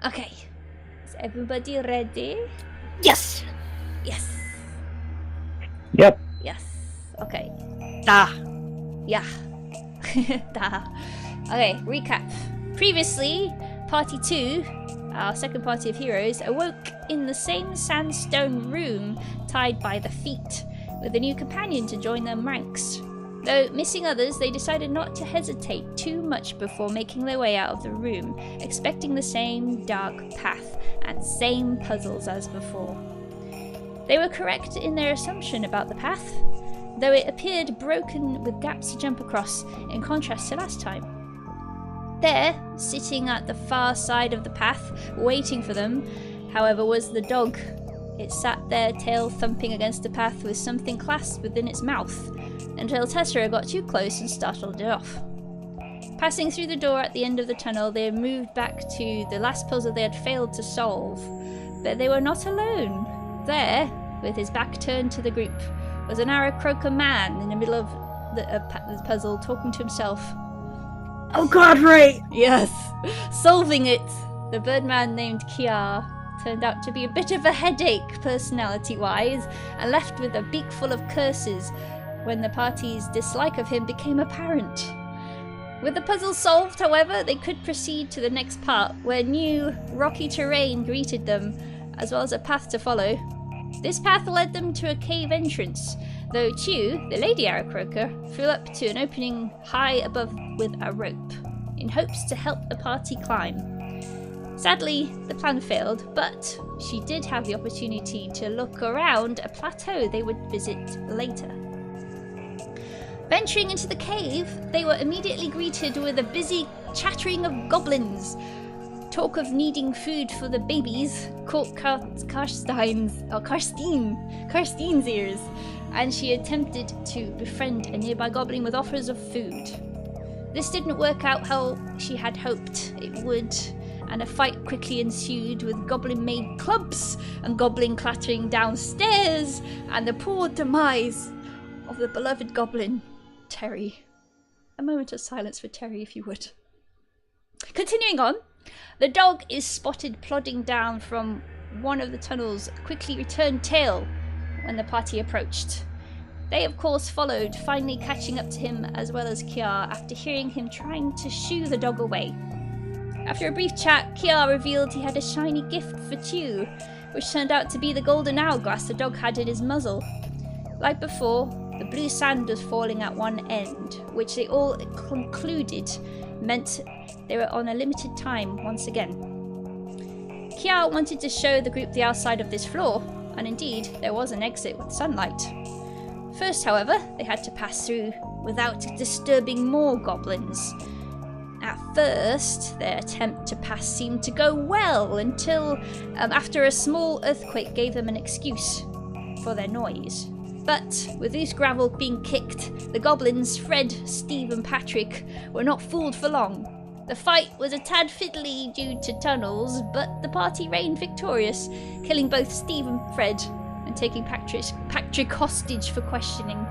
Okay. Is everybody ready? Yes! Yes. Yep. Yes. Okay. Da! Yeah. Da. Okay, recap. Previously, Party 2, our second party of heroes, awoke in the same sandstone room tied by the feet, with a new companion to join their ranks. Though missing others, they decided not to hesitate too much before making their way out of the room, expecting the same dark path and same puzzles as before. They were correct in their assumption about the path, though it appeared broken with gaps to jump across, in contrast to last time. There, sitting at the far side of the path, waiting for them, however, was the dog. It sat there, tail thumping against the path with something clasped within its mouth, until Tessera got too close and startled it off. Passing through the door at the end of the tunnel, they moved back to the last puzzle they had failed to solve. But they were not alone. There, with his back turned to the group, was an Aarakocra man in the middle of the puzzle, talking to himself. Oh god, right! Yes, solving it! The birdman named Kiar turned out to be a bit of a headache personality-wise, and left with a beak full of curses when the party's dislike of him became apparent. With the puzzle solved, however, they could proceed to the next part, where new, rocky terrain greeted them, as well as a path to follow. This path led them to a cave entrance, though Chew, the Lady Aarakocra, flew up to an opening high above with a rope, in hopes to help the party climb. Sadly, the plan failed, but she did have the opportunity to look around a plateau they would visit later. Venturing into the cave, they were immediately greeted with a busy chattering of goblins. Talk of needing food for the babies caught Karstein's ears, and she attempted to befriend a nearby goblin with offers of food. This didn't work out how she had hoped it would, and a fight quickly ensued with goblin-made clubs and goblin clattering downstairs, and the poor demise of the beloved goblin, Terry. A moment of silence for Terry, if you would. Continuing on, the dog is spotted plodding down from one of the tunnels, quickly returned tail when the party approached. They of course followed, finally catching up to him as well as Kiar after hearing him trying to shoo the dog away. After a brief chat, Kiar revealed he had a shiny gift for Chew, which turned out to be the golden hourglass the dog had in his muzzle. Like before, the blue sand was falling at one end, which they all concluded meant they were on a limited time once again. Kiar wanted to show the group the outside of this floor, and indeed there was an exit with sunlight. First, however, they had to pass through without disturbing more goblins. At first, their attempt to pass seemed to go well until after a small earthquake gave them an excuse for their noise. But with loose gravel being kicked, the goblins, Fred, Steve and Patrick, were not fooled for long. The fight was a tad fiddly due to tunnels, but the party reigned victorious, killing both Steve and Fred and taking Patrick hostage for questioning.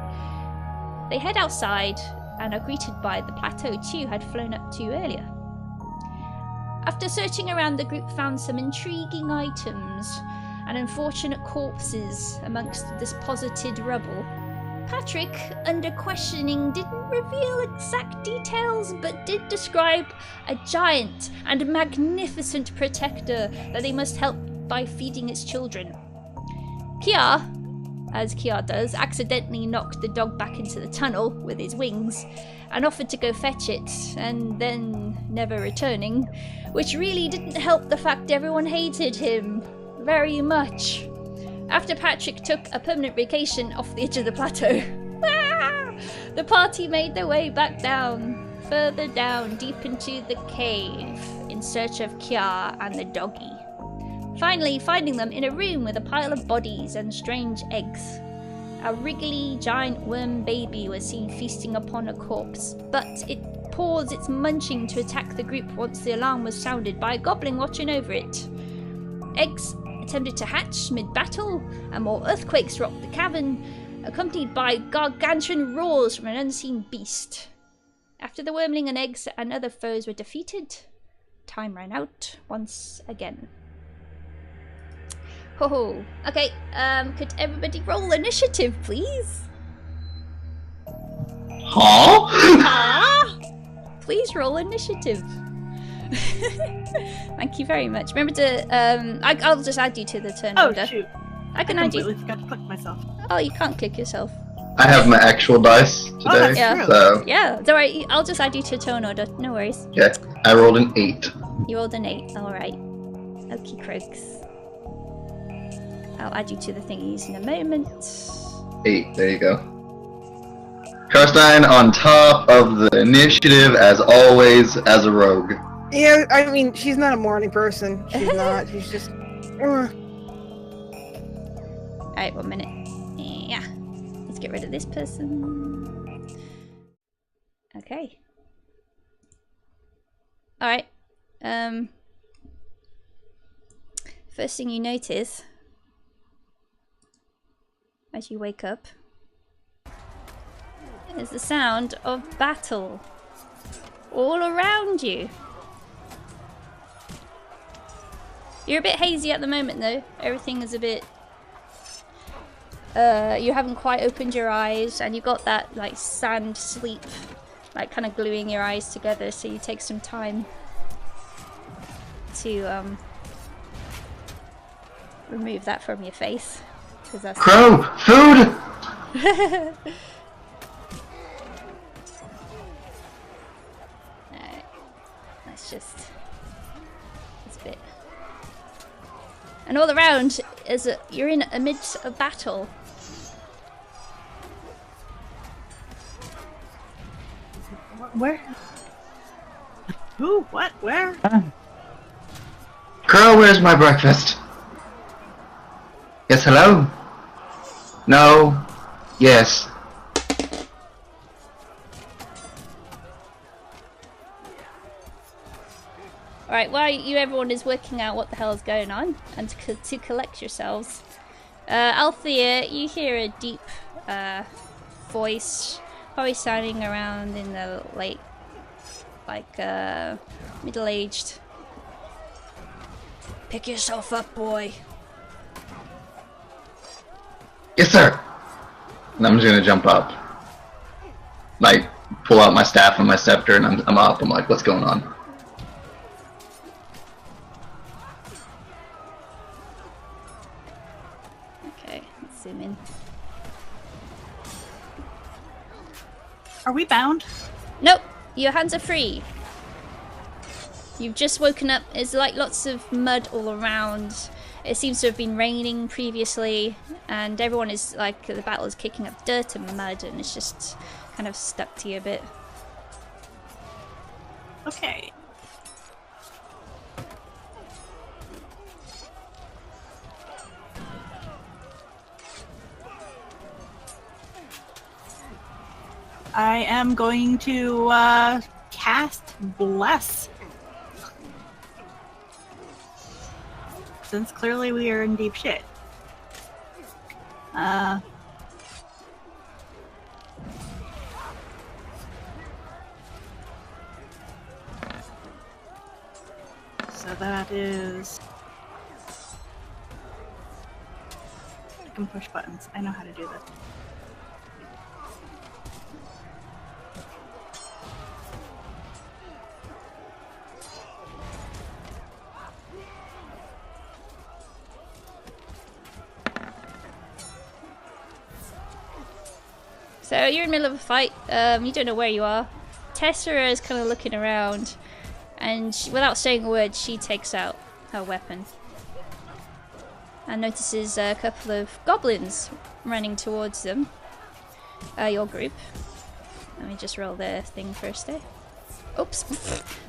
They head outside and are greeted by the plateau Chew had flown up to earlier. After searching around, the group found some intriguing items and unfortunate corpses amongst the deposited rubble. Patrick, under questioning, didn't reveal exact details, but did describe a giant and magnificent protector that they must help by feeding its children. Kiar, as Kiar does, accidentally knocked the dog back into the tunnel with his wings and offered to go fetch it, and then never returning, which really didn't help the fact everyone hated him very much. After Patrick took a permanent vacation off the edge of the plateau, the party made their way back down, further down, deep into the cave, in search of Kiar and the doggy. Finally finding them in a room with a pile of bodies and strange eggs. A wriggly giant worm baby was seen feasting upon a corpse, but it paused its munching to attack the group once the alarm was sounded by a goblin watching over it. Eggs attempted to hatch mid-battle, and more earthquakes rocked the cavern, accompanied by gargantuan roars from an unseen beast. After the wormling and eggs and other foes were defeated, time ran out once again. Ho ho. Okay, could everybody roll initiative, please? Huh? Ah! Please roll initiative. Thank you very much. Remember to, I'll just add you to the turn Oh order. shoot! I can I add you. completely forgot to click myself. Oh, you can't click yourself. I have my actual dice today, that's Yeah. true. so Yeah, don't worry. I'll just add you to turn order. No worries. yeah, I rolled an 8. You rolled an 8. Alright. Okie croaks. I'll add you to the thingies in a moment. 8, there you go. Karstein on top of the initiative, as always, as a rogue. Yeah, I mean, she's not a morning person. She's not. She's just. Alright, 1 minute. Yeah. Let's get rid of this person. Okay. Alright. First thing you notice as you wake up is the sound of battle all around you. You're a bit hazy at the moment though. Everything is a bit... you haven't quite opened your eyes and you've got that like sand sleep like kind of gluing your eyes together, so you take some time to remove that from your face. Because that's... Crow! Food! Alright. That's just... It's a bit... And all around is you're in amidst a battle. Where? Who? What? Where? Crow, where's my breakfast? Yes, hello? No. Yes. Alright, while everyone is working out what the hell is going on, and to collect yourselves, Althea, you hear a deep voice, probably sounding around in the late, like, middle-aged. Pick yourself up, boy. Yes, sir! And I'm just gonna jump up. Like, pull out my staff and my scepter, and I'm up. I'm like, what's going on? Okay, let's zoom in. Are we bound? Nope, your hands are free. You've just woken up. There's like lots of mud all around. It seems to have been raining previously, and everyone is like, the battle is kicking up dirt and mud, and it's just kind of stuck to you a bit. Okay. I am going to cast Bless. Since clearly we are in deep shit. So that is... I can push buttons. I know how to do this. So you're in the middle of a fight. You don't know where you are. Tessera is kind of looking around, and without saying a word, she takes out her weapon and notices a couple of goblins running towards them. Your group. Let me just roll their thing first there. Oops.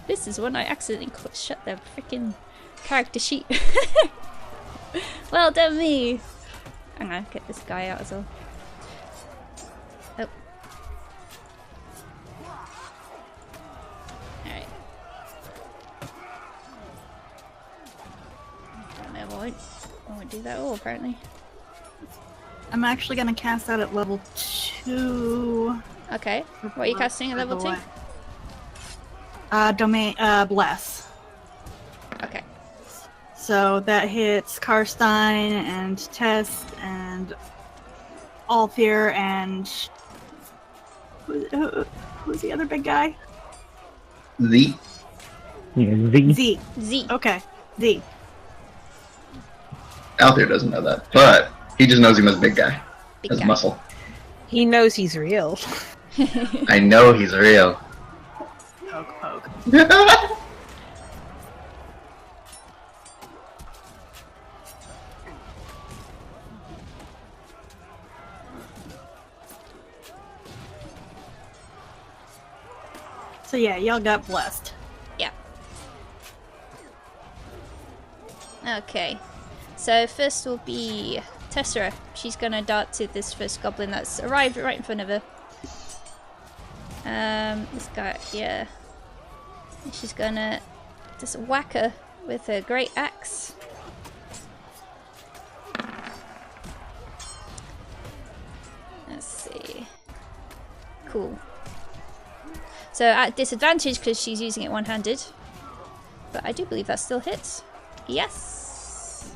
This is when I accidentally shut their freaking character sheet. Well done me. I'm gonna get this guy out as well. Oh. Alright. I won't do that all apparently. I'm actually gonna cast that at level 2. Okay. What are you casting at level 2? Domain, Bless. So that hits Karstein and Tess and Althir and who's the other big guy? Z. Yeah, Z. Z. Z. Okay, Z. Out there doesn't know that, but he just knows him as big guy. Big As guy. muscle. He knows he's real. I know he's real. Poke, poke. So yeah, y'all got blessed. Yeah. Okay. So first will be Tessera. She's gonna dart to this first goblin that's arrived right in front of her. This guy here. And she's gonna just whack her with her great axe. Let's see. Cool. So at disadvantage because she's using it one-handed. But I do believe that still hits. Yes!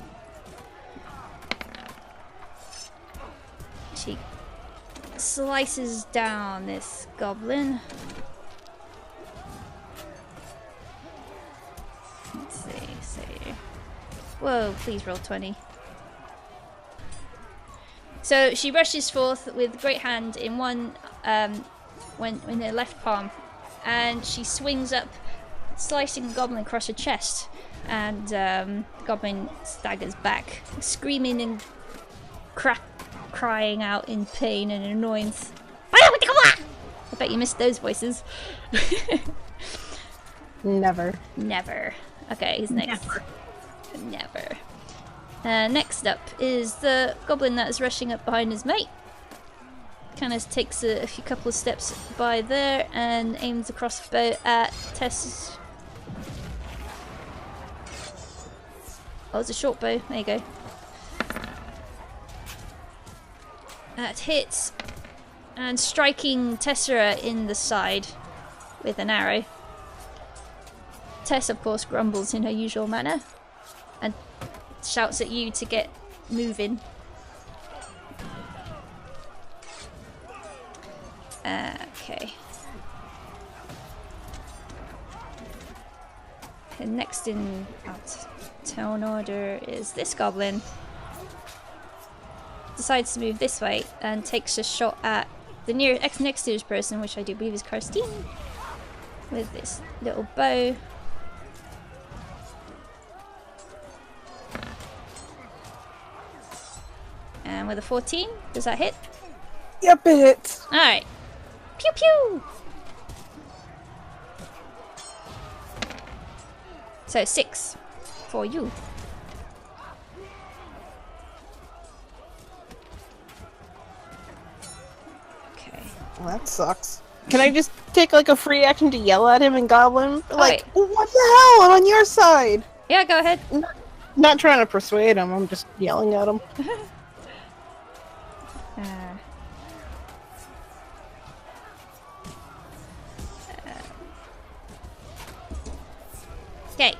She slices down this goblin. Let's see. Whoa, please roll 20. So she rushes forth with great hand in one, in her left palm, and she swings up, slicing the goblin across her chest, and the goblin staggers back, screaming and crying out in pain and annoyance. I bet you missed those voices. Never. Never. Okay, who's next? Never. Next up is the goblin that is rushing up behind his mate. Kind of takes a couple of steps by there and aims a crossbow at Tess. Oh, it's a short bow. There you go. That hits, and striking Tessera in the side with an arrow. Tess, of course, grumbles in her usual manner and shouts at you to get moving. Okay. And next in turn order is this goblin. Decides to move this way and takes a shot at the next nearest person, which I do believe is Karstine, with this little bow. And with a 14, does that hit? Yep, it hits. Alright. Pew pew! So 6 for you. Okay. Well, that sucks. Can I just take like a free action to yell at him in Goblin? Like, what the hell? I'm on your side! Yeah, go ahead. Not trying to persuade him, I'm just yelling at him. Okay.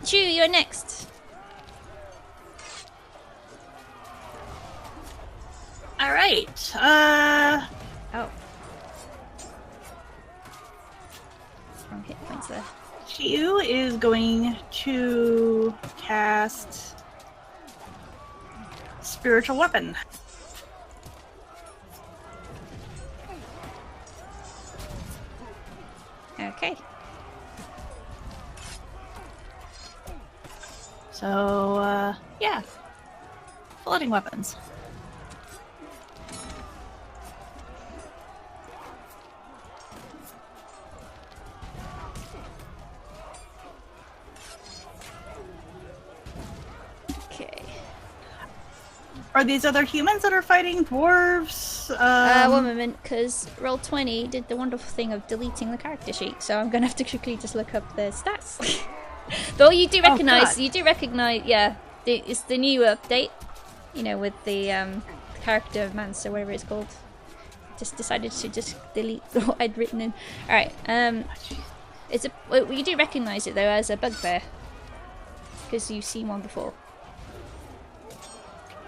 Chu, you're next. Alright. Oh. Wrong hit points there. Chiu is going to cast Spiritual Weapon. Okay. So, yeah. Floating weapons. Okay. Are these other humans that are fighting dwarves? One moment, because Roll20 did the wonderful thing of deleting the character sheet, so I'm gonna have to quickly just look up their stats. Though you do recognize, yeah, it's the new update, you know, with the character Mancer, whatever it's called. Just decided to just delete what I'd written in. All right, you do recognize it though as a bugbear, because you've seen one before.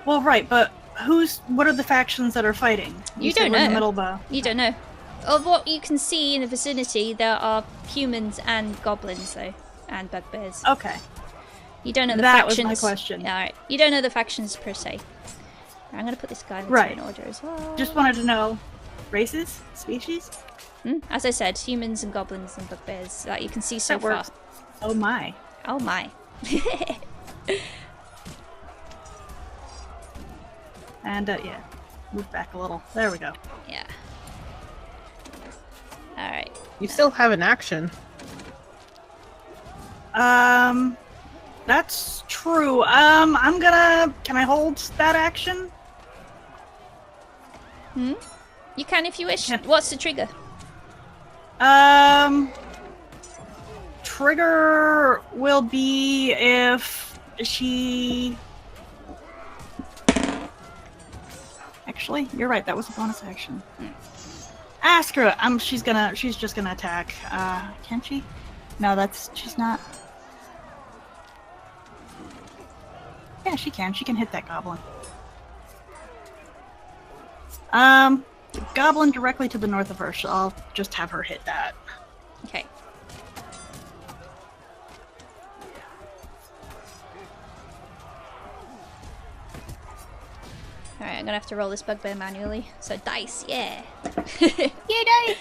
Well, right, but what are the factions that are fighting? You said don't we're in the know. middle of a... You don't know. Of what you can see in the vicinity, there are humans and goblins, though, and bugbears. Okay. You don't know the That factions. was my question. Yeah, alright. You don't know the factions per se. I'm gonna put this guy in Right. order as well. Just wanted to know races, species. As I said, humans and goblins and bugbears that you can see so That far. works. Oh my. Oh my. And yeah, move back a little. There we go. Yeah. Alright. You still have an action. That's true. Can I hold that action? You can if you wish. Can- What's the trigger? Trigger will be if she... Actually, you're right, that was a bonus action. Screw it. She's just gonna attack. Can she? No, she's not. Yeah, she can. She can hit that goblin. Goblin directly to the north of her, so I'll just have her hit that. Okay. Alright, I'm gonna have to roll this bugbear manually. So dice, yeah. Yeah, dice!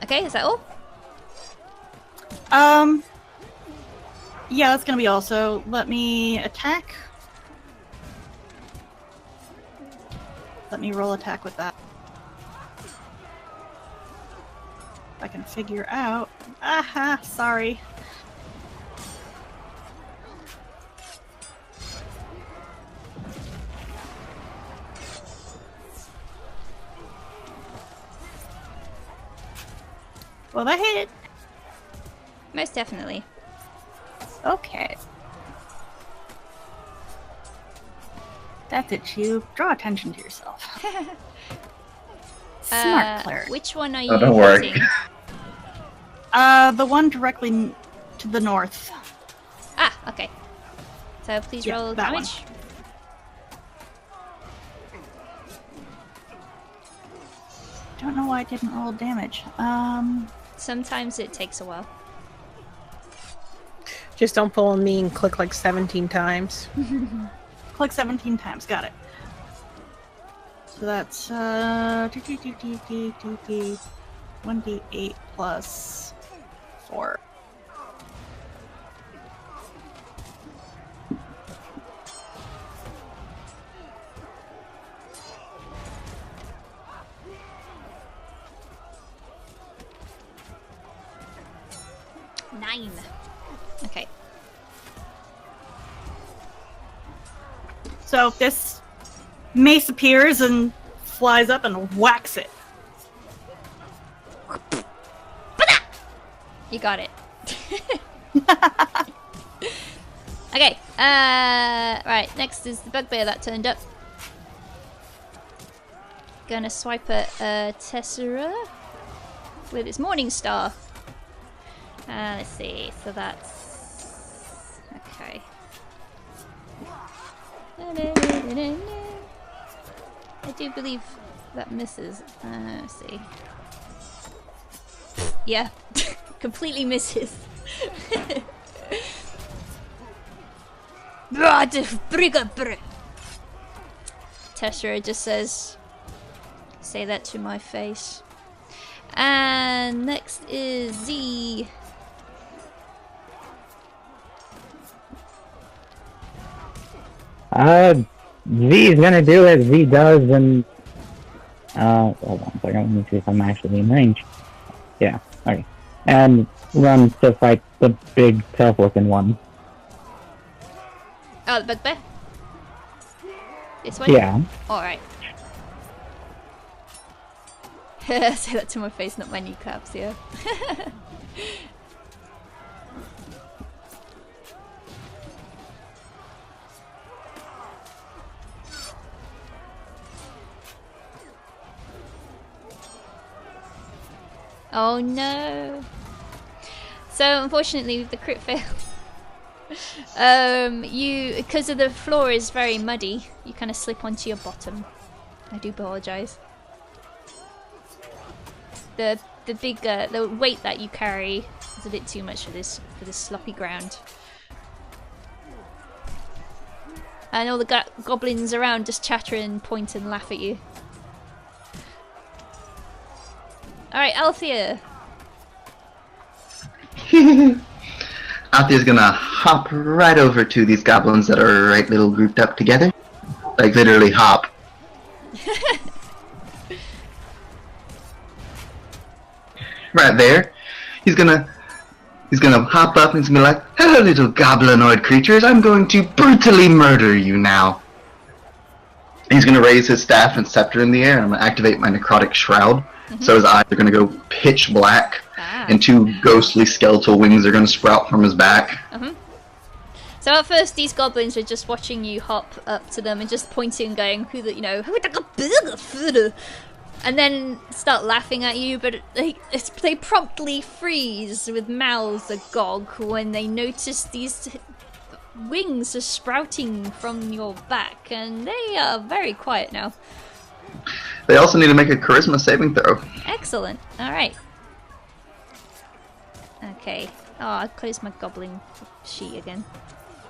Okay, is that all? Yeah, that's gonna be all. So let me attack. Let me roll attack with that. If I can figure out. Aha, sorry. Well, that hit. Most definitely. Okay. That's it, you. Draw attention to yourself. Smart cleric. Which one are you Oh, don't worry. hitting? The one directly to the north. Ah, okay. So please Yeah, roll that one. damage. Don't know why I didn't roll damage. Sometimes it takes a while. Just don't pull on me and click like 17 times. Click 17 times. Got it. So that's 1d8 plus 4. Nine. Okay. So this mace appears and flies up and whacks it. You got it. Okay. Right. Next is the bugbear that turned up. Gonna swipe at Tessera with its Morning Star. Let's see. So that's okay. I do believe that misses. Let's see. Yeah, completely misses. Tessera just says, "Say that to my face." And next is Z. Z is gonna do as Z does, and hold on a second, let me see if I'm actually in range. Yeah, okay. And run to fight the big, tough-looking one. Oh, the bugbear? This one? Yeah. Alright. Say that to my face, not my kneecaps, yeah. Oh no. So unfortunately with the crit fail, because of the floor is very muddy, you kind of slip onto your bottom. I do apologise. The weight that you carry is a bit too much for this sloppy ground. And all the goblins around just chatter and point and laugh at you. Alright, Althea. Althea's gonna hop right over to these goblins that are right little grouped up together. Like literally hop. Right there. He's gonna hop up and he's gonna be like, "Hello little goblinoid creatures, I'm going to brutally murder you now." And he's gonna raise his staff and scepter in the air, and I'm gonna activate my necrotic shroud. So his eyes are gonna go pitch black, and two ghostly skeletal wings are gonna sprout from his back. So at first these goblins are just watching you hop up to them and just pointing and going, who and then start laughing at you, but they promptly freeze with mouths agog when they notice these wings are sprouting from your back, and they are very quiet now. They also need to make a charisma saving throw. Excellent. Alright. Okay. Oh, I closed my goblin sheet again.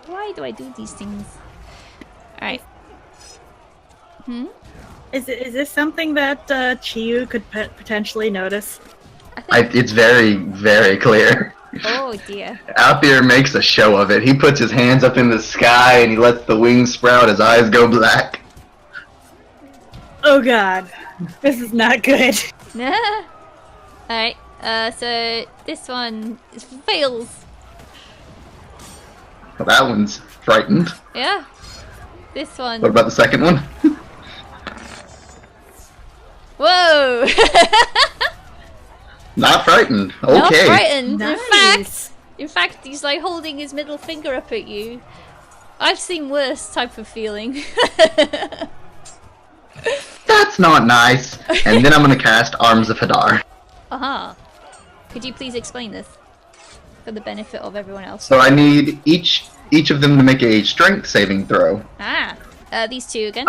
Why do I do these things? Alright. Is this something that Chiyu could potentially notice? It's very, very clear. Oh dear. Althea makes a show of it. He puts his hands up in the sky and he lets the wings sprout, his eyes go black. Oh god. This is not good. Alright, so this one fails. Well, that one's frightened. Yeah. This one. What about the second one? Whoa! Not frightened. Okay. Not frightened. Nice. In fact, he's like holding his middle finger up at you. I've seen worse type of feeling. That's not nice. And then I'm gonna cast Arms of Hadar. Could you please explain this for the benefit of everyone else? So I need each of them to make a strength saving throw. These two again?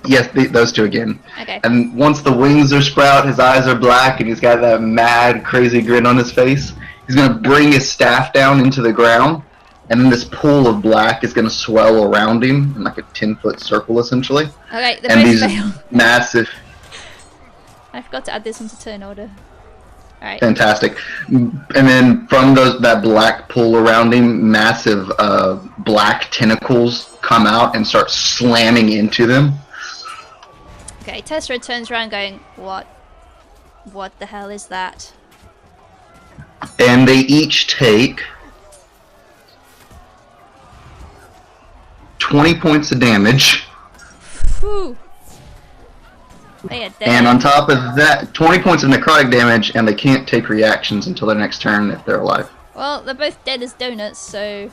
Yes, those two again. Okay. And once the wings are sprout, his eyes are black, and he's got that mad, crazy grin on his face, he's gonna bring his staff down into the ground, and then this pool of black is gonna swell around him in like a 10-foot circle, essentially. Okay, the and both these fail. massive... I forgot to add this into turn order. Alright. Fantastic. And then from that black pool around him, massive black tentacles come out and start slamming into them. Okay, Tessera turns around going, what the hell is that? And they each take 20 points of damage. Whew. They are dead. And on top of that, 20 points of necrotic damage, and they can't take reactions until their next turn if they're alive. Well, they're both dead as donuts, so...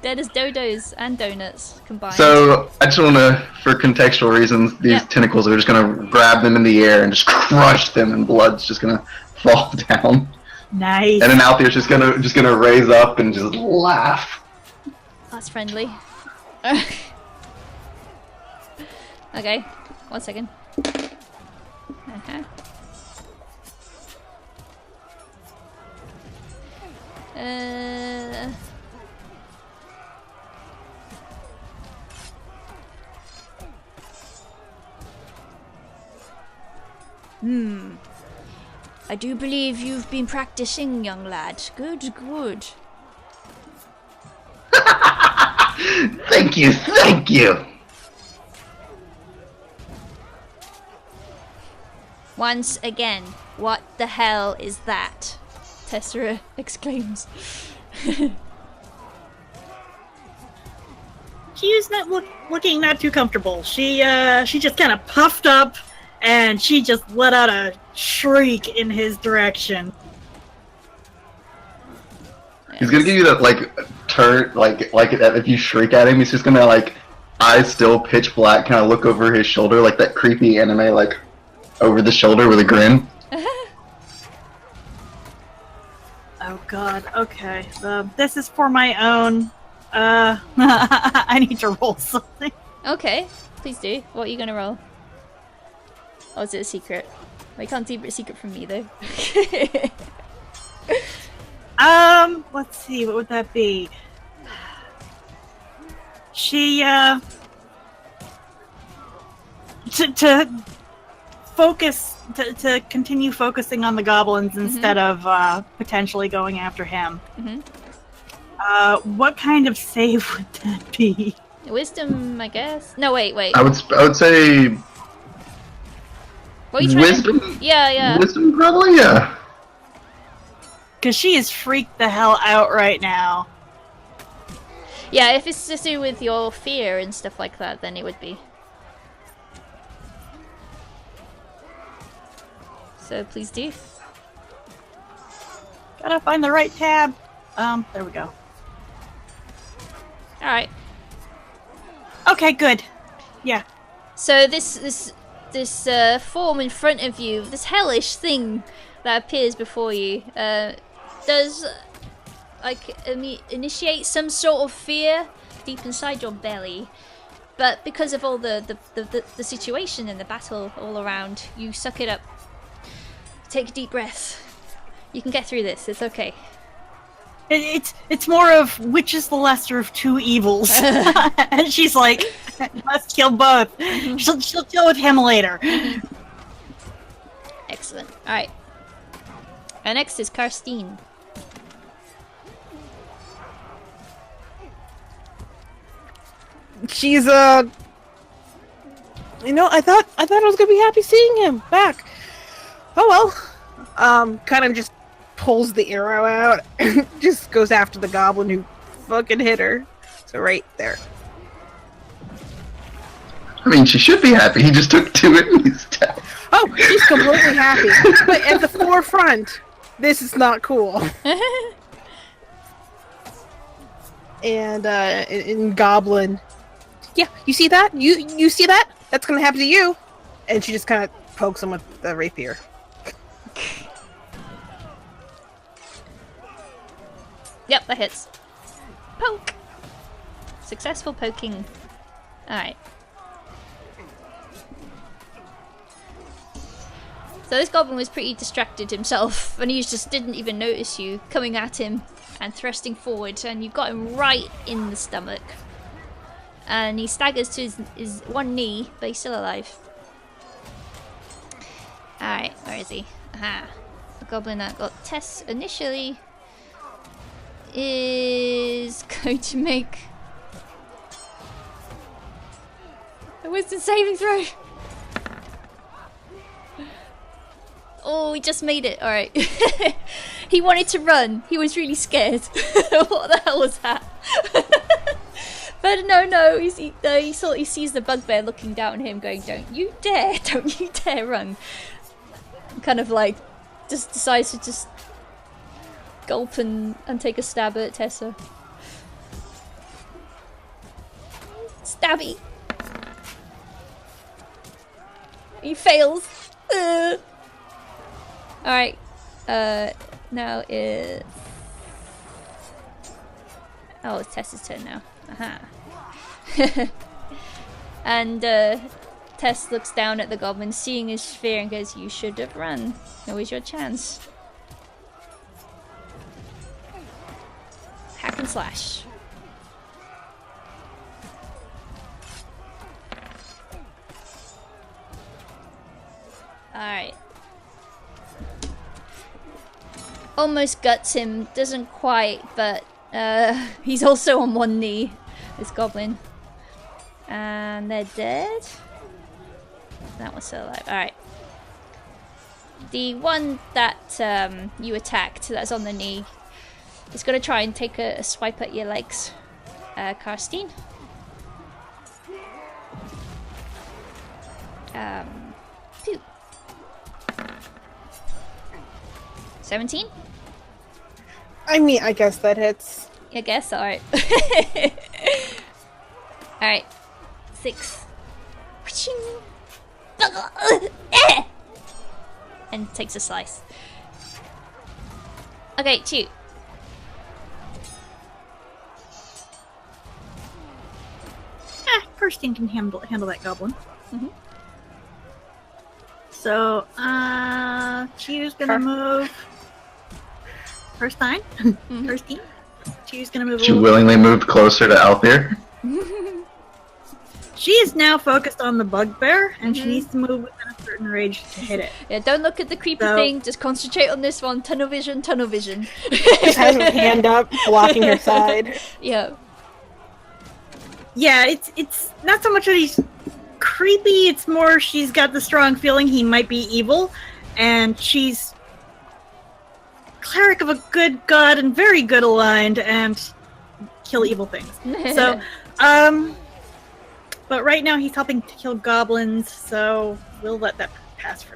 dead as dodos and donuts combined. So, I just want to, for contextual reasons, these tentacles are just going to grab them in the air and just crush them, and blood's just going to fall down. Nice. And then Althea's just gonna raise up and just laugh. That's friendly. Okay, 1 second. I do believe you've been practicing, young lad. Good, good. Thank you, thank you! Once again, what the hell is that? Tessera exclaims. She's not looking not too comfortable. She just kind of puffed up, and she just let out a shriek in his direction. He's gonna give you that turn, if you shriek at him, he's just gonna eyes still pitch black, kind of look over his shoulder like that creepy anime over the shoulder with a grin. God. Okay. This is for my own. I need to roll something. Okay, please do. What are you gonna roll? Oh, is it a secret? I can't keep it a secret from me though. Let's see. What would that be? She to focus to continue focusing on the goblins instead of potentially going after him. What kind of save would that be? Wisdom, I guess. No, wait. I would say What are you trying wisdom. to... Yeah. Wisdom, probably. Yeah. Because she is freaked the hell out right now. Yeah, if it's to do with your fear and stuff like that, then it would be. So please do. Gotta find the right tab. There we go. Alright. Okay, good. Yeah. So this form in front of you, this hellish thing that appears before you, does like initiate some sort of fear deep inside your belly, but because of all the situation and the battle all around, you suck it up. Take a deep breath. You can get through this. It's okay. It's more of which is the lesser of two evils, and she's like, must kill both. She'll deal with him later. Excellent. All right. And next is Karstine. She's I thought I was gonna be happy seeing him back. Oh well. Kind of just pulls the arrow out and just goes after the goblin who fucking hit her. So right there. I mean, she should be happy. He just took 2 enemies down. Oh, she's completely happy. But at the forefront, this is not cool. And in Goblin, yeah, you see that? You see that? That's gonna happen to you. And she just kind of pokes him with the rapier. Yep, that hits. Poke. Successful poking. All right. So this goblin was pretty distracted himself, and he just didn't even notice you coming at him and thrusting forward, and you got him right in the stomach. And he staggers to his one knee, but he's still alive. Alright, where is he? Aha. The goblin that got Tess initially is going to make a wisdom saving throw. Oh, he just made it. Alright. He wanted to run. He was really scared. What the hell was that? But no, he sees the bugbear looking down at him going, don't you dare run. Kind of like, just decides to just gulp and take a stab at Tessa. Stabby! He fails! Alright, now it's... Oh, it's Tessa's turn now. Aha. And Tess looks down at the goblin, seeing his fear, and goes, you should have run. Now is your chance. Hack and slash. Alright. Almost guts him, doesn't quite, but he's also on one knee, this goblin. And they're dead. That one's still alive. Alright. The one that you attacked, that's on the knee, is going to try and take a swipe at your legs. Karstine. 2. 17? I mean, I guess that hits. I guess, alright. Alright. 6. And takes a slice. Okay, 2. Kirstine can handle that goblin. Mhm. So, Chiyu's gonna move. Kirstine? Kirstine? Chiyu's gonna move a She little. willingly moved closer to Althir. She is now focused on the bugbear, and she needs to move within a certain range to hit it. Yeah, don't look at the creepy So- thing. Just concentrate on this one. Tunnel vision, tunnel vision. Just has her hand up, blocking her side. Yeah. Yeah, it's not so much that he's creepy, it's more she's got the strong feeling he might be evil, and she's cleric of a good god and very good aligned and kill evil things. So, but right now he's helping to kill goblins, so we'll let that pass for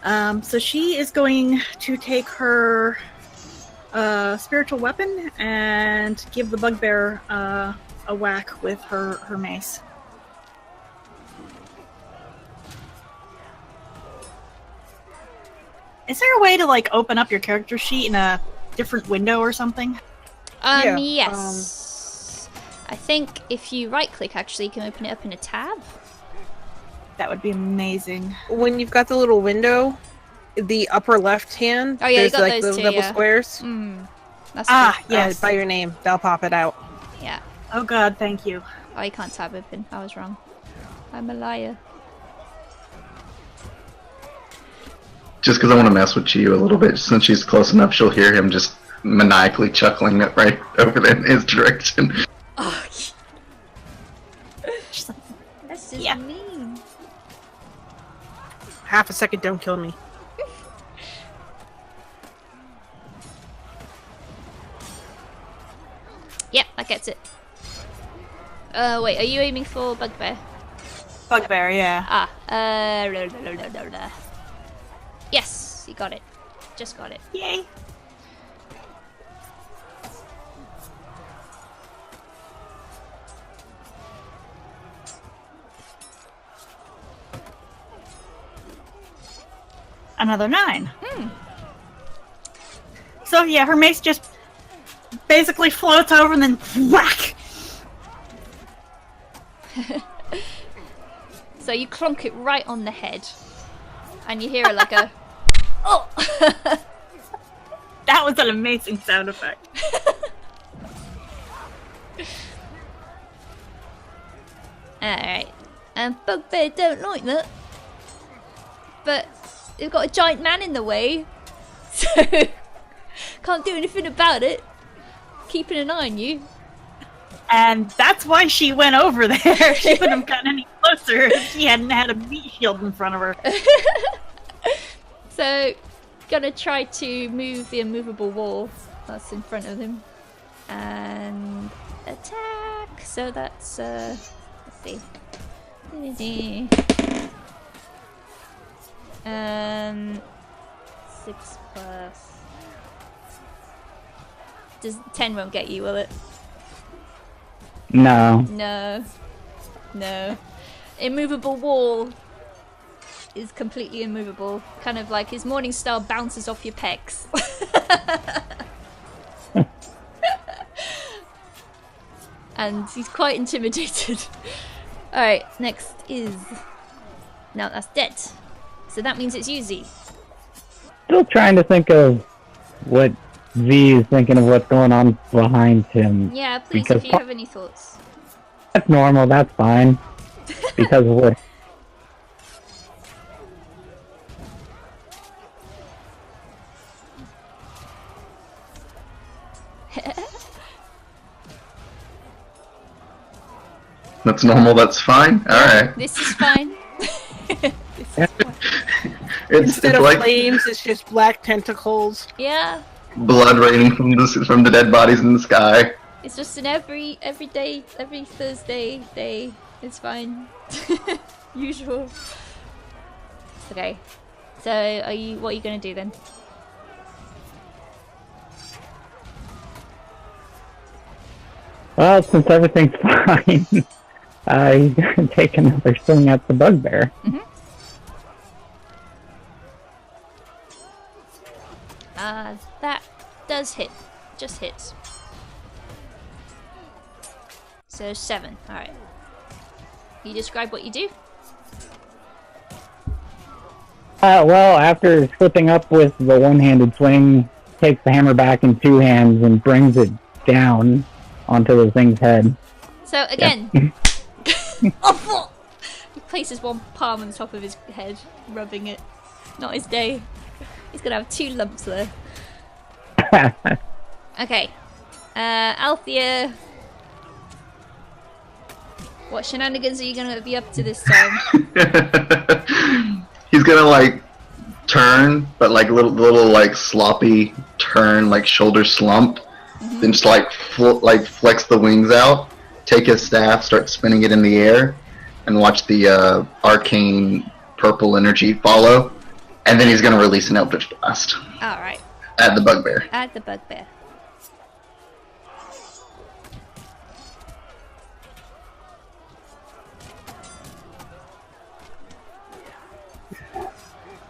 now. So she is going to take her spiritual weapon and give the bugbear a whack with her mace. Is there a way to like open up your character sheet in a different window or something? Yeah, Yes. I think if you right-click, actually, you can open it up in a tab. That would be amazing. When you've got the little window, the upper left hand, Oh, yeah, you there's got like those the too, double yeah. squares. That's Yes. By your name, they'll pop it out. good. Yeah. Oh god, thank you. Oh, you can't tab open. I was wrong. I'm a liar. Just because I want to mess with Chiyu a little bit, since she's close enough, she'll hear him just maniacally chuckling it right over in his direction. Oh, that's just Yeah. mean. Half a second, don't kill me. Yep, that gets it. Wait, are you aiming for bugbear? Bugbear, yeah. Ah, yes, you got it. Just got it. Yay. Another 9. So yeah, her mace just basically floats over and then whack! So you clonk it right on the head, and you hear it like a oh. That was an amazing sound effect. Alright. And bugbear don't like that. But they've got a giant man in the way. So can't do anything about it. Keeping an eye on you. And that's why she went over there. She couldn't have gotten any closer if she hadn't had a meat shield in front of her. So gonna try to move the immovable wall that's in front of him. And attack. So that's let's see. 6 plus. Does 10 won't get you, will it? No. No. No. Immovable wall is completely immovable. Kind of like his morning star bounces off your pecs. And he's quite intimidated. Alright, next is... Now that's dead. So that means it's you, Z. Still trying to think of what V is thinking of what's going on behind him. Yeah, please, Because if you have any thoughts. That's normal, that's fine. Because we're... That's normal, that's fine. Alright. This is fine. Instead of like flames, it's just black tentacles. Yeah, blood raining from the dead bodies in the sky. it's just an every day, every Thursday day. It's fine. Usual. Okay. So, what are you gonna do then? Well, since everything's fine, he's gonna take another swing at the bugbear. That does hit. Just hits. So 7. Alright. You describe what you do? Well, after slipping up with the one-handed swing, takes the hammer back in 2 hands and brings it down onto the thing's head. So again, he places one palm on top of his head, rubbing it. Not his day. He's gonna have 2 lumps there. Okay. Althea. What shenanigans are you gonna be up to this time? He's gonna like turn, but like little like sloppy turn, like shoulder slump. Then just like flex the wings out, take his staff, start spinning it in the air, and watch the arcane purple energy follow. And then he's gonna release an Eldritch Blast. Alright. At the bugbear. At the bugbear.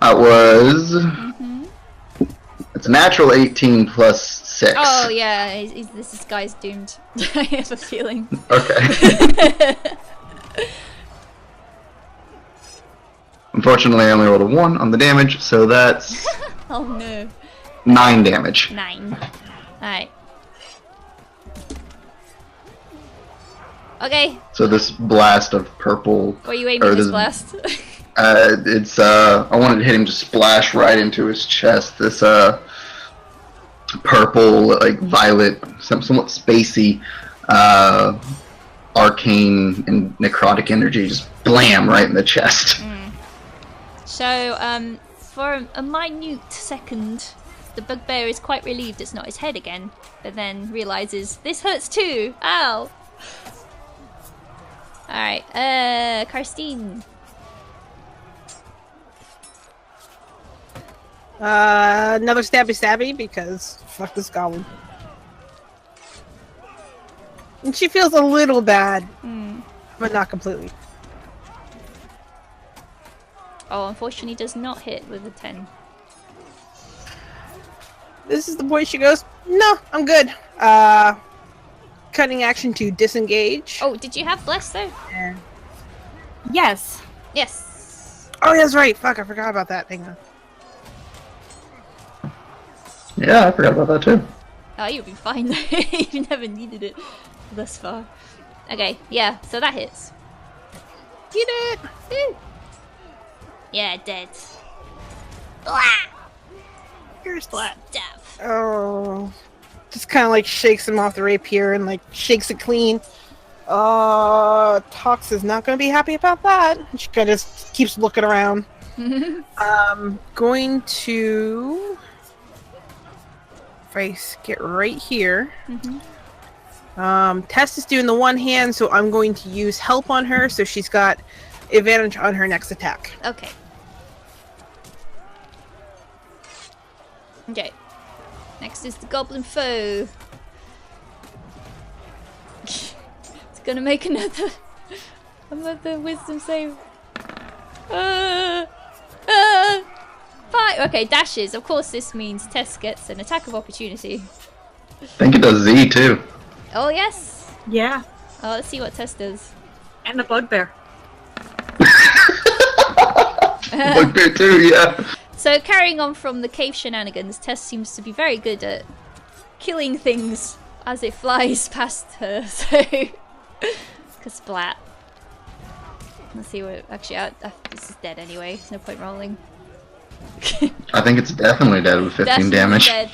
It was. It's a natural 18 plus 6. Oh yeah, this guy's doomed. I have a feeling. Okay. Unfortunately, I only rolled a 1 on the damage, so that's Oh no. 9 damage. 9. Alright. Okay. So this blast of purple. Where are you aiming this blast? I wanted to hit him to splash right into his chest. This purple, like violet, somewhat spacey, arcane and necrotic energy just blam right in the chest. So, for a minute second, the bugbear is quite relieved it's not his head again, but then realizes this hurts too. Ow! Alright, Karstine. Another stabby because fuck this goblin. And she feels a little bad, but not completely. Oh, unfortunately does not hit with a 10. This is the point she goes, no, I'm good. Cutting action to disengage. Oh, did you have bless though? Yeah. Yes. Yes. Oh, that's right. Fuck, I forgot about that. Hang on. Yeah, I forgot about that too. Oh, you'll be fine though. You never needed it thus far. Okay, yeah, so that hits. You did. Woo. Yeah, dead. Here's flat. Stab. Oh. Just kind of like shakes him off the rapier and like shakes it clean. Tox is not going to be happy about that. She kind of just keeps looking around. Going to... If I get right here. Tess is doing the one hand, so I'm going to use help on her, so she's got advantage on her next attack. Okay. Okay. Next is the goblin foe. It's gonna make another wisdom save. 5. Okay, dashes. Of course, this means Tess gets an attack of opportunity. I think it does Z too. Oh yes. Yeah. Oh, let's see what Tess does. And the bugbear. Bugbear too, yeah. So carrying on from the cave shenanigans, Tess seems to be very good at killing things as it flies past her. So, splat. Let's see what. Actually, this is dead anyway. There's no point rolling. I think it's definitely dead with 15 Definitely damage. dead.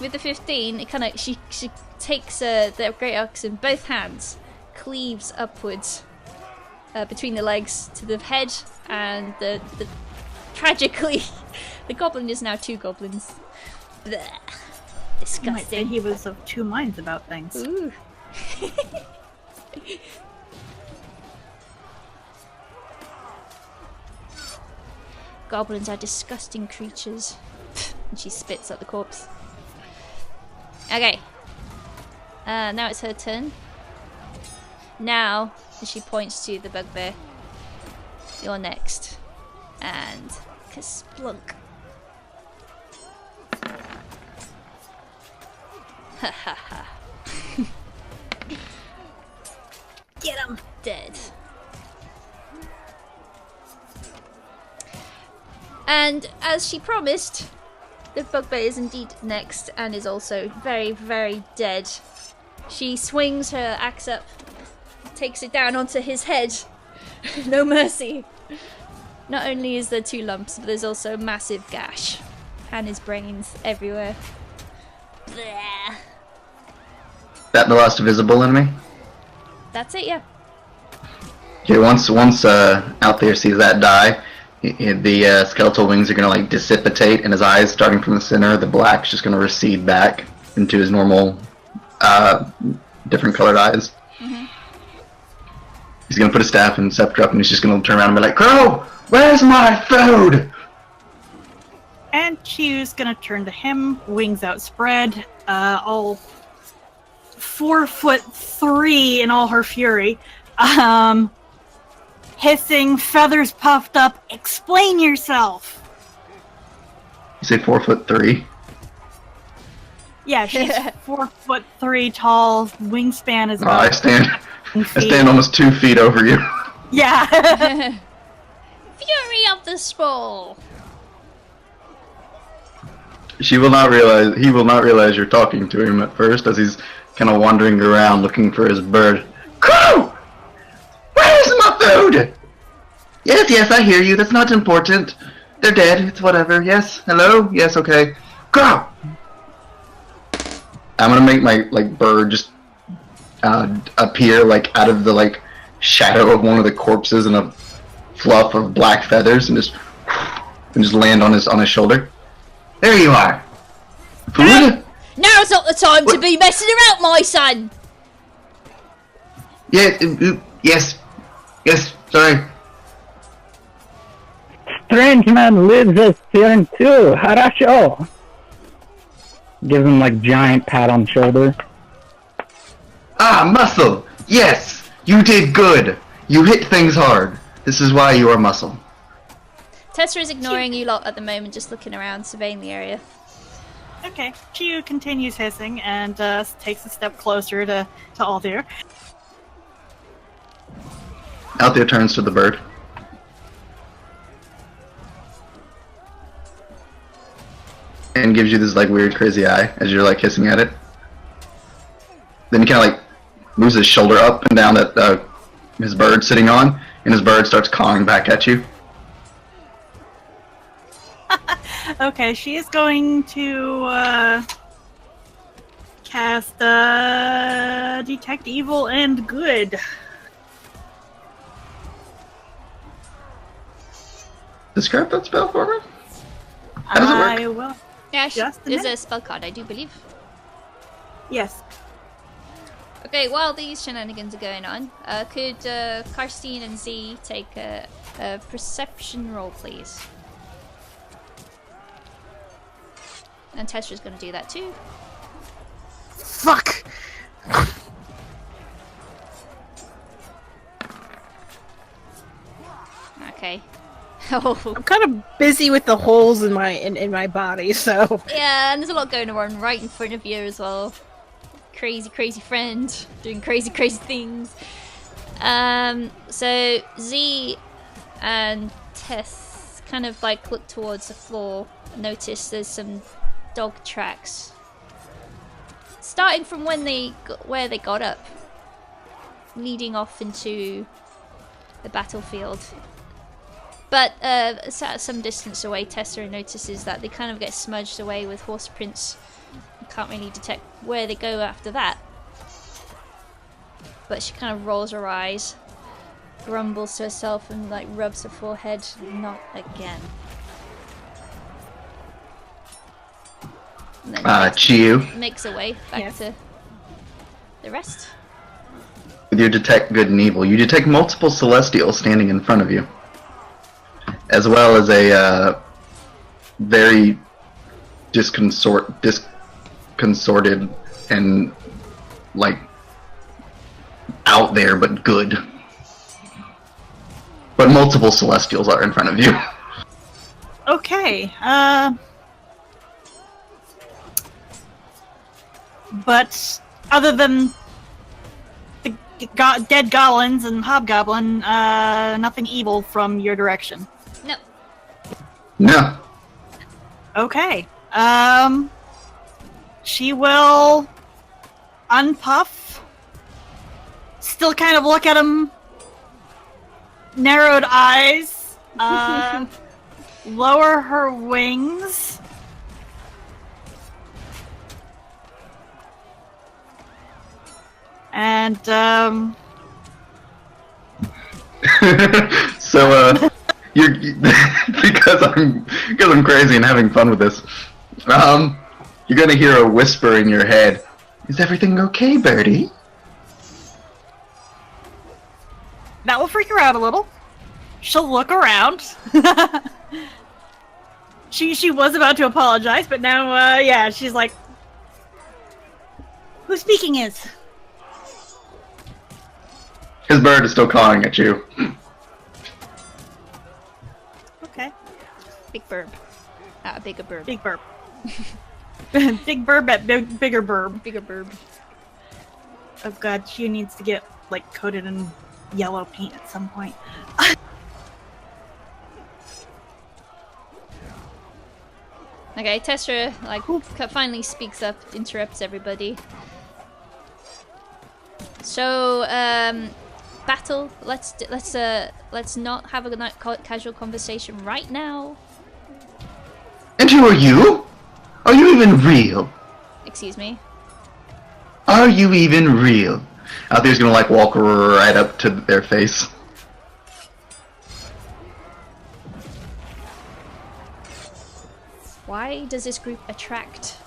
With the 15, it kind of she takes the great axe in both hands, cleaves upwards between the legs to the head, and the tragically, the goblin is now 2 goblins. Blech. You might say Disgusting. he was of 2 minds about things. Ooh. Goblins are disgusting creatures. And she spits at the corpse. Okay. Now it's her turn. Now, she points to the bugbear. You're next. And Kasplunk. Ha ha ha. Get him. Dead. And as she promised, the bugbear is indeed next and is also very, very dead. She swings her axe up, takes it down onto his head. No mercy. Not only is there 2 lumps, but there's also a massive gash. And his brains everywhere. Bleh. That the last visible enemy? That's it, yeah. Okay, once out there sees that die, the skeletal wings are gonna like dissipate, and his eyes, starting from the center, the black's just gonna recede back into his normal, different colored eyes. Mm-hmm. He's gonna put his staff and scepter up, and he's just gonna turn around and be like, "Crow, where's my food?" And Chiyu's gonna turn to him, wings outspread, all 4'3" in all her fury. Hissing, feathers puffed up, explain yourself! You say 4'3"? Yeah, she's 4'3" tall, wingspan is Oh, about I stand 10 I feet. stand almost 2 feet over you. Yeah. Fury of the Spore! He will not realize you're talking to him at first, as he's kind of wandering around looking for his bird. Crow! Where's my food? Yes, I hear you. That's not important. They're dead. It's whatever. Yes. Hello? Yes, okay. Crow! I'm gonna make my, bird just, appear, out of the, shadow of one of the corpses in a fluff of black feathers, and just land on his shoulder. There you are. Food? Now's not the time to be messing around, my son! Yeah, yes, sorry. Strange man lives us here too. Harasho. Gives him giant pat on the shoulder. Ah, muscle. Yes, you did good. You hit things hard. This is why you are muscle. Tessa is ignoring you lot at the moment, just looking around, surveying the area. Okay, Chiyu continues hissing and takes a step closer to Altair. Althea turns to the bird. And gives you this weird crazy eye as you're hissing at it. Then he kind of moves his shoulder up and down that his bird's sitting on, and his bird starts cawing back at you. Okay, she is going to cast Detect Evil and Good. Describe that spell for me. How does it work? I will. Yeah, Just a there's a minute. spell card, I do believe. Yes. Okay, while these shenanigans are going on, could Karstine and Z take a perception roll, please? And Testra's gonna do that too. Fuck! Okay. Oh. I'm kind of busy with the holes in my body, so Yeah, and there's a lot going on right in front of you as well. Crazy, crazy friend doing crazy, crazy things. So Z and Tess kind of look towards the floor. Notice there's some dog tracks starting from where they got up, leading off into the battlefield. But at some distance away, Tessa notices that they kind of get smudged away with horse prints. You can't really detect where they go after that. But she kind of rolls her eyes, grumbles to herself, and rubs her forehead. Not again. And then Chiyu, makes her way back Yes. to the rest. with your Detect Good and Evil, you detect multiple Celestials standing in front of you, as well as a very disconcerted and out there but good. But multiple Celestials are in front of you. Okay. But other than dead goblins and hobgoblin, nothing evil from your direction. No. No. Okay. She will unpuff. Still kind of look at him. Narrowed eyes. Lower her wings. And, So, you're because I'm crazy and having fun with this. You're gonna hear a whisper in your head. Is everything okay, Birdie? that will freak her out a little. She'll look around. She was about to apologize, but now, yeah, she's like, who's speaking is? His bird is still cawing at you. Okay. Big burb. Bigger burb. Big burp. Big burb at bigger burb. Bigger burb. Oh god, she needs to get, like, coated in yellow paint at some point. Okay, Tessera, like, finally speaks up, interrupts everybody. So, battle. Let's not have a casual conversation right now. And who are you? Are you even real? Excuse me. Are you even real? Out there's gonna like walk right up to their face. Why does this group attract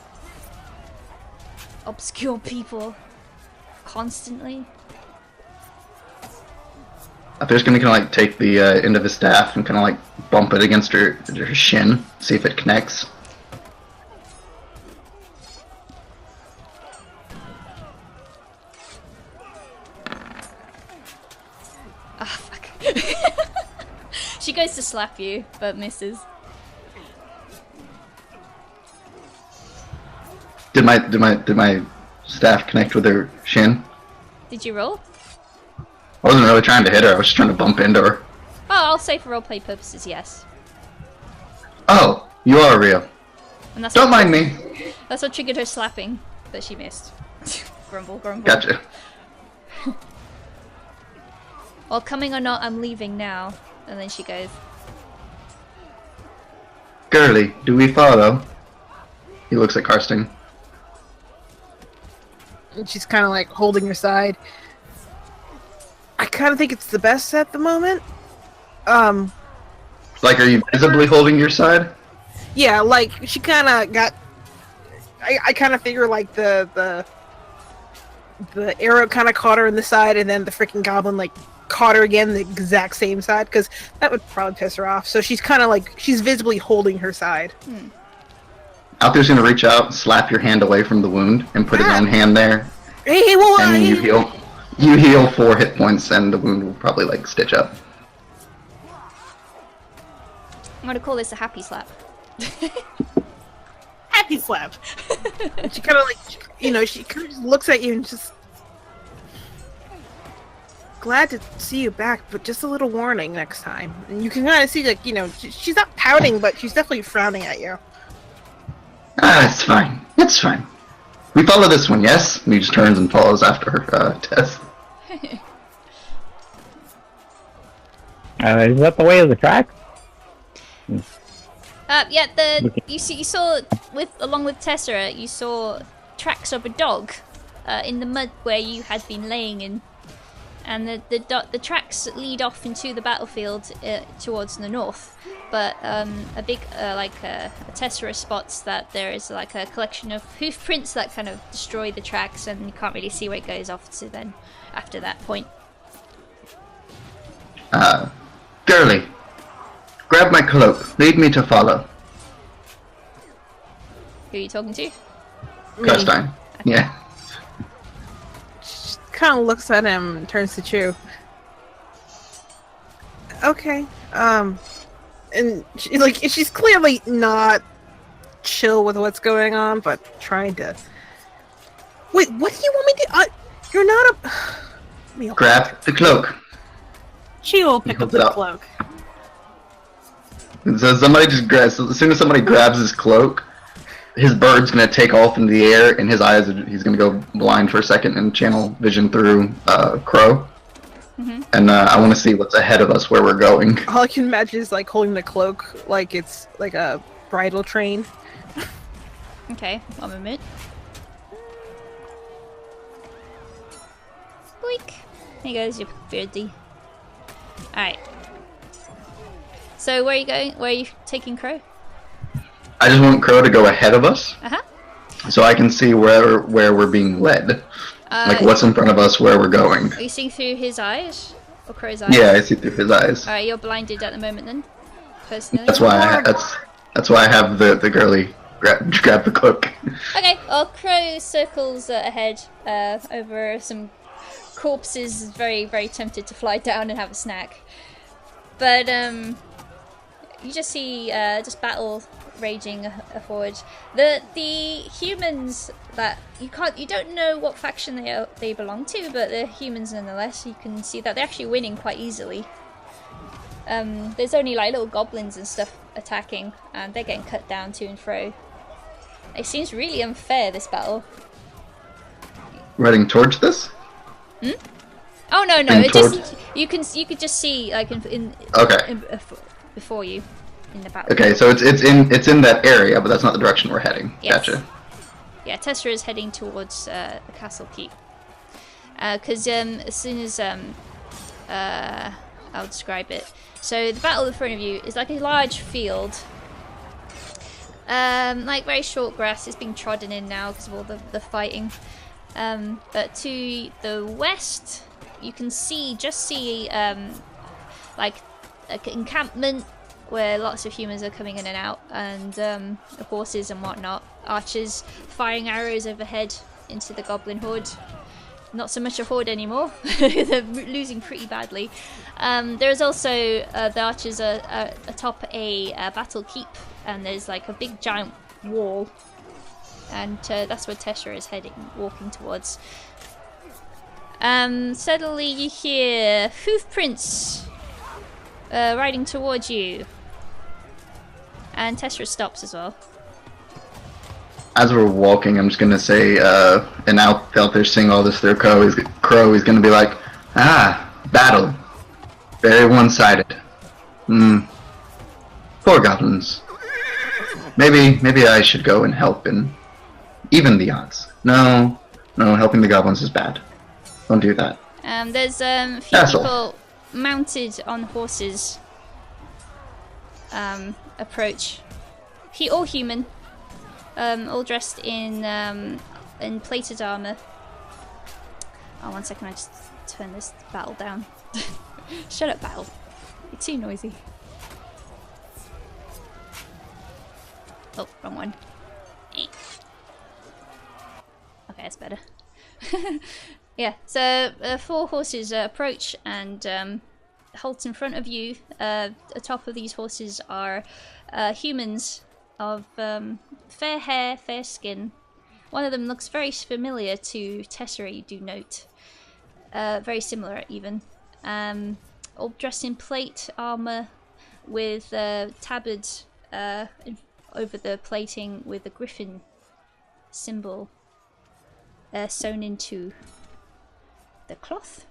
obscure people constantly? Out there's gonna kind of like take the end of his staff and kind of like bump it against her shin, see if it connects. Ah, fuck. She goes to slap you, but misses. Did my staff connect with her shin? Did you roll? I wasn't really trying to hit her. I was just trying to bump into her. Oh, I'll say for roleplay purposes, yes. Oh, you are real. And that's Don't what, mind me. That's what triggered her slapping, but she missed. Grumble, grumble. Gotcha. Well, coming or not, I'm leaving now. And then she goes, Girly, do we follow? He looks at Karsten. And she's kind of like holding her side. I kind of think it's the best at the moment. Like, are you visibly holding your side? Yeah, like she kind of got. I kind of figure like the arrow kind of caught her in the side, and then the freaking goblin like caught her again the exact same side, because that would probably piss her off. So she's kind of like she's visibly holding her side. Out there's gonna reach out, slap your hand away from the wound, and put his own hand there. Hey, whoa, And then you heal. You heal 4 hit points, and the wound will probably like stitch up. I'm gonna call this a happy slap. Happy slap. And she kind of like, she kind of just looks at you and just. Glad to see you back, but just a little warning next time. And you can kind of see, like, she's not pouting, but she's definitely frowning at you. Ah, it's fine. It's fine. We follow this one, yes? And he just turns and follows after her, Tess. Is that the way of the track? Yeah, you saw along with Tessera, you saw tracks of a dog in the mud where you had been laying in, and the tracks lead off into the battlefield towards the north. But a big a Tessera spots that there is like a collection of hoof prints that kind of destroy the tracks, and you can't really see where it goes off to then after that point. Girly, grab my cloak. Lead me to follow. Who are you talking to? Karstein. Yeah. She kind of looks at him and turns to Chew. Okay. And she's clearly not chill with what's going on, but trying to. Wait, what do you want me to? You're not a. grab the cloak. She will pick up holds it the up. cloak. And so somebody just grabs. As soon as somebody grabs his cloak, his bird's gonna take off into the air, and his eyes, he's gonna go blind for a second and channel vision through Crow. And I want to see what's ahead of us, where we're going. All I can imagine is like holding the cloak like it's like a bridal train. Okay, 1 moment. Boink. Here goes your birdie. Alright. So where are you going? Where are you taking Crow? I just want Crow to go ahead of us, Uh-huh. so I can see where we're being led. Like what's in front of us, where we're going. Are you seeing through his eyes? Or Crow's eyes? Yeah, I see through his eyes. Alright, you're blinded at the moment then? Personally? That's why that's why I have the girly grab the cloak. Okay, well, Crow circles ahead over some corpses, very, very tempted to fly down and have a snack. But you just see just battle raging forward. The humans that you don't know what faction they belong to, but they're humans nonetheless. You can see that they're actually winning quite easily. There's only like little goblins and stuff attacking, and they're getting cut down to and fro. It seems really unfair, this battle. Heading towards this? Oh no, Heading it towards- just you could just see like Okay. before you in the battle. Okay, so it's in that area, but that's not the direction we're heading. Yes. Gotcha. Yeah, Tessa is heading towards the castle keep. Because as soon as I'll describe it. So the battle in front of you is like a large field. Like very short grass. It's being trodden in now because of all the fighting. But to the west, you can see like an encampment where lots of humans are coming in and out, and horses and whatnot. Archers firing arrows overhead into the goblin horde. Not so much a horde anymore. They're losing pretty badly. There's also the archers are atop a battle keep, and there's like a big giant wall, and that's where Tessa is walking towards. Suddenly you hear hoofprints riding towards you, and Tessa stops as well. As we're walking, I'm just gonna say, and out there seeing all this through Crow is gonna be like, battle. Very one-sided. Poor goblins. Maybe I should go and help and even the odds. No, helping the goblins is bad. Don't do that. There's a few people mounted on horses approach. All human. All dressed in plated armor. Oh, 1 second, I just turn this battle down. Shut up, battle. You're too noisy. Oh, wrong one. Okay, that's better. Yeah, so 4 horses approach and halt in front of you. Atop of these horses are humans of fair hair, fair skin. One of them looks very familiar to Tessa, you do note. Very similar, even. All dressed in plate armor with tabard over the plating with a griffin symbol sewn into the cloth.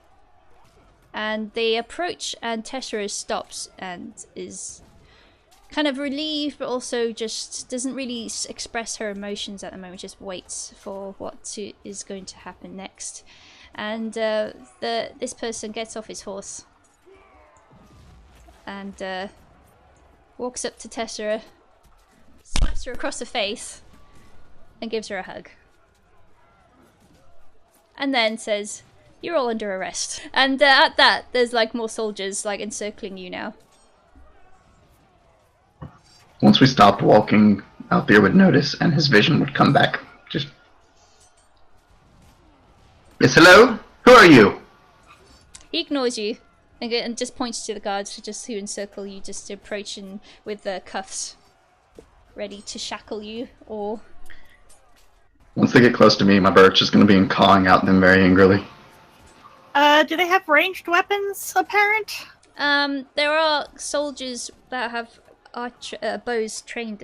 And they approach, and Tessa stops and is kind of relieved, but also just doesn't really express her emotions at the moment, just waits for what is going to happen next. And this person gets off his horse and walks up to Tessa, slaps her across the face, and gives her a hug. And then says, "You're all under arrest." And at that, there's like more soldiers like encircling you now. Once we stopped walking, Althea would notice, and his vision would come back. Just, yes, hello? Who are you? He ignores you and just points to the guards who encircle you, just approaching with the cuffs, ready to shackle you. Or once they get close to me, my bird's just going to be cawing out at them very angrily. Do they have ranged weapons apparent? There are soldiers that have bows trained,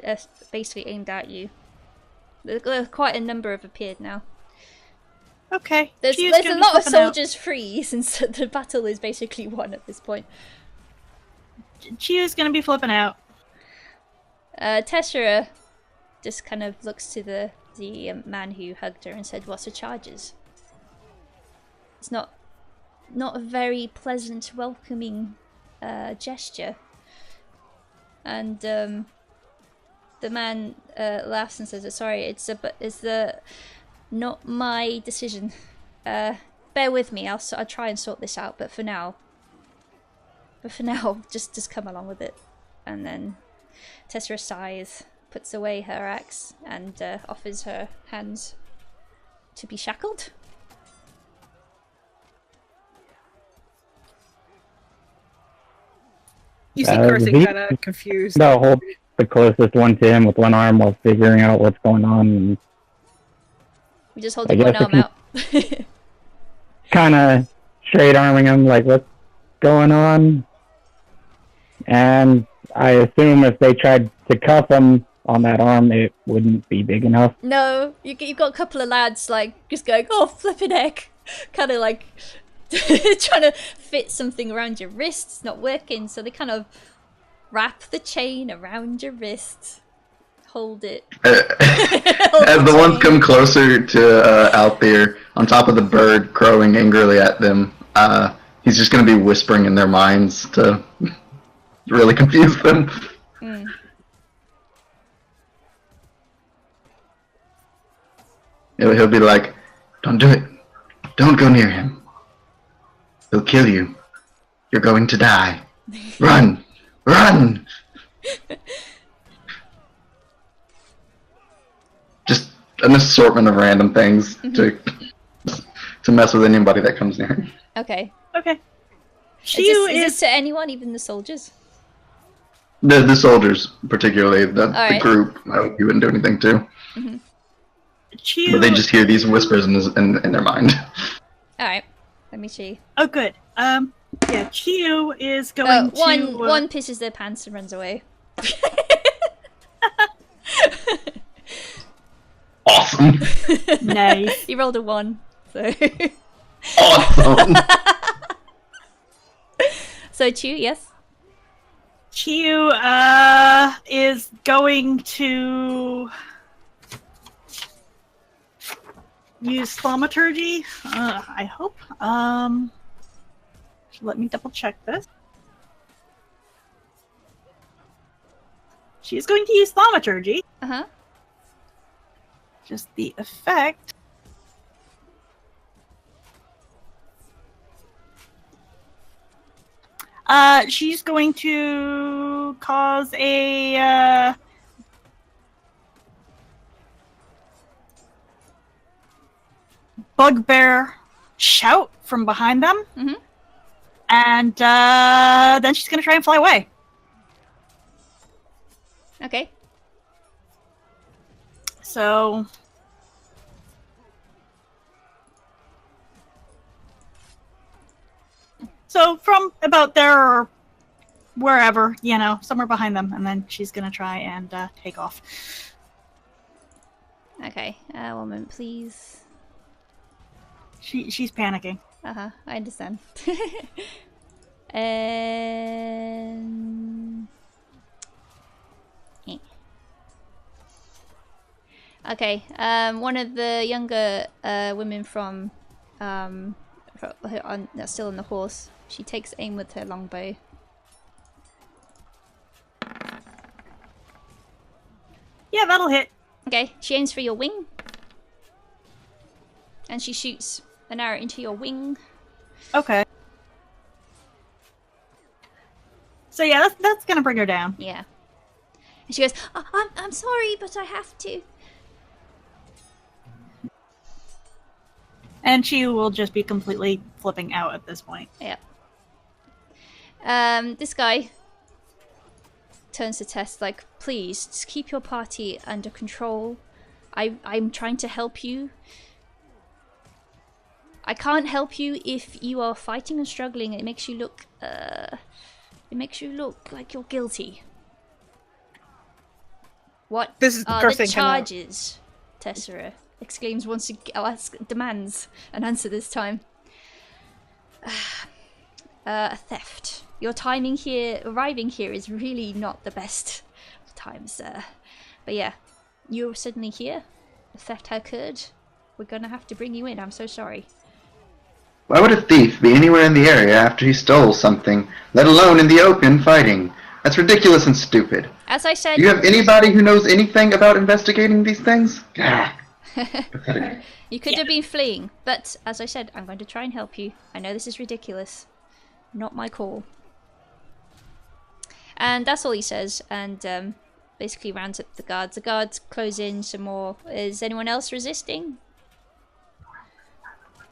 basically aimed at you. Quite a number have appeared now. Okay. There's a lot of soldiers free since the battle is basically won at this point. Chiyo's gonna be flipping out. Tessera just kind of looks to the man who hugged her and said, "What's the charges?" It's not a very pleasant, welcoming gesture. And the man laughs and says, "Sorry, it's not my decision. Bear with me. I'll try and sort this out. But for now, just come along with it." And then Tessera sighs, puts away her axe, and offers her hands to be shackled. You see Carson kind of confused. I'll hold the closest one to him with one arm while figuring out what's going on. And we just holding one arm out. Kind of straight arming him, like, what's going on? And I assume if they tried to cuff him on that arm, it wouldn't be big enough. No, you've got a couple of lads, like, just going, "Oh, flippin' heck." Kind of like trying to fit something around your wrist. It's not working, so they kind of wrap the chain around your wrist. Hold it. As the ones come closer to Althea, on top of the bird crowing angrily at them, he's just going to be whispering in their minds to really confuse them. He'll be like, "Don't do it. Don't go near him. He'll kill you. You're going to die. Run! Run!" Just an assortment of random things to mess with anybody that comes near him. Okay. Okay. Is this to anyone, even the soldiers? The soldiers, particularly the right. group, you wouldn't do anything to. But they just hear these whispers in their mind. Alright, let me see. Oh, good. Yeah, Chiyo is going to... One pisses their pants and runs away. Awesome. Nice. He rolled a 1, so... Awesome. So, Chu, yes? Chiyo is going to use thaumaturgy. I hope. Let me double check this. She is going to use thaumaturgy. Uh-huh. Just the effect. She's going to cause a bugbear shout from behind them. Mm-hmm. And then she's going to try and fly away. Okay. So... So from about there or wherever, somewhere behind them, and then she's going to try and take off. Okay, 1 moment, please. She's panicking. I understand. And... Okay, one of the younger women from that's still on the horse, she takes aim with her longbow. Yeah, that'll hit. Okay, she aims for your wing. And she shoots an arrow into your wing. Okay. So yeah, that's gonna bring her down. Yeah. And she goes, I'm sorry, but I have to. And she will just be completely flipping out at this point. Yep. This guy turns to Tess like, "Please, just keep your party under control. I'm trying to help you. I can't help you if you are fighting and struggling. It makes you look like you're guilty. What This is the are first the thing come out. charges? Tessera exclaims once demands an answer this time. Theft. Your timing here, arriving here, is really not the best of times, sir. But yeah, you're suddenly here. The theft occurred. We're gonna have to bring you in. I'm so sorry. Why would a thief be anywhere in the area after he stole something, let alone in the open fighting? That's ridiculous and stupid. As I said... Do you have anybody who knows anything about investigating these things? Pathetic. You could have been fleeing, but as I said, I'm going to try and help you. I know this is ridiculous. Not my call. And that's all he says, and basically rounds up the guards. The guards close in some more. Is anyone else resisting?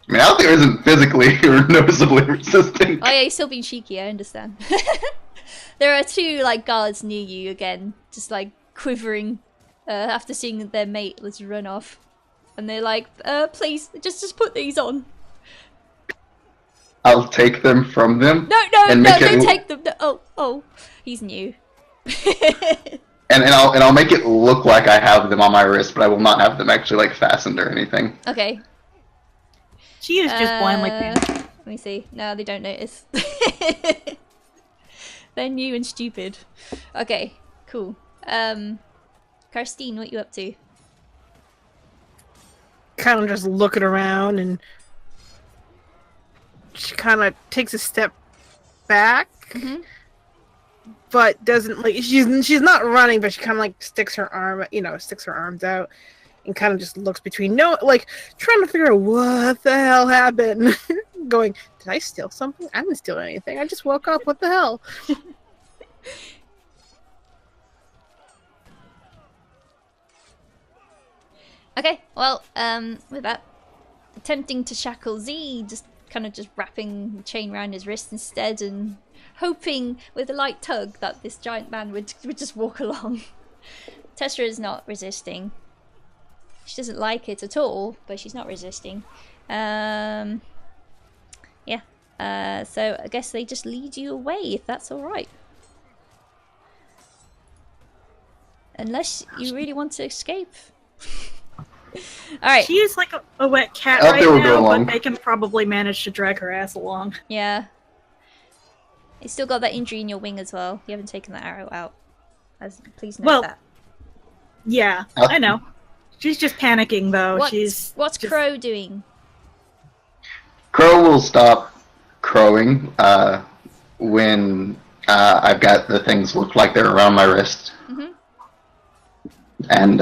I mean, out there isn't physically or noticeably resisting. Oh yeah, he's still being cheeky, I understand. There are two, like, guards near you again, just, like, quivering after seeing their mate let's run off. And they're like, please, just put these on. I'll take them from them. No, don't take them. No. Oh, he's new. and I'll make it look like I have them on my wrist, but I will not have them actually, like, fastened or anything. Okay. She is just blindly panicking. Let me see. No, they don't notice. They're new and stupid. Okay, cool. Karstine, what you up to? Kind of just looking around, and she kind of takes a step back, but doesn't, like, she's not running, but she kind of, like, sticks her arms out, and kind of just looks between, trying to figure out what the hell happened. Going, did I steal something? I didn't steal anything. I just woke up. What the hell? Okay, well, with that, attempting to shackle Z, just wrapping the chain around his wrist instead, and hoping with a light tug that this giant man would just walk along. Tessera is not resisting. She doesn't like it at all, but she's not resisting. Yeah. So I guess they just lead you away, if that's alright. Unless you really want to escape. Alright. She is like a wet cat Out right there will go now, along. but they can probably manage to drag her ass along. Yeah. You still got that injury in your wing as well. You haven't taken the arrow out. Please note that. Yeah, I know. She's just panicking, though. What's Crow doing? Crow will stop crowing when I've got the things look like they're around my wrist. And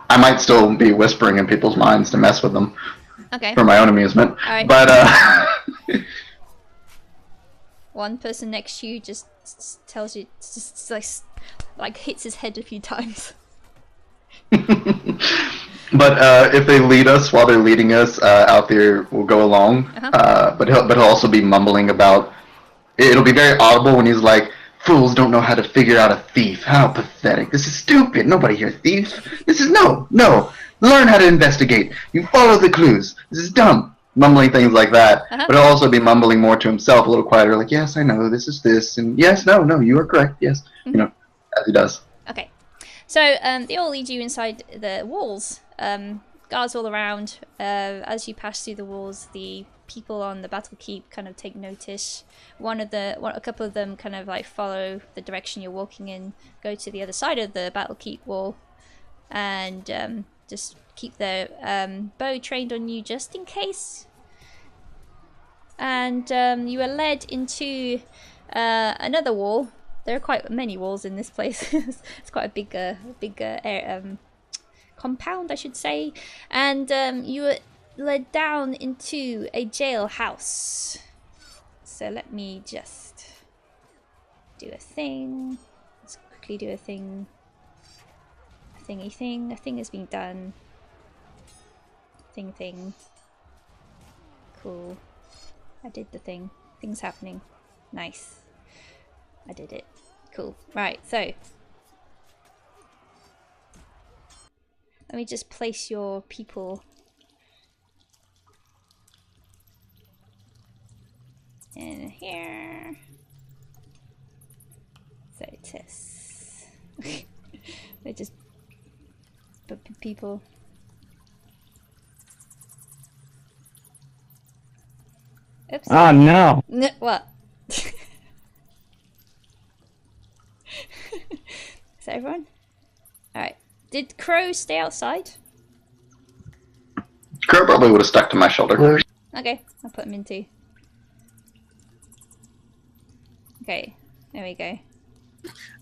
I might still be whispering in people's minds to mess with them. Okay. For my own amusement. Alright. But one person next to you just tells you, just like hits his head a few times. But if they lead us while they're leading us out there, we'll go along. But he'll also be mumbling about. It'll be very audible when he's like, "Fools don't know how to figure out a thief. How pathetic! This is stupid. Nobody here thieves. This is no. Learn how to investigate. You follow the clues. This is dumb." Mumbling things like that. But he'll also be mumbling more to himself, a little quieter, like, "Yes, I know. This is this, and yes, no, you are correct. Yes, as he does." Okay. So they all lead you inside the walls. Guards all around. As you pass through the walls, the people on the battle keep kind of take notice. A couple of them kind of like follow the direction you're walking in, go to the other side of the battle keep wall, and just keep their bow trained on you just in case. And you are led into another wall. There are quite many walls in this place. It's quite a big compound, I should say. And you were led down into a jailhouse. So let me just do a thing. Let's quickly do a thing. Thingy thing. A thing is being done. Thing. Cool. I did the thing. Thing's happening. Nice. I did it. Cool. Right, so let me just place your people Tess. They're just people. Oops. Oh no! What? Is that everyone? Alright. Did Crow stay outside? Crow probably would have stuck to my shoulder. Okay, I'll put him in too. Okay, there we go.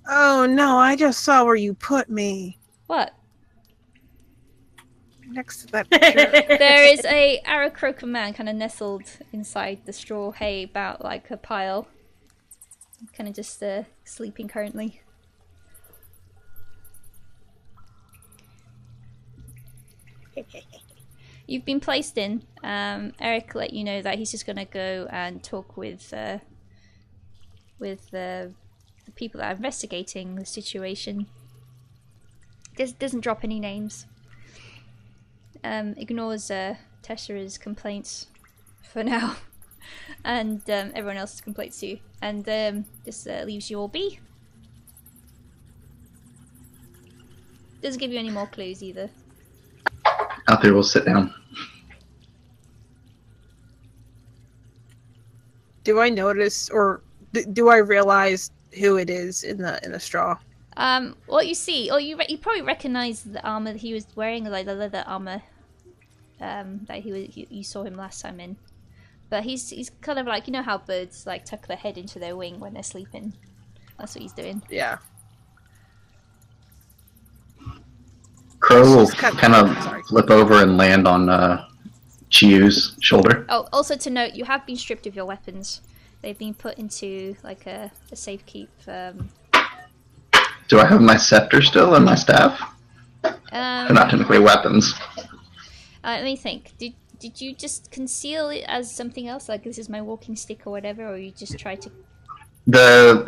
Oh no, I just saw where you put me. What? Next to that picture. There is a Aracroca man kind of nestled inside the straw hay about like a pile. Kind of just sleeping currently. You've been placed in. Eric let you know that he's just gonna go and talk with the people that are investigating the situation. Doesn't drop any names. Ignores Tessera's complaints for now, and everyone else's complaints too, and just leaves you all be. Doesn't give you any more clues either. Out there, we'll sit down. Do I notice, or do I realize who it is in the straw? What you see, or you probably recognize the armor that he was wearing, like the leather armor. That you saw him last time in, but he's kind of like, you know how birds like tuck their head into their wing when they're sleeping. That's what he's doing. Yeah. Crow will kind of flip over and land on Chiyu's shoulder. Oh, also to note, you have been stripped of your weapons. They've been put into like a safe keep. Do I have my scepter still and my staff? They're not technically weapons. Let me think. Did you just conceal it as something else, like this is my walking stick or whatever, or you just try to?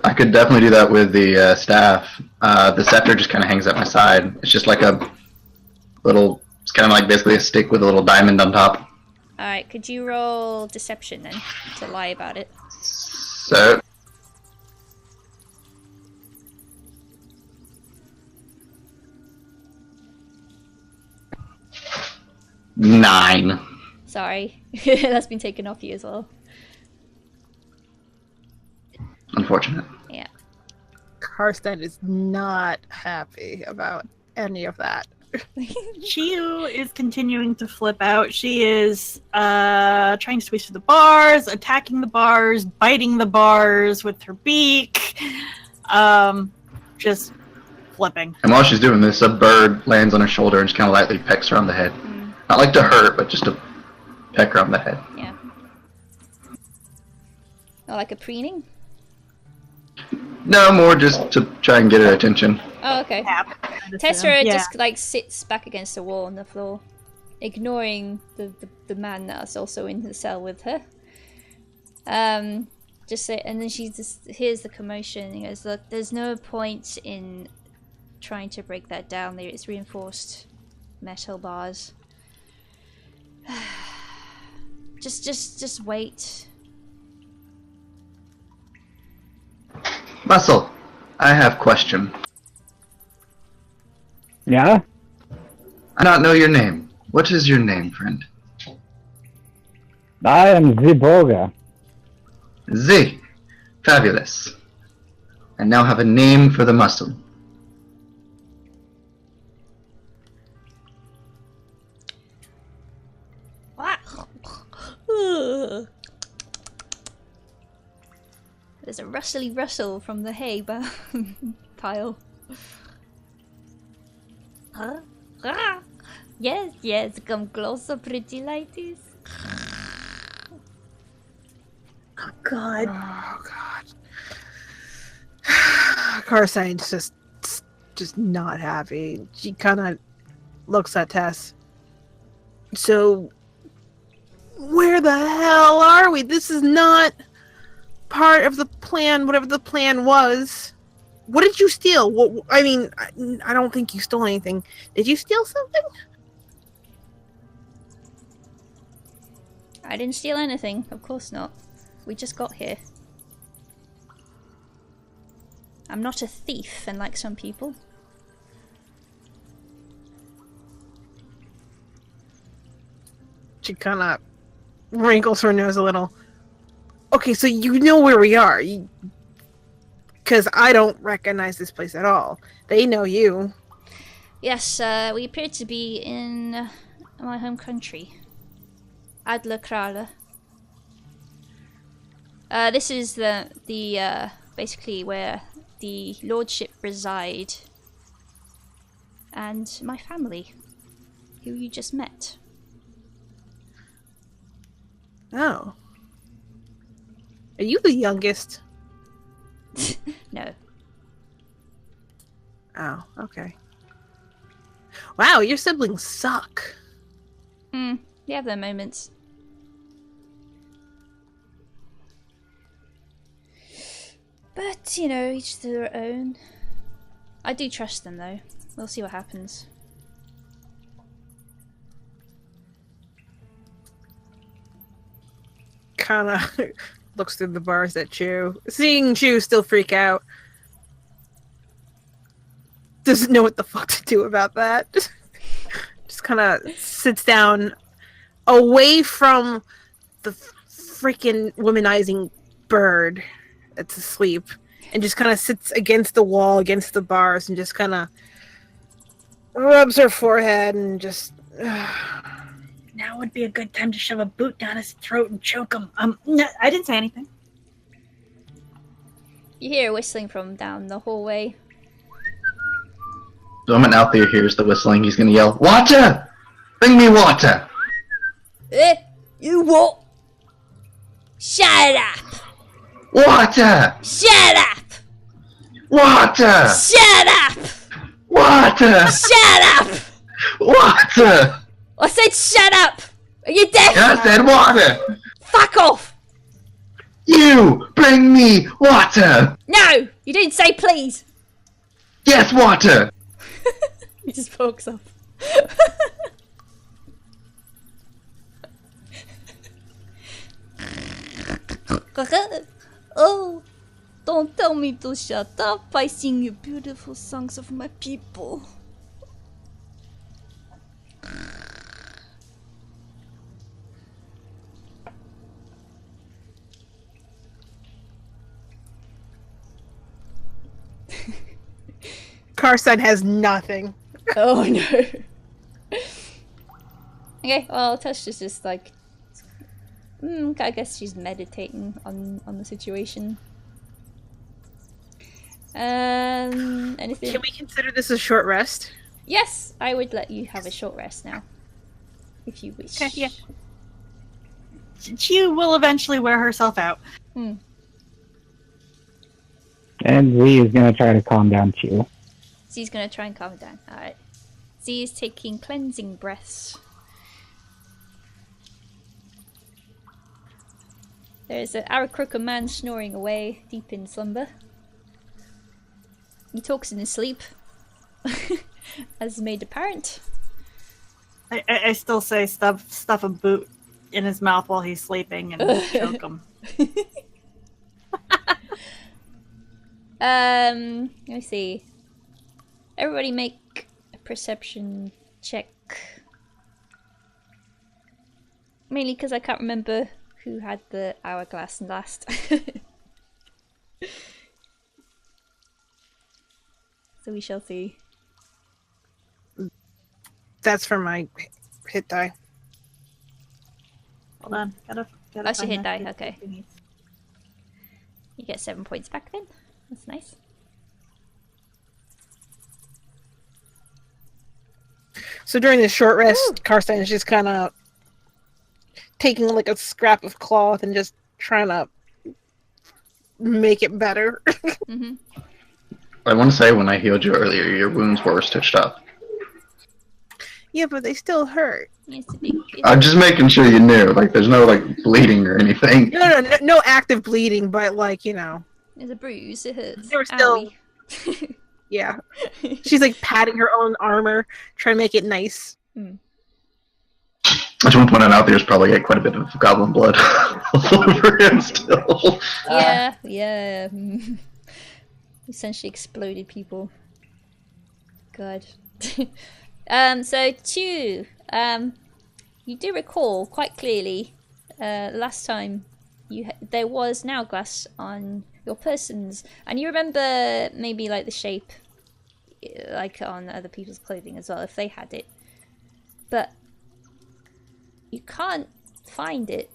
I could definitely do that with the staff. The scepter just kind of hangs at my side. It's just like a little. It's kind of like basically a stick with a little diamond on top. All right. Could you roll deception then to lie about it? So. Nine. Sorry, that's been taken off you as well. Unfortunate. Yeah. Karsten is not happy about any of that. Chiyu is continuing to flip out. She is trying to squeeze through the bars, attacking the bars, biting the bars with her beak. Just flipping. And while she's doing this, a bird lands on her shoulder and just kind of lightly pecks her on the head. Not like to hurt, but just to peck her on the head. Yeah. Oh, like a preening? No, more just to try and get her attention. Oh, okay. Tessera just like sits back against the wall on the floor, ignoring the man that's also in the cell with her. And then she just hears the commotion and goes, "Look, there's no point in trying to break that down. There, it's reinforced metal bars. just wait." Muscle, I have question. Yeah? I not know your name. What is your name, friend? I am Ziboga. Z. Fabulous. I now have a name for the muscle. There's a rustly rustle from the hay pile. Huh? Ah! Yes, come closer, pretty ladies. Oh God. Oh God. Carsine's just not happy. She kind of looks at Tess. So, where the hell are we? This is not part of the plan, whatever the plan was. What did you steal? I mean, I don't think you stole anything. Did you steal something? I didn't steal anything. Of course not. We just got here. I'm not a thief, unlike some people. She kind of wrinkles her nose a little. Okay, so you know where we are. Because I don't recognize this place at all. They know you. Yes, we appear to be in my home country. Adler Krala. This is the basically where the lordship reside. And my family, who you just met. Oh. Are you the youngest? No. Oh, okay. Wow, your siblings suck. They have their moments. But, you know, each to their own. I do trust them, though. We'll see what happens. Kind of looks through the bars at Chew. Seeing Chew still freak out. Doesn't know what the fuck to do about that. Just kind of sits down away from the freaking womanizing bird that's asleep. And just kind of sits against the wall, against the bars, and just kind of rubs her forehead and just... Now would be a good time to shove a boot down his throat and choke him. No, I didn't say anything. You hear whistling from down the hallway. The moment out there hears the whistling, he's gonna yell, "Water! Bring me water!" You what? Shut up! Water! Shut up! Water! Shut up! Water! Shut up! Water! I said shut up! Are you deaf? I said water! Fuck off! You! Bring me water! No! You didn't say please! Yes, water! He just pokes off. Oh, don't tell me to shut up. I sing you beautiful songs of my people. Carson has nothing. Oh no. Okay, well, Tush is just like... I guess she's meditating on the situation. Anything? Can we consider this a short rest? Yes, I would let you have a short rest now. If you wish. Okay, yeah. She will eventually wear herself out. And Z is gonna try to calm down Chew. Z's gonna try and calm it down. Alright. Z is taking cleansing breaths. There's an Arakruka man snoring away, deep in slumber. He talks in his sleep, as made apparent. I still say stuff a boot in his mouth while he's sleeping and choke him. Let me see. Everybody make a perception check. Mainly because I can't remember who had the hourglass last. So we shall see. That's for my hit die. Hold on. Gotta That's your find hit that die, okay. thingies. You get 7 points back then. That's nice. So during this short rest, Carson is just kind of taking like a scrap of cloth and just trying to make it better. Mm-hmm. I want to say when I healed you earlier, your wounds were stitched up. Yeah, but they still hurt. It's a big. I'm just making sure you knew. Like, there's no, like, bleeding or anything. No active bleeding, but like, you know. There's a bruise. It hurts. They were still... Owie. Yeah. She's like patting her own armor, trying to make it nice. Mm. I just want to point out there's probably like, quite a bit of goblin blood all over him still. Yeah, yeah. Essentially exploded people. God. So Chew, you do recall quite clearly last time there was an hourglass on your persons, and you remember maybe like the shape, like on other people's clothing as well, if they had it, but you can't find it.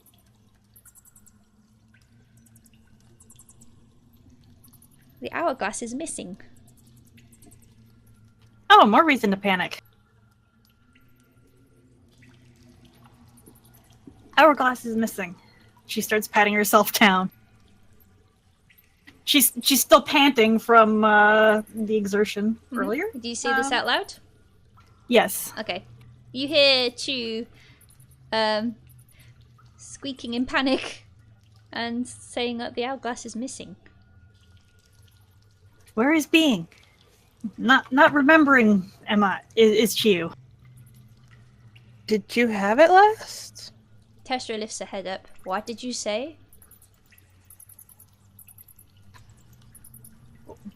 The hourglass is missing. Oh, more reason to panic. Hourglass is missing. She starts patting herself down. She's still panting from the exertion earlier. Do you say this out loud? Yes. Okay. You hear Chew squeaking in panic and saying that the hourglass is missing. Where is being? Not remembering, Emma, is Chew. Did you have it last? Tessera lifts her head up. What did you say?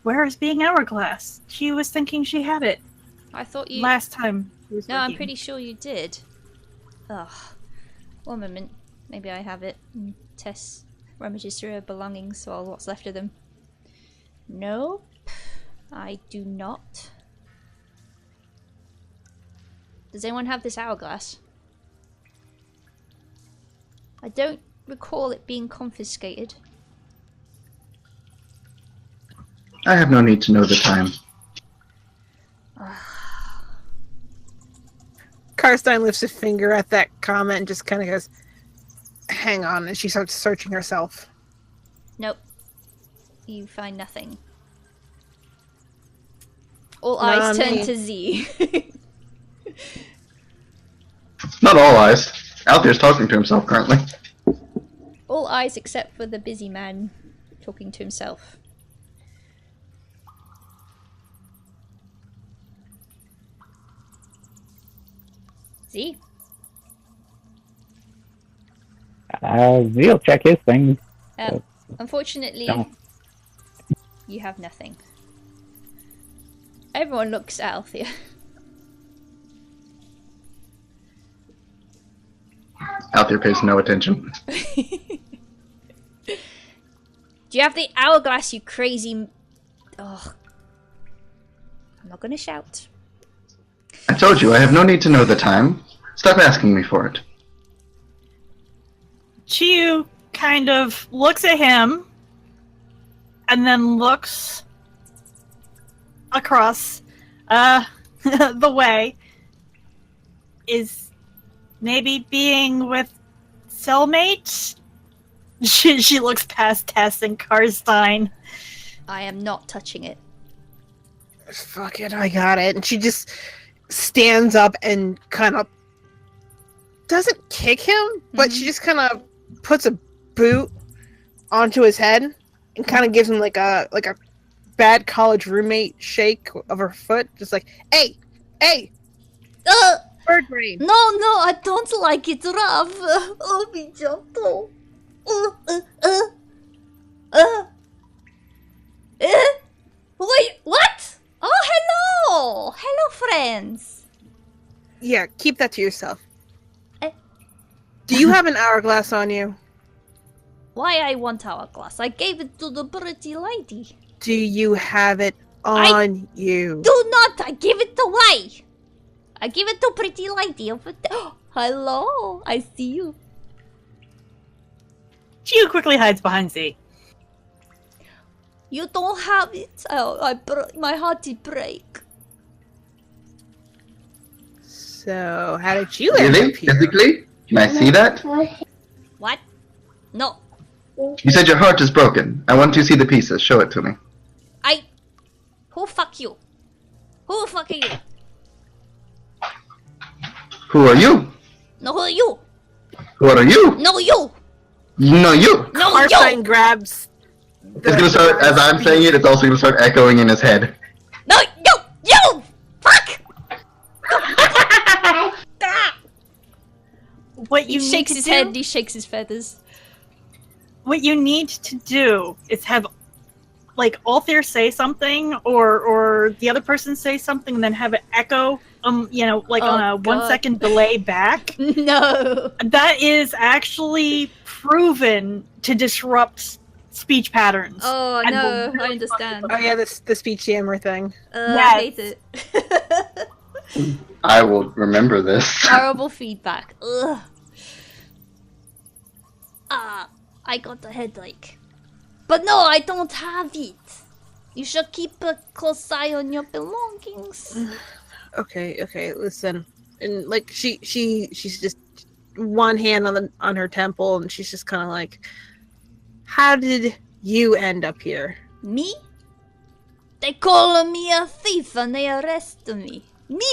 Where is being hourglass? She was thinking she had it. I thought you... Last time. She was No, I'm thinking. pretty sure you did. Ugh. One moment. Maybe I have it. Tess rummages through her belongings, or what's left of them. Nope. I do not. Does anyone have this hourglass? I don't recall it being confiscated. I have no need to know the time. Karstein lifts a finger at that comment and just kind of goes, hang on, and she starts searching herself. Nope. You find nothing. All eyes turn to Z. Not all eyes. Althier's talking to himself currently. All eyes except for the busy man talking to himself. Z? Ze'll check his thing. Unfortunately, No. you have nothing. Everyone looks at Althea. Althier pays no attention. Do you have the hourglass, you crazy... Ugh. I'm not gonna shout. I told you, I have no need to know the time. Stop asking me for it. Chew kind of looks at him and then looks across the way. Is maybe being with cellmate? She looks past Tess and Karstein. I am not touching it. Fuck it, I got it. And she just stands up and kind of doesn't kick him, but she just kind of puts a boot onto his head and kind of gives him like a bad college roommate shake of her foot, just like, hey, bird brain. No, I don't like it rough. Oh, be gentle. Wait, what? Oh, hello! Hello, friends. Yeah, keep that to yourself. Eh? Do you have an hourglass on you? Why I want hourglass? I gave it to the pretty lady. Do you have it on you? Do not! I give it away! I give it to pretty lady over there. Hello, I see you. Chew quickly hides behind Z. You don't have it. Oh, my heart did break. So, how did you end Really? up here? Physically? Can I see that? What? No. You said your heart is broken. I want to see the pieces. Show it to me. Who fuck you? Who fuck are you? Who are you? No, who are you? What are you? No, you! No, you! No, Karstein you! grabs. It's gonna start, as I'm saying it, it's also gonna start echoing in his head. No, you! Fuck! What He you shakes need his to head, do, he shakes his feathers. what you need to do is have like Althir say something or the other person say something and then have it echo you know, like on a 1 second delay back. No. That is actually proven to disrupt speech patterns. Oh and will no, I really understand. Oh yeah, the speech jammer thing. I hate it. I will remember this. Horrible feedback. Ugh. I got a headache. But no, I don't have it. You should keep a close eye on your belongings. Okay, listen. And like she's just one hand on her temple, and she's just kind of like, how did you end up here? Me? They call me a thief and they arrest me. Me?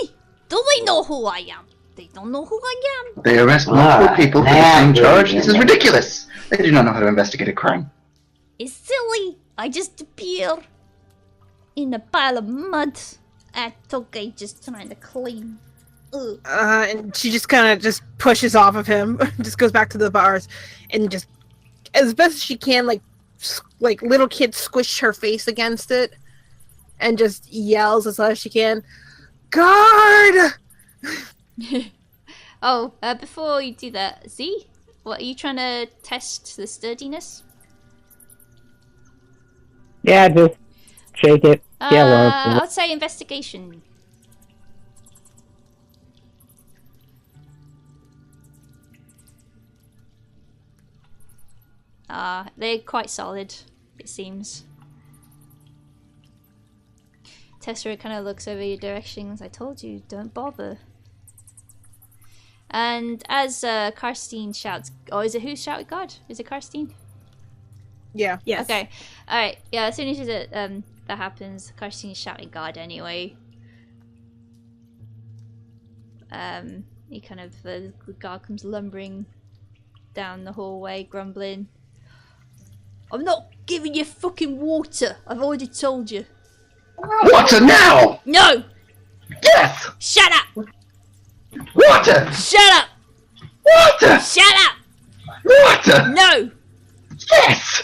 Do they know who I am? They don't know who I am. They arrest multiple people for the same charge. This is ridiculous. They do not know how to investigate a crime. It's silly. I just appear in a pile of mud at Tokay just trying to clean. Ugh. And she just kind of just pushes off of him, just goes back to the bars, and just as best as she can, like little kid, squish her face against it, and just yells as loud as she can, "Guard!" Oh, before you do that, Z, what are you trying to test the sturdiness? Yeah, just shake it. Yeah, well, I'd say investigation. They're quite solid, it seems. Tessera kind of looks over your directions. I told you, don't bother. And as Karstein shouts, oh, is it who shouted God? Is it Karstein? Yeah. Yes. Okay. Alright, yeah, as soon as that happens, Karstein's shouting God anyway. He kind of, the guard comes lumbering down the hallway, grumbling. I'm not giving you fucking water. I've already told you. Water now! No! Yes! Shut up! Water! Shut up! Water! Shut up! Water! No! Yes!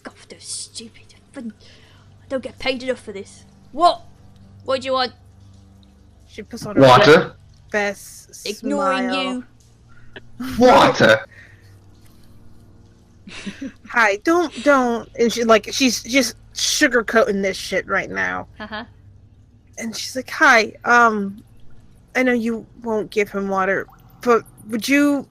God, they're stupid. I don't get paid enough for this. What? What do you want? She puts on her Water! best Ignoring smile. you. Water! Hi, don't. And she's just sugarcoating this shit right now. Uh-huh. And she's like, hi, I know you won't give him water, but would you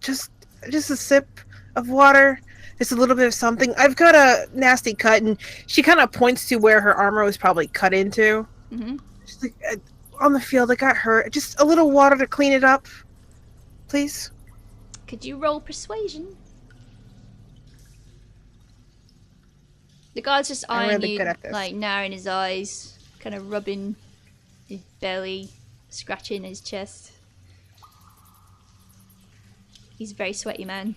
just a sip of water? Just a little bit of something. I've got a nasty cut, and she kind of points to where her armor was probably cut into. Mm-hmm. She's like, on the field, I got hurt. Just a little water to clean it up, please. Could you roll persuasion? The guard's just I'm eyeing really you, good at this. like narrowing his eyes, kind of rubbing his belly, scratching his chest. He's a very sweaty man.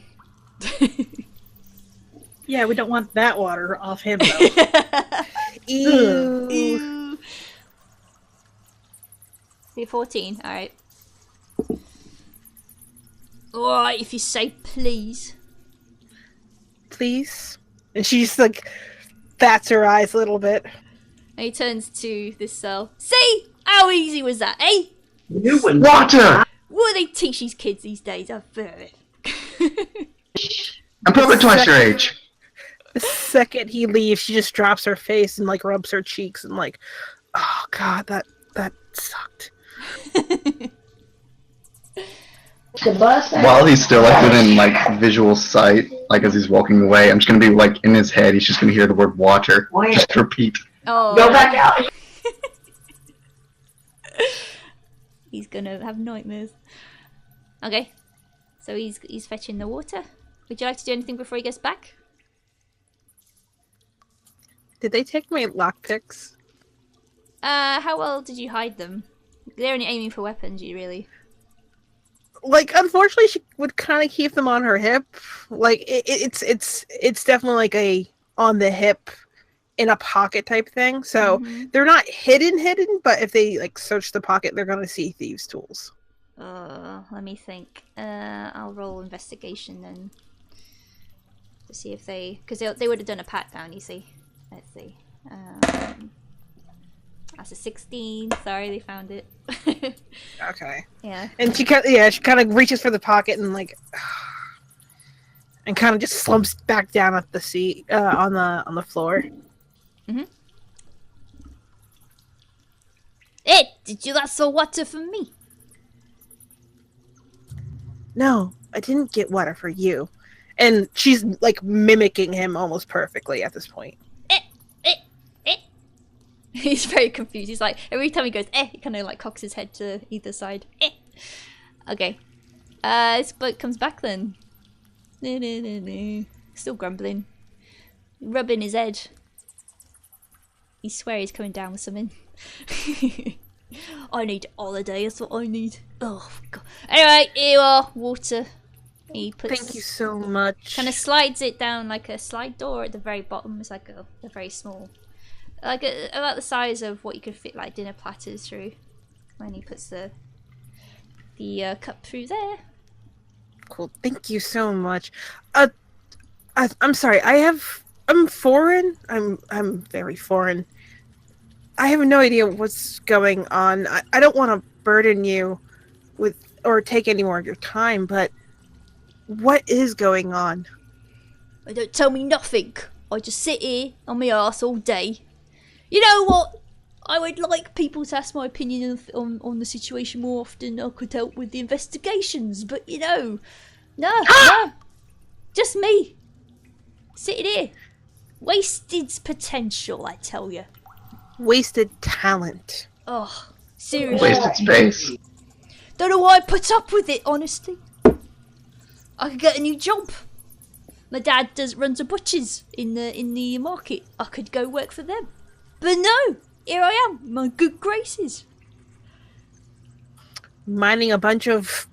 Yeah, we don't want that water off him, though. Ew. Ew. You're 14, alright. Alright, if you say please. Please? And she just like bats her eyes a little bit. And he turns to this cell. See? How easy was that, eh? Water! What do they teach these kids these days? I've heard it. I'm probably twice your age. The second he leaves, she just drops her face and like rubs her cheeks and like, oh god, that sucked. While he's still like within like visual sight, like as he's walking away, I'm just gonna be like in his head. He's just gonna hear the word water. Just repeat. Oh. Go back out. He's gonna have nightmares. Okay. So he's fetching the water. Would you like to do anything before he gets back? Did they take my lockpicks? How well did you hide them? They're only aiming for weapons, you really. Like, unfortunately, she would kind of keep them on her hip. Like, it's definitely like a on the hip, in a pocket type thing. So they're not hidden, but if they like search the pocket, they're gonna see thieves' tools. Let me think. I'll roll investigation then to see if they, because they would have done a pat down. You see. Let's see. That's a 16. Sorry, they found it. Okay. Yeah. And she kind of reaches for the pocket and like, and kind of just slumps back down at the seat on the floor. Mm-hmm. Hey, did you get some water for me? No, I didn't get water for you. And she's like mimicking him almost perfectly at this point. He's very confused. He's like, every time he goes, he kind of like cocks his head to either side. Okay. This bloke comes back then. Still grumbling. Rubbing his head. He swears he's coming down with something. I need a holiday, that's what I need. Oh, God. Anyway, here you are, water. He puts... Thank you so much. Kind of slides it down like a slide door at the very bottom. It's like a very small... Like about the size of what you could fit like dinner platters through. When he puts the cup through there. Cool. Thank you so much. I'm sorry. I'm foreign. I'm very foreign. I have no idea what's going on. I don't want to burden you with or take any more of your time, but what is going on? Don't tell me nothing. I just sit here on my arse all day. You know what? I would like people to ask my opinion on the situation more often. I could help with the investigations, but you know, no, just me sitting here, wasted potential. I tell you, Wasted talent. oh, seriously, Wasted space. don't know why I put up with it. Honestly, I could get a new job. My dad runs a butcher's in the market. I could go work for them, but no. Here I am, my good graces. Minding a bunch of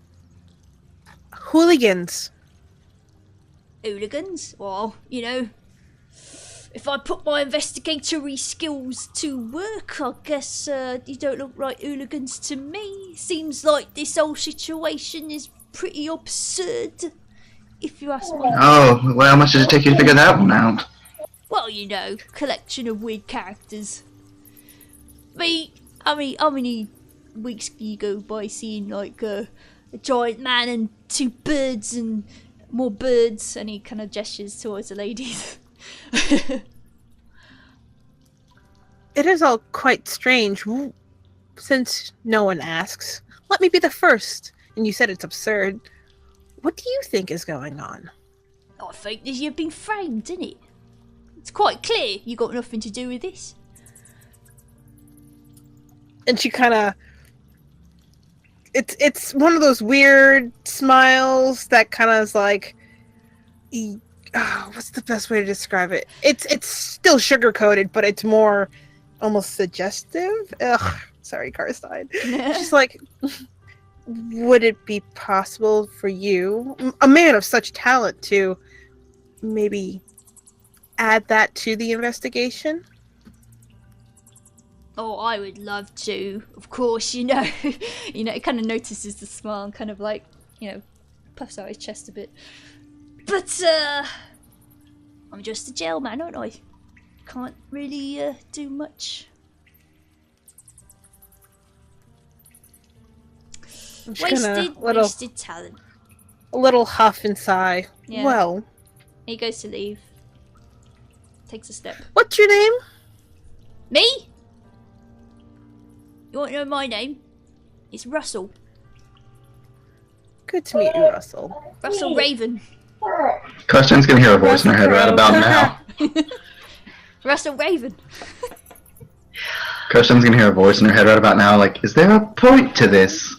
hooligans. Hooligans? Well, you know, if I put my investigatory skills to work, I guess you don't look like hooligans to me. Seems like this whole situation is pretty absurd, if you ask me. Oh, well, how much does it take you to figure that one out? Well, you know, collection of weird characters. How many weeks do you go by seeing like a giant man and two birds and more birds? And he kind of gestures towards the ladies. It is all quite strange. Since no one asks, let me be the first. And you said it's absurd. What do you think is going on? I think that you've been framed, isn't it? It's quite clear you got nothing to do with this. And she kind of... It's one of those weird smiles that kind of is like... what's the best way to describe it? It's still sugar-coated, but it's more almost suggestive. Ugh, sorry, Karstein. She's like, would it be possible for you, a man of such talent, to maybe add that to the investigation? Oh, I would love to. Of course, you know. You know, it kind of notices the smile and kind of like, you know, puffs out his chest a bit. But, I'm just a jail man, aren't I? Can't really, do much. Wasted talent. A little huff and sigh. Yeah. Well, He goes to leave. Takes a step. what's your name? Me? You want to know my name? It's Russell. Good to meet you, Russell. Russell Raven. Karstein's gonna hear a voice in her head right about now. Russell Raven. Karstein's gonna hear a voice in her head right about now, like, is there a point to this?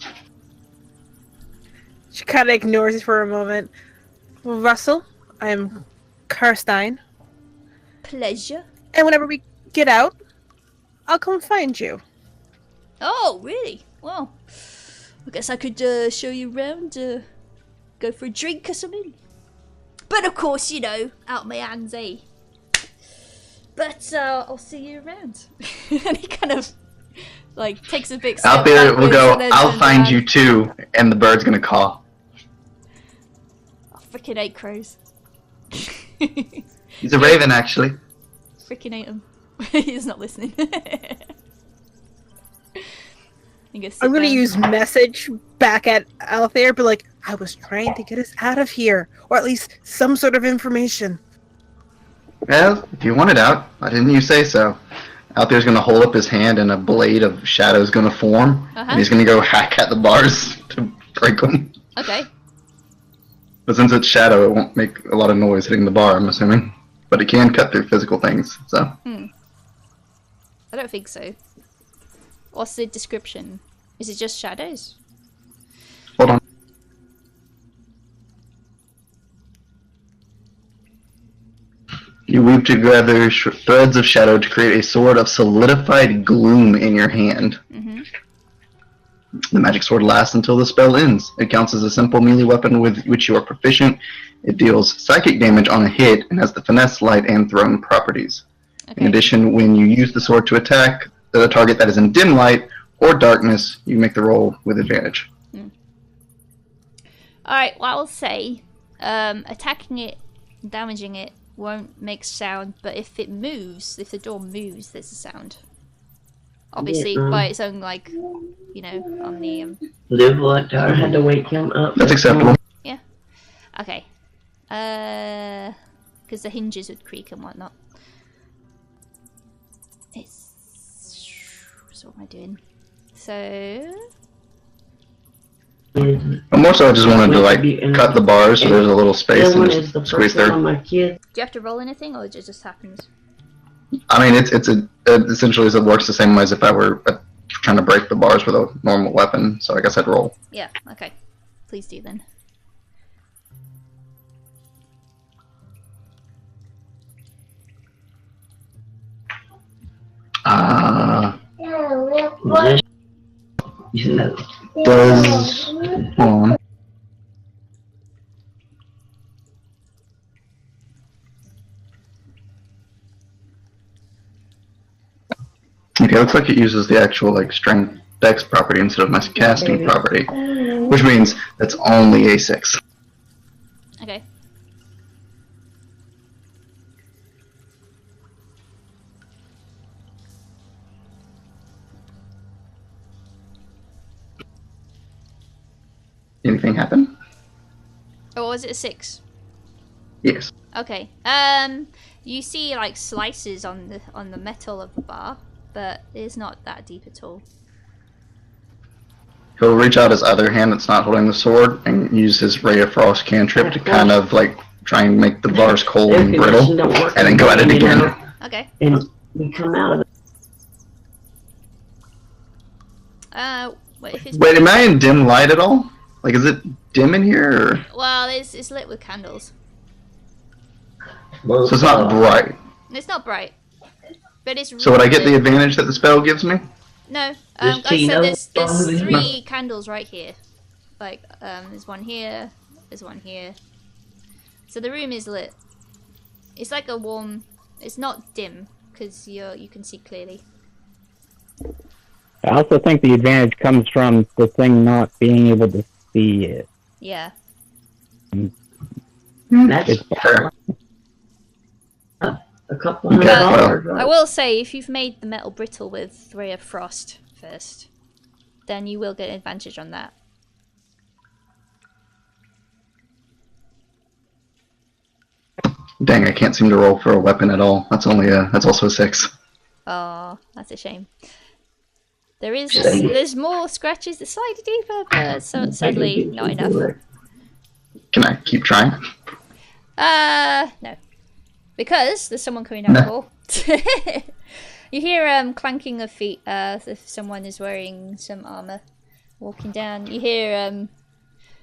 She kind of ignores it for a moment. Well, Russell, I'm Karstein. Pleasure. And whenever we get out, I'll come find you. Oh, really? Well, I guess I could show you around, go for a drink or something. But of course, you know, out my hands, eh? But I'll see you around. And he kind of, like, takes a big step Out there, we'll backwards go, and then I'll turns find around. you too, and the bird's gonna call. I freaking hate crows. He's a raven, actually. freaking hate him. He's not listening. I'm gonna use message back at Altair, but like, I was trying to get us out of here, or at least some sort of information. Well, if you want it out, why didn't you say so? Out there's gonna hold up his hand and a blade of shadow is gonna form, and he's gonna go hack at the bars to break them. Okay. But since it's shadow, it won't make a lot of noise hitting the bar, I'm assuming. But it can cut through physical things, so. I don't think so. What's the description? Is it just shadows? Hold on. You weave together threads of shadow to create a sword of solidified gloom in your hand. The magic sword lasts until the spell ends. It counts as a simple melee weapon with which you are proficient. It deals psychic damage on a hit and has the finesse, light, and thrown properties. Okay. In addition, when you use the sword to attack the target that is in dim light or darkness, you make the roll with advantage. Alright, well, I'll say attacking it, damaging it, won't make sound, but if it moves, if the door moves, there's a sound. Obviously, by its own, like, you know, on the... Live what? I had to wake him up. That's acceptable. Yeah. Okay. Because the hinges would creak and whatnot. So what am I doing? So... But more so I just wanted to, like, cut the bars so there's a little space and just squeeze through. Do you have to roll anything, or it just happens? I mean, it essentially it works the same way as if I were trying to break the bars with a normal weapon, so I guess I'd roll. Yeah, okay. Please do then. Does... Hold on. Okay, looks like it uses the actual, like, strength dex property instead of my casting property, which means that's only a 6. Okay. Anything happen? Oh, was it a 6? Yes. Okay. You see like slices on the metal of the bar, but it's not that deep at all. He'll reach out his other hand that's not holding the sword and use his Ray of Frost cantrip to kind of like try and make the bars cold and brittle, and then go at it again. Okay. And we come out of it. Wait, am I in dim light at all? Like, is it dim in here? Or? Well, it's lit with candles. So it's not bright. It's not bright, but it's. So would I get the advantage that the spell gives me? No. Like I said, there's 3 candles right here. Like, there's one here. There's one here. So the room is lit. It's like a warm. It's not dim because you can see clearly. I also think the advantage comes from the thing not being able to see it. Yeah. That's fair. A couple $100. Right? I will say, if you've made the metal brittle with Ray of Frost first, then you will get an advantage on that. Dang, I can't seem to roll for a weapon at all. That's also a 6. Oh, that's a shame. There's more scratches, it's slightly deeper, but sadly not enough. Can I keep trying? No. Because there's someone coming down the hall. You hear clanking of feet as if someone is wearing some armor walking down. You hear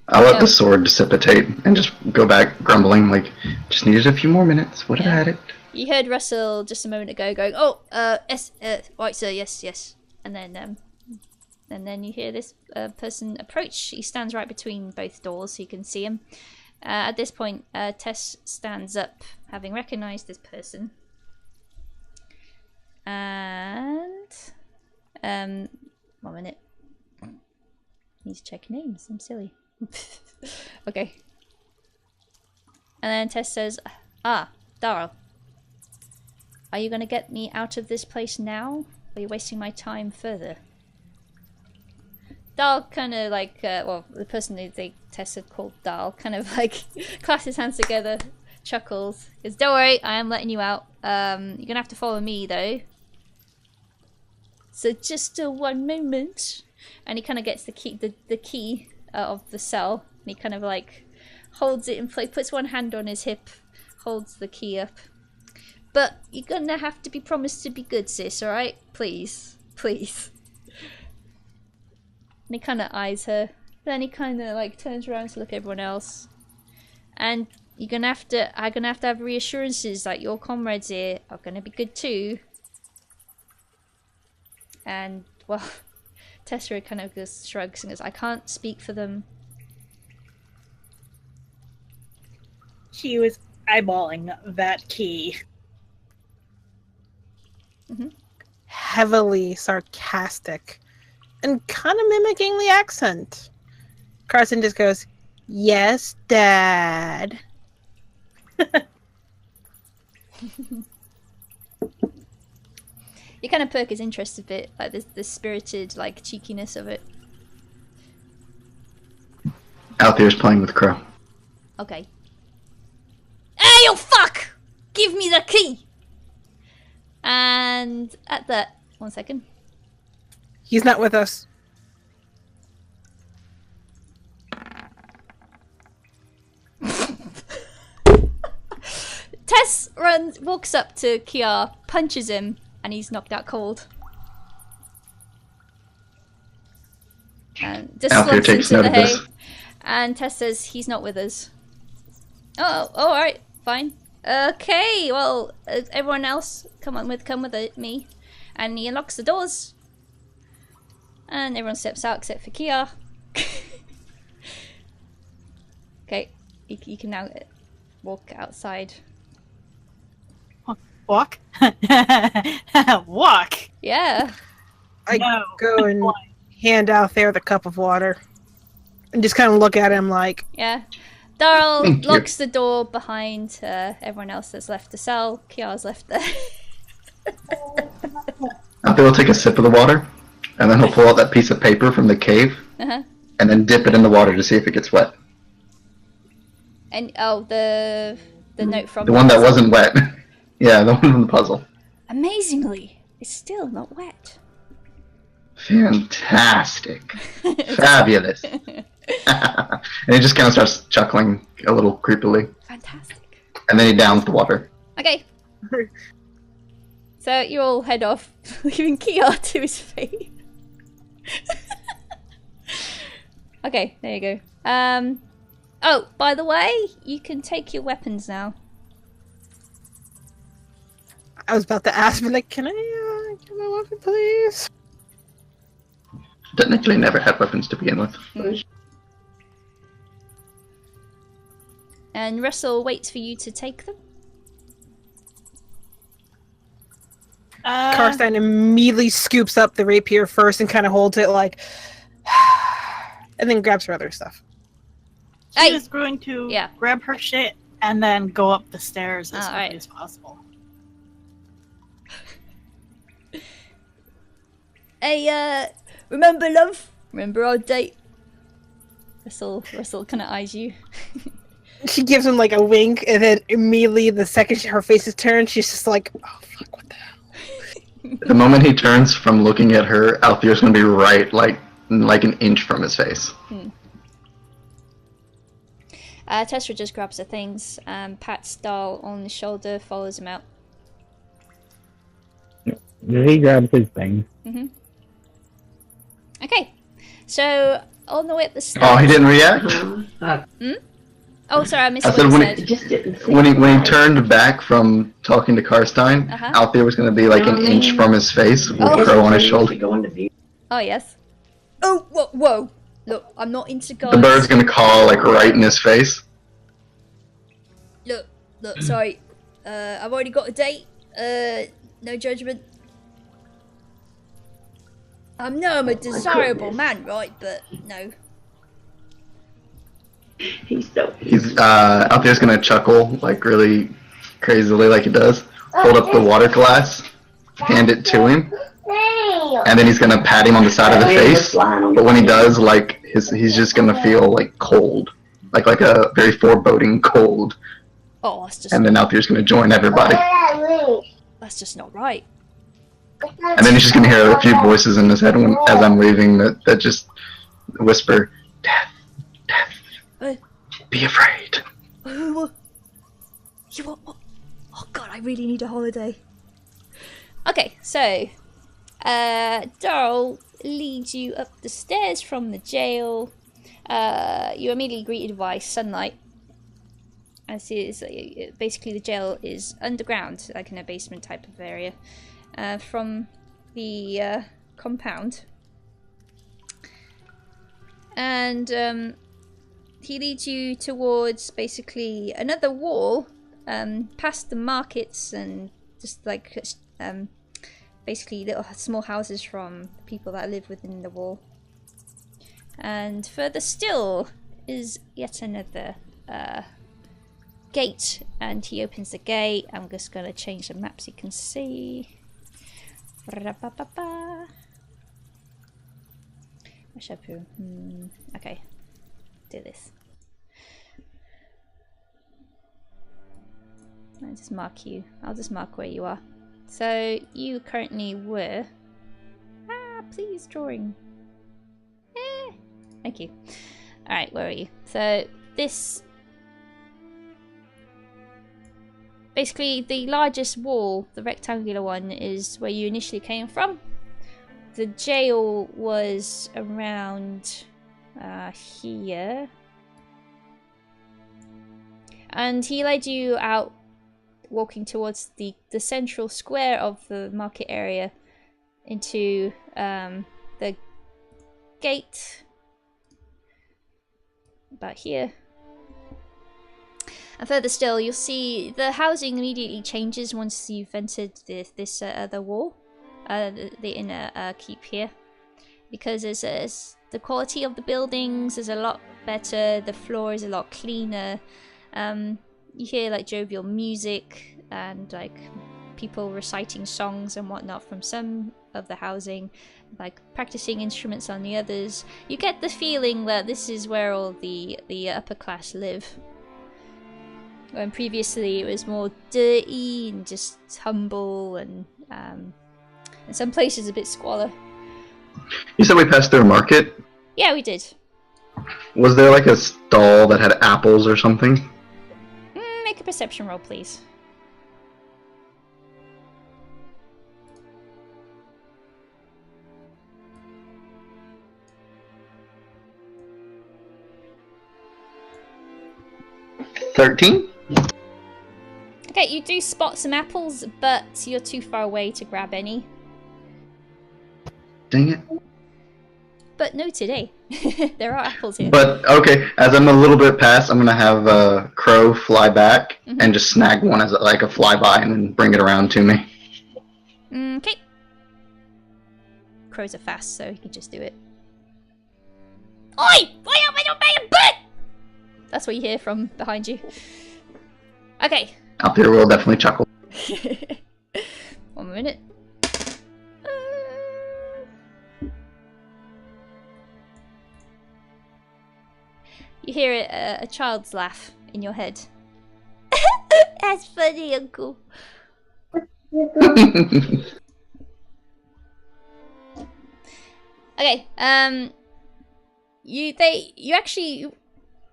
I'll let the sword dissipate and just go back grumbling, like, just needed a few more minutes, would have had it. You heard Russell just a moment ago going, "Oh, right, sir, yes." And then you hear this person approach. He stands right between both doors, so you can see him. At this point, Tess stands up, having recognised this person. And 1 minute. He's checking names. I'm silly. Okay. And then Tess says, "Ah, Darrell. are you going to get me out of this place now? Or are you wasting my time further? Dahl kind of like, well, the person who they tested called Dahl kind of like clasps his hands together, chuckles. Goes, don't worry, I am letting you out. You're going to have to follow me though. So just one moment. And he kind of gets the key of the cell. And he kind of like holds it in place, puts one hand on his hip, holds the key up. But you're going to have to be promised to be good, sis, alright? Please. Please. And he kind of eyes her. Then he kind of like turns around to look at everyone else. And I'm gonna have to have reassurances that your comrades here are gonna be good too. And well, Tessa kind of just shrugs and goes, I can't speak for them. She was eyeballing that key. Mm-hmm. Heavily sarcastic. And kind of mimicking the accent. Carson just goes, yes, Dad. You kind of perk his interest a bit, like the spirited, like, cheekiness of it. Althea's playing with Crow. Okay. Hey, you fuck! Give me the key! And at that, 1 second. He's not with us. Tess walks up to Kiar, punches him, and he's knocked out cold. And just Althea slumps takes into the note of hay. this. And Tess says he's not with us. Oh, alright, fine. Okay, well, everyone else, come with me. And he unlocks the doors. And everyone steps out except for Kiar. Okay, you can now walk outside. Walk? Walk? Yeah. I No. go and hand out there the cup of water. And just kind of look at him like, Yeah. Darrell Thank you. locks the door behind everyone else that's left the cell. Kiar's left there. Althea will take a sip of the water, and then he'll pull out that piece of paper from the cave, Uh-huh. and then dip it in the water to see if it gets wet. And oh, the note from The one that wasn't wet. Yeah, the one from the puzzle. amazingly, it's still not wet. Fantastic. Fabulous. And he just kind of starts chuckling a little creepily. Fantastic. And then he downs the water. Okay. So you all head off, leaving Kiar to his fate. Okay, there you go. Oh, by the way, you can take your weapons now. I was about to ask, but like, can I get my weapon, please? Technically never had weapons to begin with. And Russell waits for you to take them. Karstein immediately scoops up the rapier first and kind of holds it like, and then grabs her other stuff. She Hey! was going to Yeah. grab her shit and then go up the stairs as quickly Alright. as possible. Hey, remember, love? Remember our date? Russell kind of eyes you. She gives him like a wink, and then immediately the second her face is turned, she's just like, oh fuck, what the hell? The moment he turns from looking at her, Althea's going to be right, like an inch from his face. Tessa just grabs the things, pats Dahl on the shoulder, follows him out. He grabs his thing. Okay, so on the way up the stairs. Oh, he didn't react? Oh, sorry, I missed I what said you when said. It just didn't seem When he right. turned back from talking to Karstein, Uh-huh. Althea was going to be like an inch from his face with Oh. Crow on his To shoulder. go into view. Oh, yes. Oh, whoa. Look, I'm not into guys. The bird's going to call like right in his face. Look, sorry. I've already got a date. No judgment. No, I'm a desirable goodness. man, right? But no. He's so. He's Althea's going to chuckle like really crazily like he does. hold up the water glass, hand it to him, and then he's gonna pat him on the side of the face. But when he does, like he's just gonna feel like cold, like a very foreboding cold. Oh, that's just. And then Althier's gonna join everybody. That's just not right. And then he's just gonna hear a few voices in his head as I'm leaving that just whisper, "Death, death, be afraid." Oh god, I really need a holiday. Okay, so Daryl leads you up the stairs from the jail. You're immediately greeted by sunlight. As is basically the jail is underground, like in a basement type of area, from the compound. And he leads you towards basically another wall, past the markets and just like basically little small houses from people that live within the wall. And further still is yet another gate, and he opens the gate. I'm just going to change the map so you can see. Okay, do this. I'll just mark you. I'll just mark where you are. So you currently were. Please drawing. Thank you. All right, where are you? So this. Basically, the largest wall, the rectangular one, is where you initially came from. The jail was around here. And he led you out, walking towards the central square of the market area into the gate. About here. And further still, you'll see the housing immediately changes once you've entered this other wall, the inner keep here, because the quality of the buildings is a lot better. The floor is a lot cleaner. You hear like jovial music and like people reciting songs and whatnot from some of the housing, like practicing instruments on the others. You get the feeling that this is where all the upper class live. When previously it was more dirty and just humble, and in some places a bit squalor. You said we passed through a market? Yeah, we did. Was there like a stall that had apples or something? Make a perception roll, please. $13? Okay, you do spot some apples, but you're too far away to grab any. Dang it. But noted, eh? There are apples here. But, okay, as I'm a little bit past, I'm going to have Crow fly back and just snag one as like a flyby and then bring it around to me. Okay. Crows are fast, so he can just do it. Oi! Why am I not making butt? That's what you hear from behind you. Okay. Althea will definitely chuckle. 1 minute. You hear a child's laugh in your head. That's funny, Uncle. Okay. You actually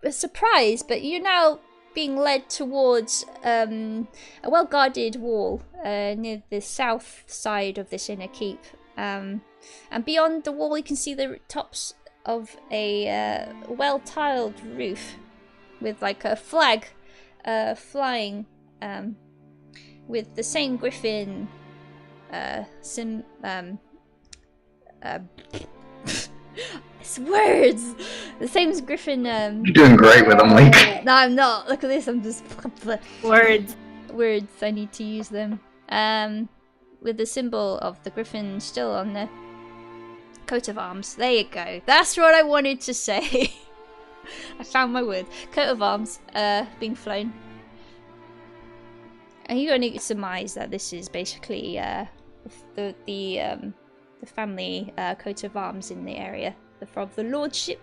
were surprised, but you're now being led towards a well-guarded wall near the south side of this inner keep. And beyond the wall, you can see the tops of a well-tiled roof with like a flag flying with the same griffin it's words! The same as griffin You're doing great with them, Link. No, I'm not. Look at this, I'm just Words. I need to use them. With the symbol of the griffin still on the coat of arms. There you go. That's what I wanted to say. I found my word. Coat of arms being flown. And you're going to surmise that this is basically the family coat of arms in the area from the lordship.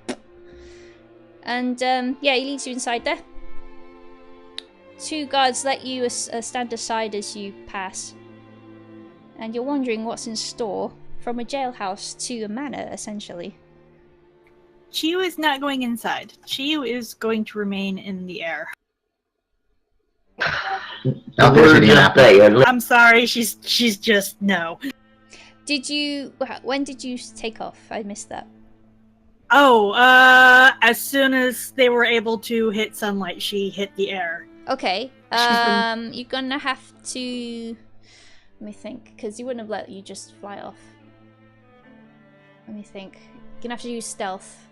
And yeah, he leads you inside there. 2 guards let you stand aside as you pass. And you're wondering what's in store from a jailhouse to a manor, essentially. Chiyu is not going inside. Chiyu is going to remain in the air. Out there's Indianapolis. I'm sorry, she's just no. When did you take off? I missed that. Oh, as soon as they were able to hit sunlight, she hit the air. Okay. You're gonna have to. Let me think, because he wouldn't have let you just fly off. Let me think. You're gonna have to use stealth,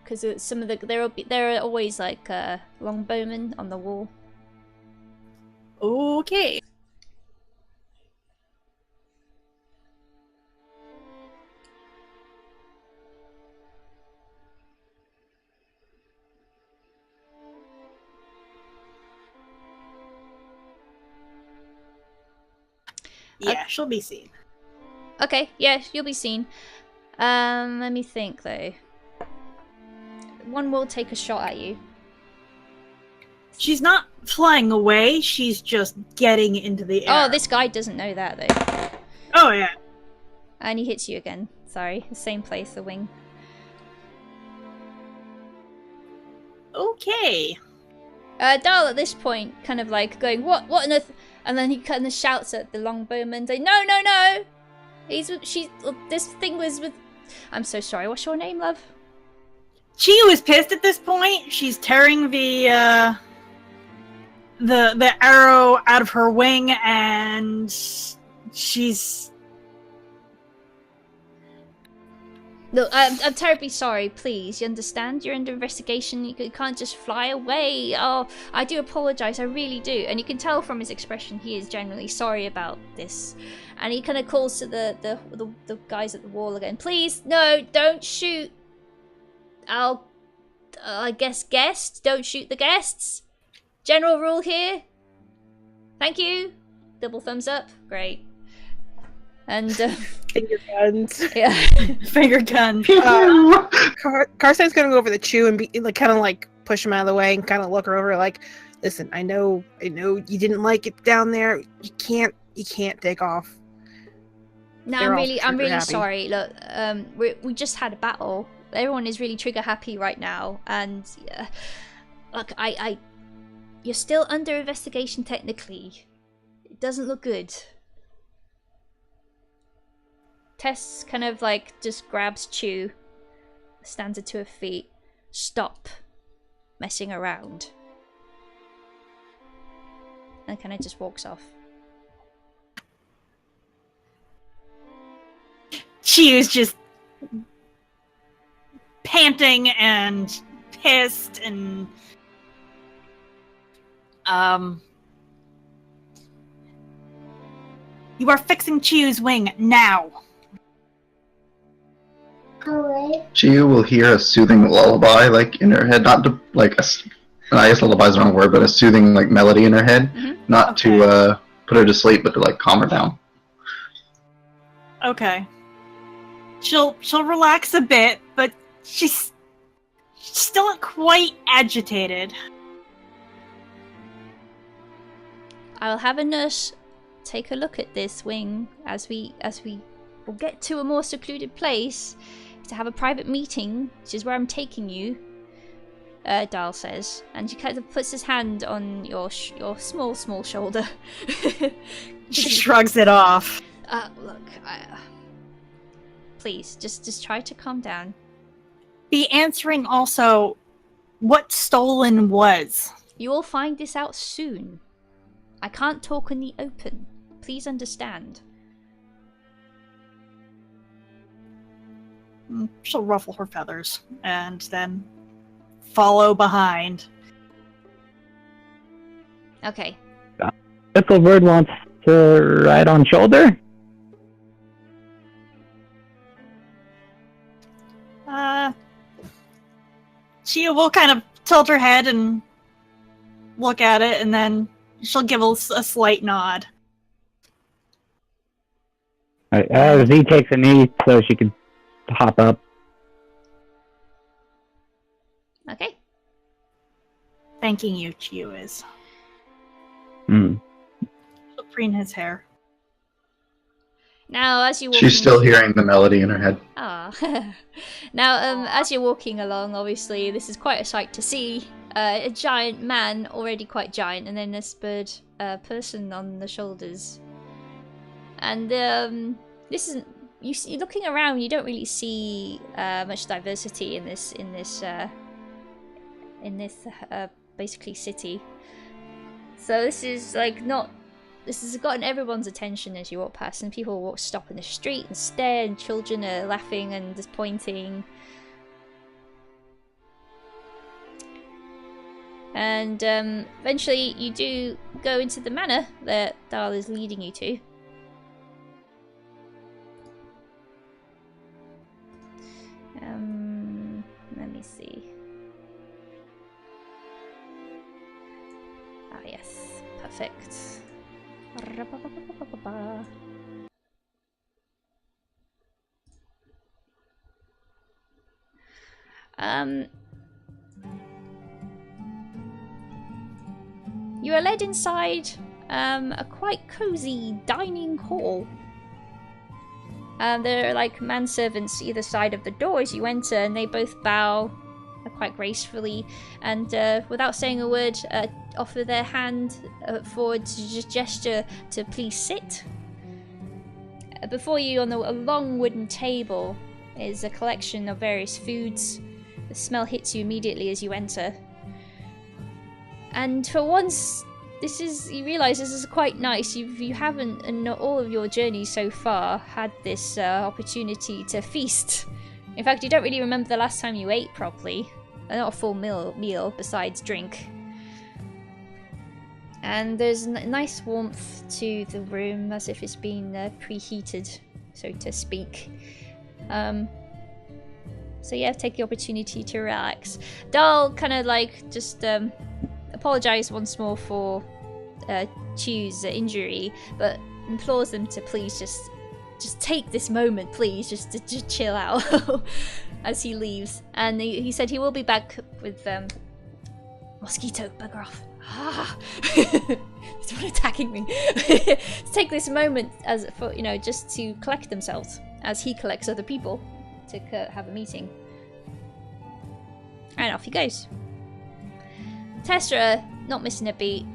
because some of there are always like longbowmen on the wall. Okay. Yeah, she'll be seen. Okay, yeah, you'll be seen. Let me think though. One will take a shot at you. She's not flying away, she's just getting into the air. Oh, this guy doesn't know that though. Oh, yeah. And he hits you again. Sorry, the same place, the wing. Okay. Dahl at this point kind of like going, what on earth? And then he kind of shouts at the longbowman, saying, no! This thing was with... I'm so sorry, what's your name, love? Chiyu is pissed at this point. She's tearing the arrow out of her wing, and she's... Look, I'm terribly sorry, please. You understand? You're under investigation. You can't just fly away. Oh, I do apologise, I really do. And you can tell from his expression he is genuinely sorry about this. And he kind of calls to the guys at the wall again. Please, no, don't shoot. I guess guests. Don't shoot the guests. General rule here. Thank you. Double thumbs up. Great. And Finger guns. yeah. Finger gun. Karstein's gonna go over to Chew and be like, kind of like push him out of the way and kind of look her over like, listen, I know you didn't like it down there. You can't take off. No, They're I'm all really trigger-happy. sorry. Look, we just had a battle. Everyone is really trigger happy right now, and look, you're still under investigation technically. It doesn't look good. Tess kind of like just grabs Chew, stands her to her feet. Stop messing around. And kind of just walks off. Chiyu's just panting and pissed and you are fixing Chiyu's wing now. Chiyu will hear a soothing lullaby, like, in her head. Not to, like, I guess lullaby is the wrong word, but a soothing, like, melody in her head. Mm-hmm. Not to put her to sleep, but to, like, calm her down. Okay. She'll relax a bit, but she's still not quite agitated. I'll have a nurse take a look at this wing as we will get to a more secluded place to have a private meeting, which is where I'm taking you. Dahl says, and she kind of puts his hand on your small shoulder. She shrugs it off. Look, please, just try to calm down. Be answering also what stolen was. You will find this out soon. I can't talk in the open. Please understand. She'll ruffle her feathers and then follow behind. Okay. Picklebird wants to ride on shoulder. She will kind of tilt her head and look at it and then She'll give a slight nod. Z takes a knee so she can hop up. Okay. Thanking you, Chiu is. Mm. She'll preen his hair. Now, as you walk, She's still hearing the melody in her head. Ah. Now, as you're walking along, obviously, this is quite a sight to see. A giant man, already quite giant, and then a spurred person on the shoulders. And this isn't. You see, looking around, you don't really see much diversity in this basically city. So this is like not. This has gotten everyone's attention as you walk past, and people stop in the street and stare, and children are laughing and just pointing. And eventually you do go into the manor that Dahl is leading you to. Let me see. Ah, yes. Perfect. You are led inside a quite cozy dining hall. There are like manservants either side of the door as you enter, and they both bow quite gracefully, and without saying a word, offer their hand forward to just gesture to please sit. Before you, on a long wooden table, is a collection of various foods. The smell hits you immediately as you enter. And for once, you realise this is quite nice. You haven't, in all of your journeys so far, had this opportunity to feast. In fact, you don't really remember the last time you ate properly. Not a full meal besides drink. And there's a nice warmth to the room, as if it's been preheated, so to speak. So yeah, take the opportunity to relax. Dahl kind of like just apologise once more for Chiu's injury, but implores them to please just take this moment, please, just to chill out as he leaves. And he said he will be back with mosquito, bugger off. It's not attacking me. To take this moment as for just to collect themselves as he collects other people to have a meeting. And off he goes. Tessera, not missing a beat,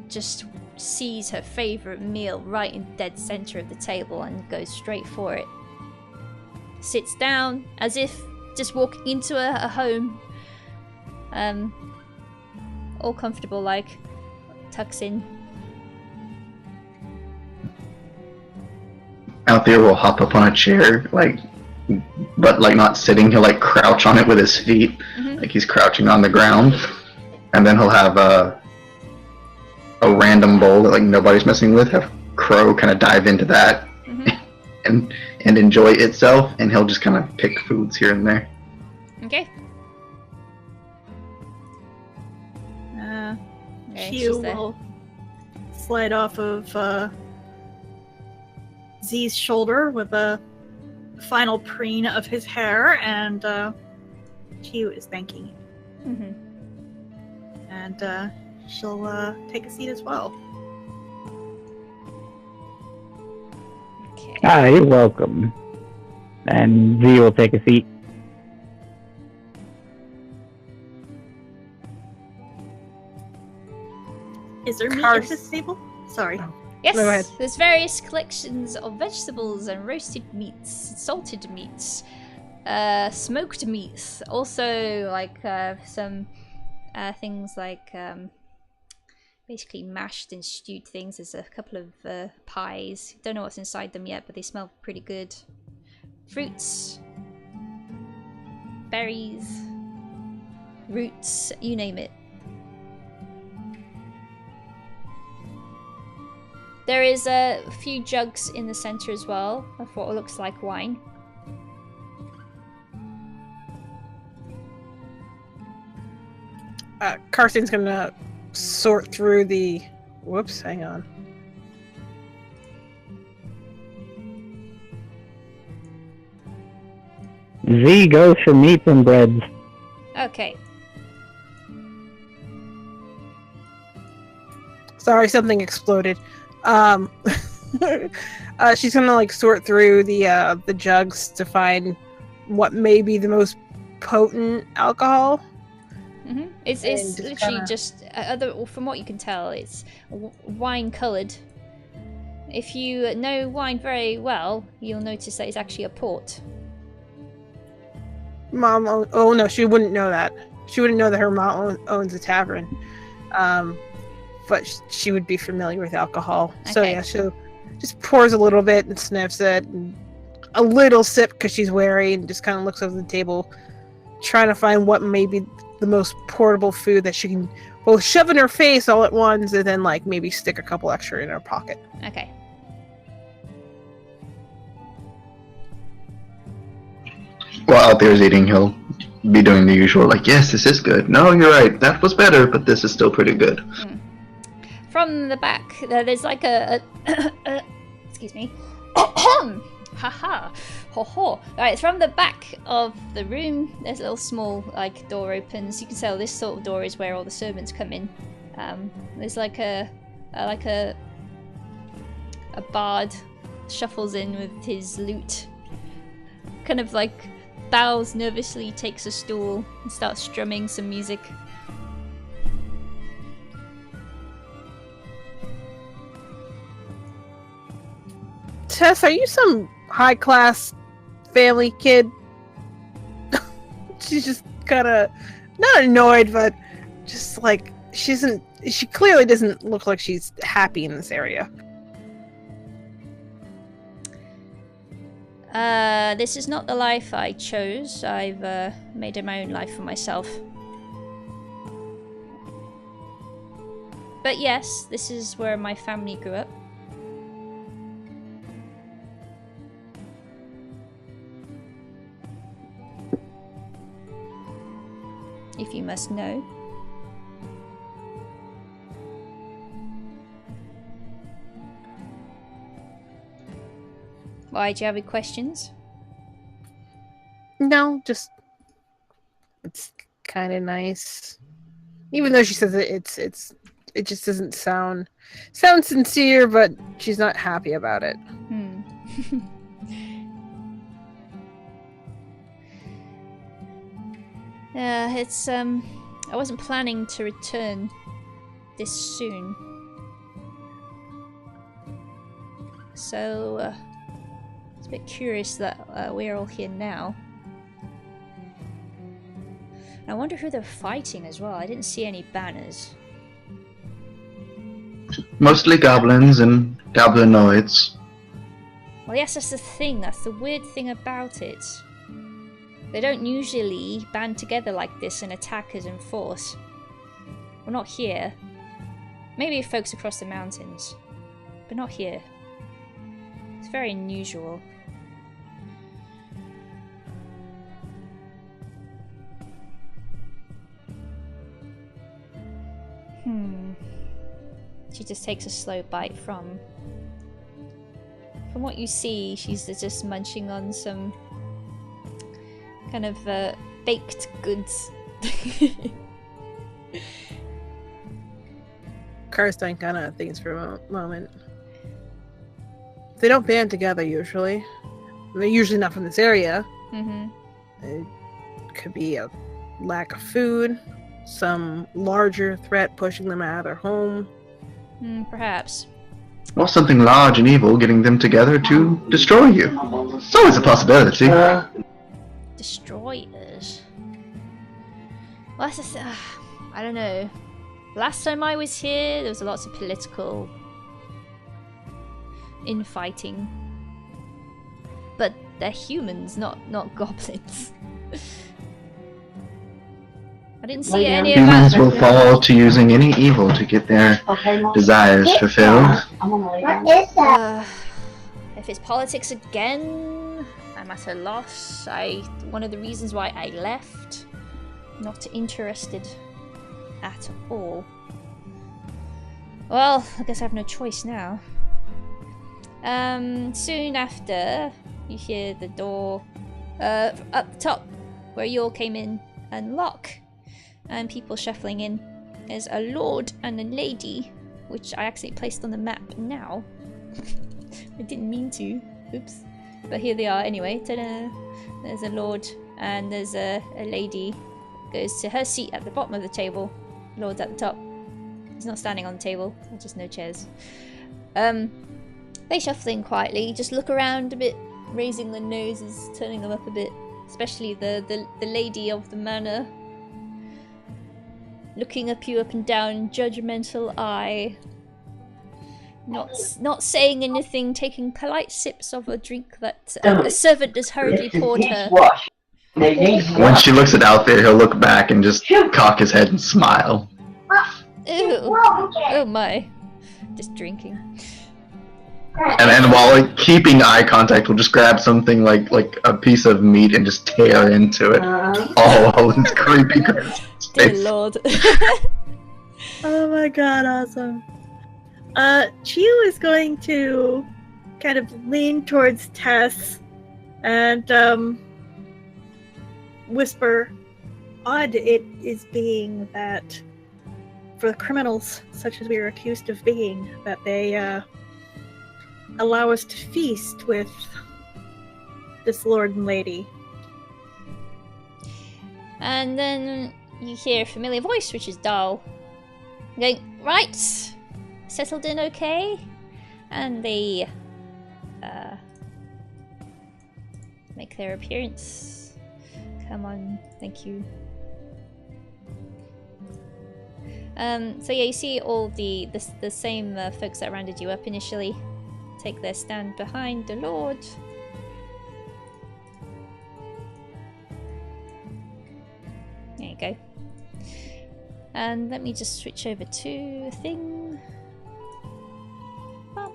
just sees her favourite meal right in dead centre of the table and goes straight for it. Sits down as if just walking into a home. All comfortable, like, tucks in. Out there will hop up on a chair, but not sitting. He'll crouch on it with his feet, like he's crouching on the ground, and then he'll have a random bowl that nobody's messing with. Have Crow kind of dive into that and enjoy itself, and he'll just kind of pick foods here and there. Okay. Chiu will slide off of Z's shoulder with a final preen of his hair, and Chiu is thanking you. And she'll take a seat as well. Okay. Ah, you're welcome. And Z will take a seat. Is there meat at this table? Sorry. Yes, Go ahead. there's various collections of vegetables and roasted meats, salted meats, smoked meats. Also, some things basically mashed and stewed things. There's a couple of pies. Don't know what's inside them yet, but they smell pretty good. Fruits, berries, roots, you name it. There is a few jugs in the center as well of what looks like wine. Carson's gonna sort through the Whoops, hang on. Z goes for meats and breads. Okay. Sorry, something exploded. She's gonna like sort through the jugs to find what may be the most potent alcohol. It's And literally kinda- just from what you can tell, it's wine coloured. If you know wine very well, you'll notice that it's actually a port. Mom, oh no, she wouldn't know that. She wouldn't know that her mom owns a tavern. But she would be familiar with alcohol. So Okay. yeah, she just pours a little bit and sniffs it, and a little sip because she's wary, and just kind of looks over the table, trying to find what may be the most portable food that she can both shove in her face all at once, and then like maybe stick a couple extra in her pocket. Okay. While out there is eating, he'll be doing the usual, like, yes, this is good. No, you're right. That was better, but this is still pretty good. From the back, there's like a excuse me. Haha. Ho ho. Alright, from the back of the room, there's a little small like door opens. You can tell this sort of door is where all the servants come in. There's like a bard shuffles in with his lute. Kind of like bows nervously, takes a stool, and starts strumming some music. Tess, are you some high class family kid? She's just kind of not annoyed, but just like she clearly doesn't look like she's happy in this area. This is not the life I chose. I've made my own life for myself. But yes, this is where my family grew up. If you must know. Why, do you have any questions? No, just it's kind of nice. Even though she says it just doesn't sound sincere, but she's not happy about it. It's I wasn't planning to return this soon. So it's a bit curious that we're all here now. And I wonder who they're fighting as well. I didn't see any banners. Mostly goblins and goblinoids. Well, yes, that's the thing. That's the weird thing about it. They don't usually band together like this and attack us in force. Well, not here. Maybe folks across the mountains. But not here. It's very unusual. She just takes a slow bite from what you see, she's just munching on some kind of baked goods. Karstein kind of thinks for a moment. They don't band together usually. They're usually not from this area. It could be a lack of food, some larger threat pushing them out of their home. Perhaps. Or something large and evil getting them together to destroy you. It's always a possibility. Destroy us. Well, that's I don't know. Last time I was here, there was lots of political infighting. But they're humans, not goblins. I didn't see any of Humans that. will fall to using any evil to get their desires fulfilled. If it's politics again, I'm at a loss. One of the reasons why I left, not interested at all. Well, I guess I have no choice now. Soon after, you hear the door up the top where you all came in unlock, and people shuffling in. There's a lord and a lady, which I actually placed on the map now. I didn't mean to. Oops. But here they are anyway. Ta-da! There's a lord and there's a lady. Goes to her seat at the bottom of the table. Lord's at the top. He's not standing on the table. There's just no chairs. They shuffle in quietly. Just look around a bit, raising their noses, turning them up a bit. Especially the lady of the manor. Looking up you up and down, judgmental eye. Not saying anything, taking polite sips of a drink that a servant has hurriedly poured her. When she looks at Althea, he'll look back and just cock his head and smile. Ew. Oh my. Just drinking. And while keeping eye contact, we'll just grab something like a piece of meat and just tear into it. Oh, this creepy. Dear Lord. Oh my god, awesome. Chiu is going to kind of lean towards Tess and whisper, odd it is being that for the criminals such as we are accused of being, that they allow us to feast with this lord and lady. And then you hear a familiar voice, which is Dahl, going, right, settled in okay? And they make their appearance. Come on, thank you. So yeah, you see all the same folks that rounded you up initially take their stand behind the Lord. There you go. And let me just switch over to a thing. Boop.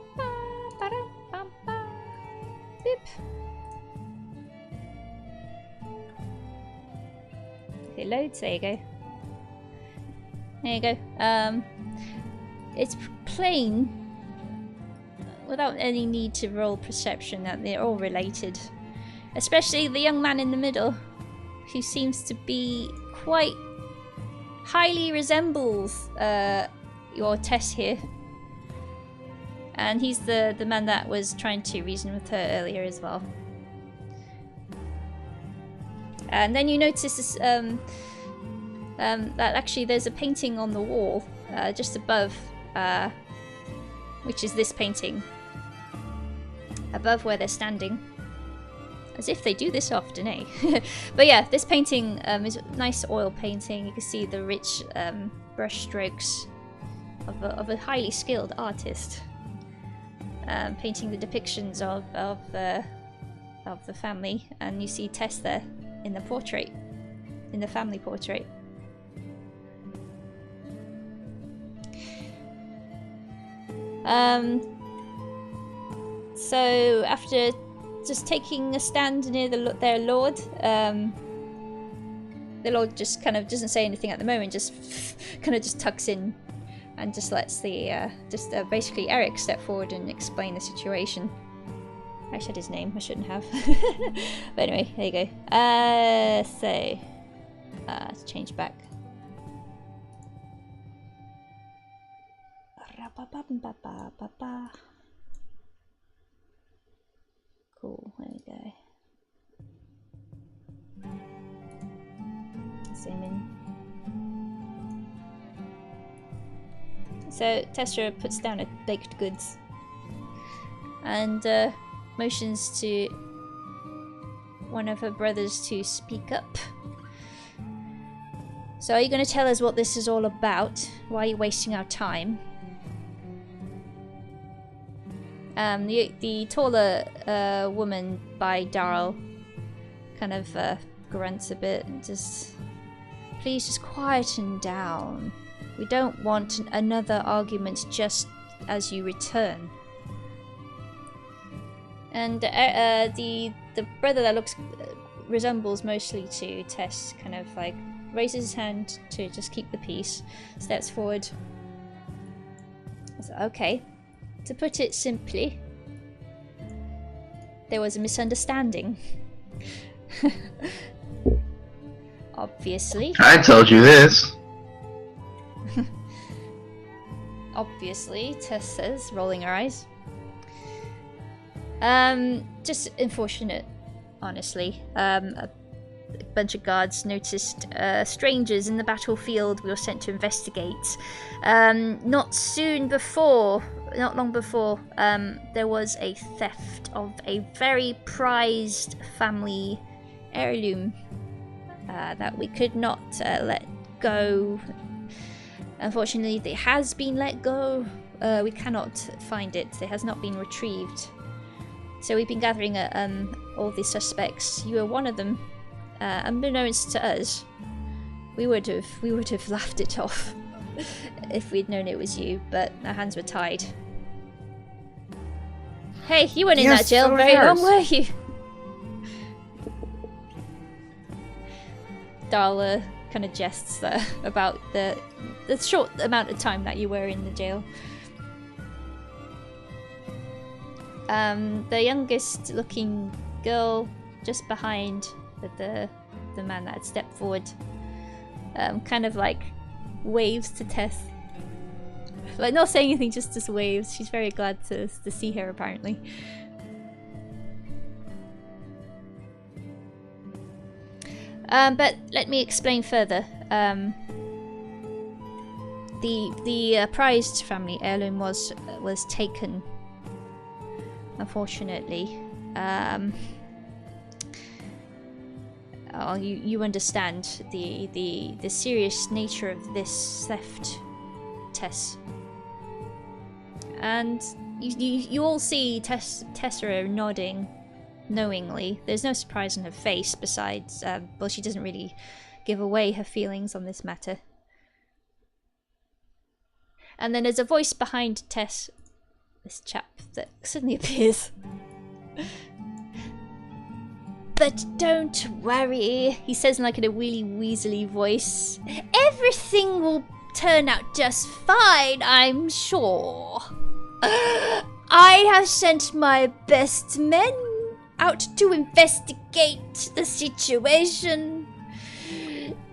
If it loads, there you go. There you go. It's plain, without any need to roll perception, that they're all related. Especially the young man in the middle, who seems to be quite highly resembles your Tess here. And he's the man that was trying to reason with her earlier as well. And then you notice this, that actually there's a painting on the wall just above, which is this painting, above where they're standing. As if they do this often, eh? But yeah, this painting is a nice oil painting. You can see the rich brush strokes of a highly skilled artist, painting the depictions of the family, and you see Tess there in the portrait, in the family portrait. So after just taking a stand near their lord, the lord just kind of doesn't say anything at the moment, just kind of just tucks in and just lets the basically Eric step forward and explain the situation. I said his name, I shouldn't have. But anyway, there you go. So let's change back. Cool, there we go. Zoom in. So Tessera puts down a baked goods and motions to one of her brothers to speak up. So are you going to tell us what this is all about? Why are you wasting our time? The taller woman by Darrell kind of grunts a bit and just, please just quieten down. We don't want another argument just as you return. And the brother that looks resembles mostly to Tess kind of like raises his hand to just keep the peace, steps forward. So, okay. To put it simply, there was a misunderstanding. Obviously. I told you this. Obviously, Tess says, rolling her eyes. Just unfortunate, honestly. A bunch of guards noticed strangers in the battlefield. We were sent to investigate. Not long before, there was a theft of a very prized family heirloom that we could not let go. Unfortunately, it has been let go. We cannot find it. It has not been retrieved. So we've been gathering all the suspects. You were one of them. Unbeknownst to us, we would have laughed it off if we'd known it was you, but our hands were tied. Hey, you weren't in that jail very long, were you? Darla kind of jests there about the short amount of time that you were in the jail. The youngest looking girl just behind the man that had stepped forward kind of like waves to Tess. Like not saying anything, just waves. She's very glad to see her apparently. But let me explain further. The prized family heirloom was taken, unfortunately. You understand the serious nature of this theft, Tess. And you all see Tessa nodding knowingly. There's no surprise on her face besides, well, she doesn't really give away her feelings on this matter. And then there's a voice behind Tess, this chap that suddenly appears. But don't worry, he says in like in a really weaselly voice. Everything will turn out just fine, I'm sure. I have sent my best men out to investigate the situation.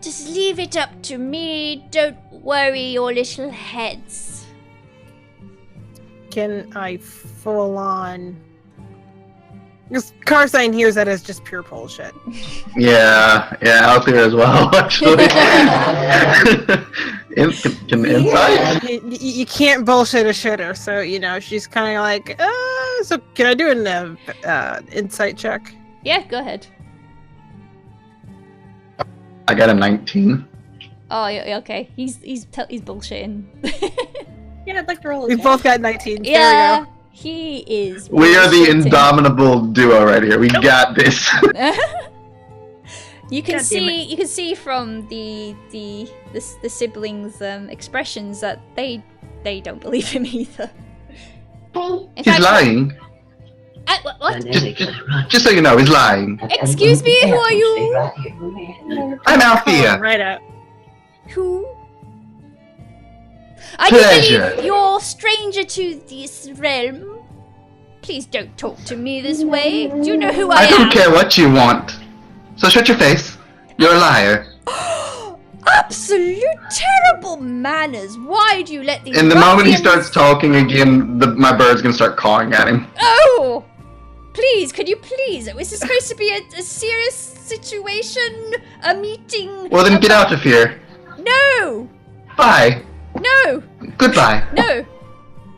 Just leave it up to me. Don't worry your little heads. Can I full on? Because Carsign hears that as just pure bullshit. Yeah, out there as well, actually. Can insight? You can't bullshit a shitter, so, you know, she's kind of like, so can I do an insight check? Yeah, go ahead. I got a 19. Oh, yeah, okay. He's bullshitting. Yeah, I'd like to roll. We both got 19. Yeah, There we go. he is. We are the bullshitting. indomitable duo right here. We got this. You can God damn see. You can see from the siblings' expressions that they don't believe him either. In He's fact, lying. What? Just so you know, he's lying. Excuse me, who are you? I'm Althea. Right out. Who? I Pleasure. believe you're stranger to this realm. Please don't talk to me this way. Do you know who I am? I don't care what you want. So shut your face. You're a liar. Absolute terrible manners. Why do you let these And the moment he ruffians- starts talking again, my bird's gonna start cawing at him. Oh! Please, could you please? Is this supposed to be a serious situation? A meeting? Well, then get out of here. No! Bye. No! Goodbye. No!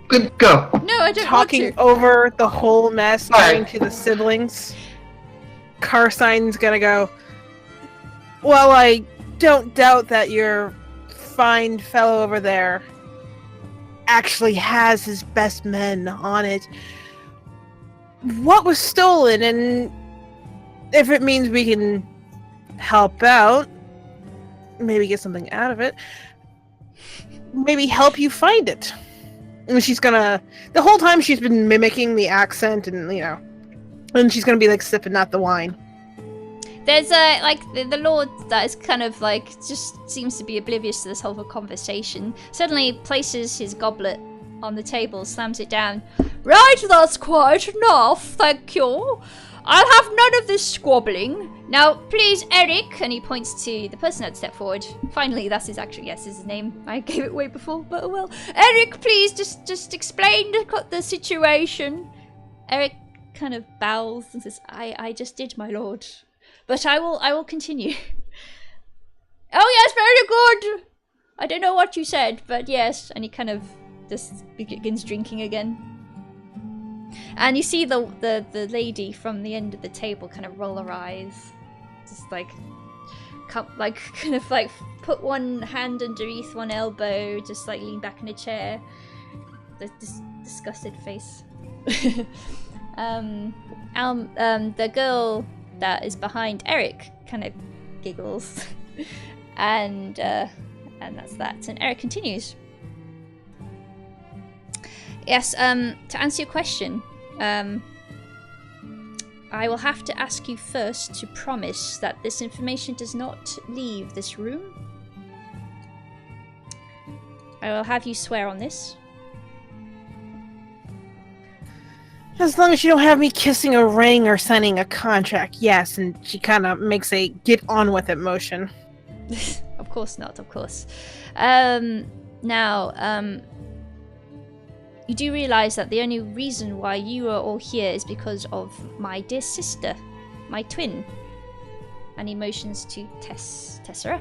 Good. Go. No, I don't Talking want to. over the whole mess, Right. going to the siblings, Carsign's gonna go, well, I don't doubt that your fine fellow over there actually has his best men on it. What was stolen, and if it means we can help out, maybe get something out of it, maybe help you find it. And she's gonna, the whole time she's been mimicking the accent and, you know, and she's gonna be like sipping at the wine. There's like the Lord that is kind of like just seems to be oblivious to this whole conversation. Suddenly places his goblet on the table, slams it down. Right, that's quite enough, thank you. I'll have none of this squabbling. Now, please, Eric, and he points to the person that stepped forward. Finally, that's his name. I gave it away before, but oh well. Eric, please, just explain the situation. Eric kind of bows and says, I just did, my lord. But I will continue. Oh yes, very good. I don't know what you said, but yes. And he kind of just begins drinking again. And you see the lady from the end of the table kind of roll her eyes, just like kind of put one hand underneath one elbow, just like lean back in a chair, the disgusted face. The girl that is behind Eric kind of giggles, and that's that. And Eric continues. Yes, to answer your question, I will have to ask you first to promise that this information does not leave this room. I will have you swear on this. As long as you don't have me kissing a ring or signing a contract, yes. And she kind of makes a get on with it motion. Of course not, of course. Now, you do realize that the only reason why you are all here is because of my dear sister, my twin. And he motions to Tessera.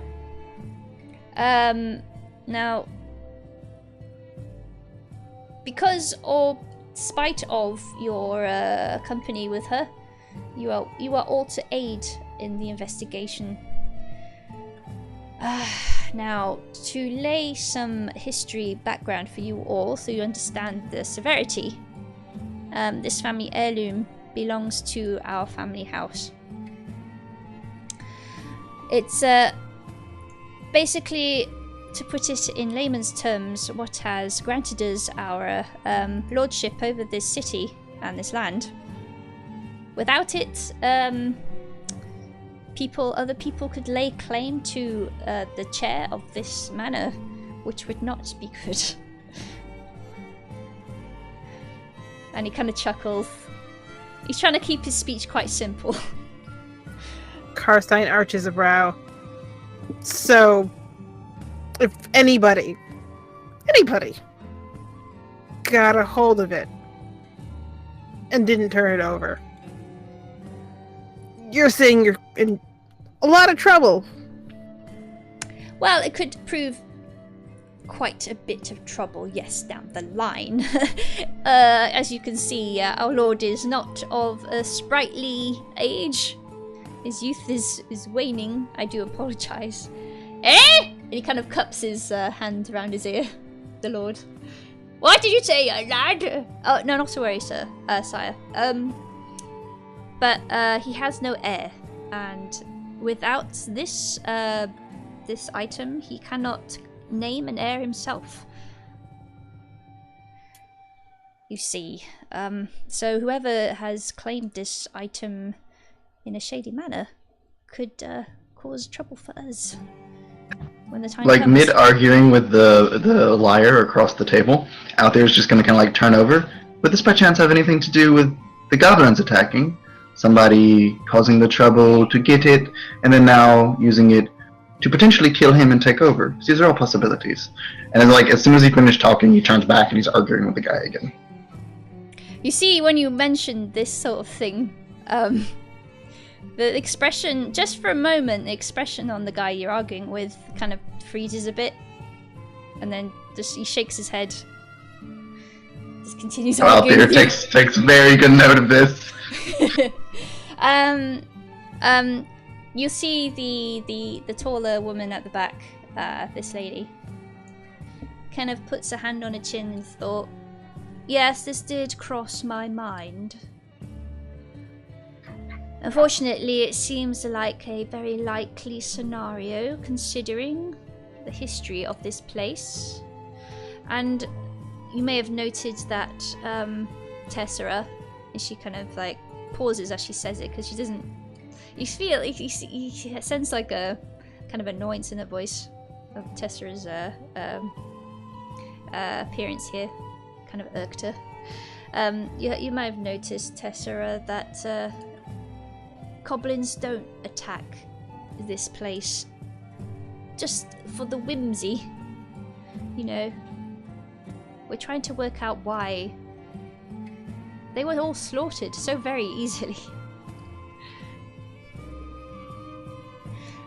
Now, because or spite of your company with her, you are all to aid in the investigation. Now, to lay some history background for you all so you understand the severity, this family heirloom belongs to our family house. It's basically, to put it in layman's terms, what has granted us our lordship over this city and this land. Without it, other people could lay claim to the chair of this manor, which would not be good. And he kind of chuckles. He's trying to keep his speech quite simple. Karstein arches a brow. So, if anybody got a hold of it and didn't turn it over, you're saying you're in a lot of trouble. Well, it could prove quite a bit of trouble, yes, down the line. As you can see, our lord is not of a sprightly age. His youth is waning. I do apologize. Eh? And he kind of cups his hand around his ear, the lord. What did you say, lad? Oh, no, not to worry, sir, sire. But he has no heir, and without this this item, he cannot name an heir himself. You see, so whoever has claimed this item in a shady manner could cause trouble for us when the time Like comes. mid-arguing with the liar across the table, out there is just going to kind of like turn over. Would this by chance have anything to do with the goblins attacking? Somebody causing the trouble to get it, and then now using it to potentially kill him and take over. So these are all possibilities. And then, like, as soon as he finished talking, he turns back and he's arguing with the guy again. You see, when you mention this sort of thing, the expression, just for a moment, the expression on the guy you're arguing with kind of freezes a bit, and then just he shakes his head. Just continues arguing. Out there takes very good note of this. You see the taller woman at the back, this lady, kind of puts a hand on her chin and thought, yes, this did cross my mind. Unfortunately, it seems like a very likely scenario considering the history of this place. And you may have noted that Tessera, and she kind of like pauses as she says it because she doesn't. You feel you sense like a kind of annoyance in her voice of Tessera's appearance here. kind of irked her. You might have noticed, Tessera, that goblins don't attack this place just for the whimsy. You know, we're trying to work out why they were all slaughtered so very easily.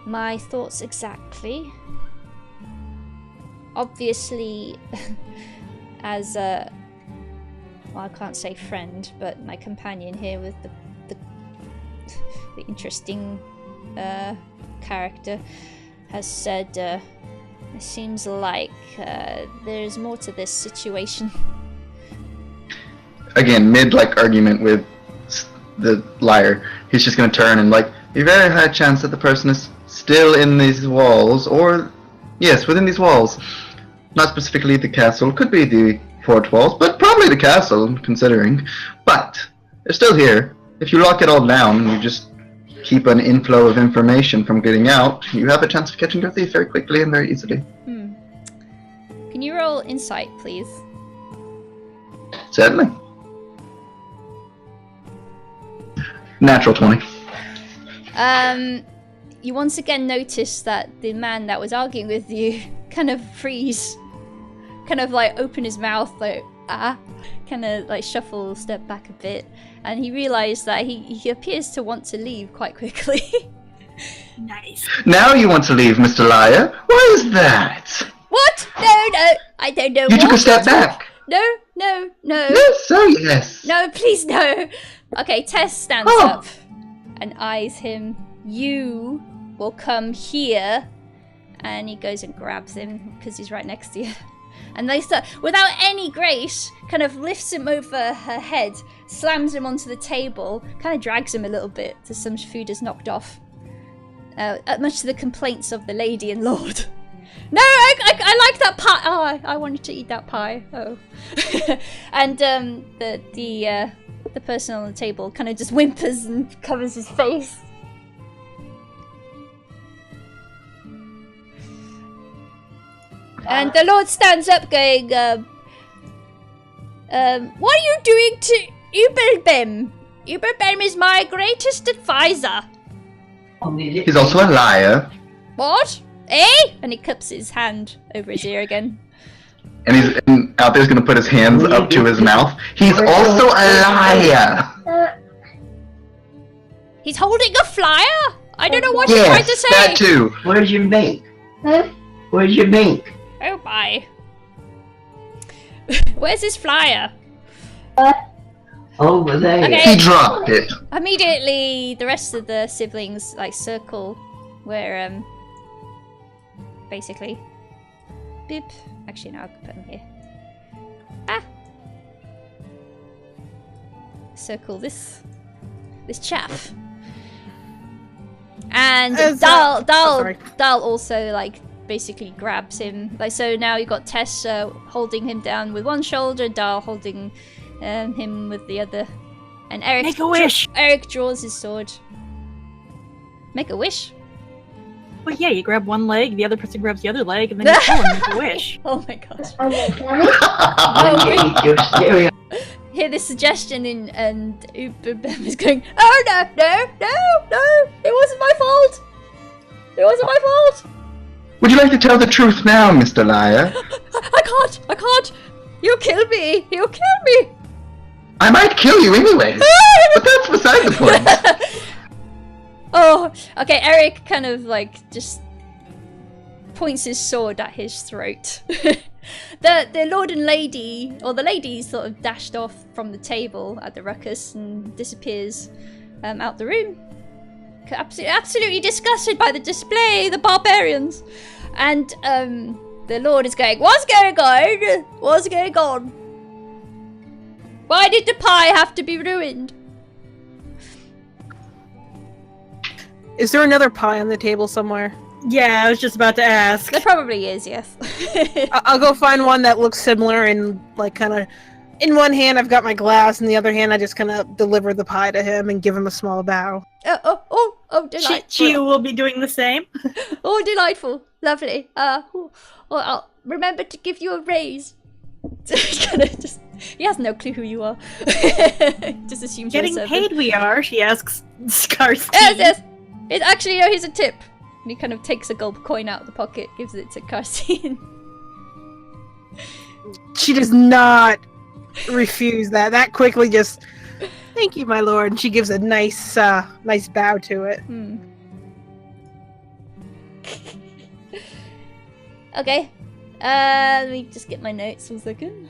My thoughts exactly. Obviously, as a, well, I can't say friend, but my companion here with the interesting character has said, it seems like there's more to this situation. Again, mid argument with the liar, he's just gonna turn and a very high chance that the person is still in these walls, or yes, within these walls. Not specifically the castle, could be the fort walls, but probably the castle, considering. But they're still here. If you lock it all down and you just keep an inflow of information from getting out, you have a chance of catching your thief very quickly and very easily. Can you roll insight, please? Certainly. Natural 20. You once again notice that the man that was arguing with you kind of freeze, kind of open his mouth, kind of shuffle, step back a bit, and he realized that he appears to want to leave quite quickly. Nice. Now you want to leave, Mr. Liar? Why is that? What? No, I don't know. You took a step back. No. Yes, so yes. No, please no. Okay, Tess stands up and eyes him. You will come here, and he goes and grabs him because he's right next to you. And they start, without any grace, kind of lifts him over her head, slams him onto the table, kind of drags him a little bit till some food is knocked off. Much to the complaints of the lady and lord. No, I like that pie. Oh, I wanted to eat that pie. Oh. And the person on the table kind of just whimpers and covers his face. And the Lord stands up going, what are you doing to Ubelbem? Ubelbem is my greatest advisor. He's also a liar. What? Eh? And he cups his hand over his ear again. And he's out there's gonna put his hands up to his mouth. He's also a liar. He's holding a flyer? I don't know what you're trying to say. Yes, that too. Where's your mink? Where's your mink? Oh my. Where's his flyer? Over there. Okay. He dropped it. Immediately, the rest of the siblings circle where basically, beep. Actually, no, I can put them here. Circle this chap, and Dal also basically grabs him. So now you got Tess holding him down with one shoulder, Dal holding him with the other, and Eric. Make a wish. Eric draws his sword. Make a wish. Well, yeah, you grab one leg, the other person grabs the other leg, and then you pull and make a wish. Oh my gosh. You're scary. Hear this suggestion and Ubem is going, oh no, it wasn't my fault. It wasn't my fault. Would you like to tell the truth now, Mr. Liar? I can't. You'll kill me. I might kill you anyways, but that's beside the point. Oh, okay, Eric kind of just points his sword at his throat. The lord and lady, or the lady, sort of dashed off from the table at the ruckus and disappears out the room. Absolutely disgusted by the display, the barbarians. And the lord is going, what's going on? Why did the pie have to be ruined? Is there another pie on the table somewhere? Yeah, I was just about to ask. There probably is, yes. I'll go find one that looks similar and kind of. In one hand, I've got my glass, and the other hand, I just kind of deliver the pie to him and give him a small bow. Oh, delightful. She will be doing the same. Oh, delightful. Lovely. I'll remember to give you a raise. Kind of just He has no clue who you are. Just assumes Getting you're a paid servant. we are, she asks Scar's Yes, yes. It's actually, no, here's a tip. And he kind of takes a gold coin out of the pocket, gives it to Karstine. She does not refuse that. That quickly just, thank you, my lord. And she gives a nice bow to it. Okay. Let me just get my notes 1 second.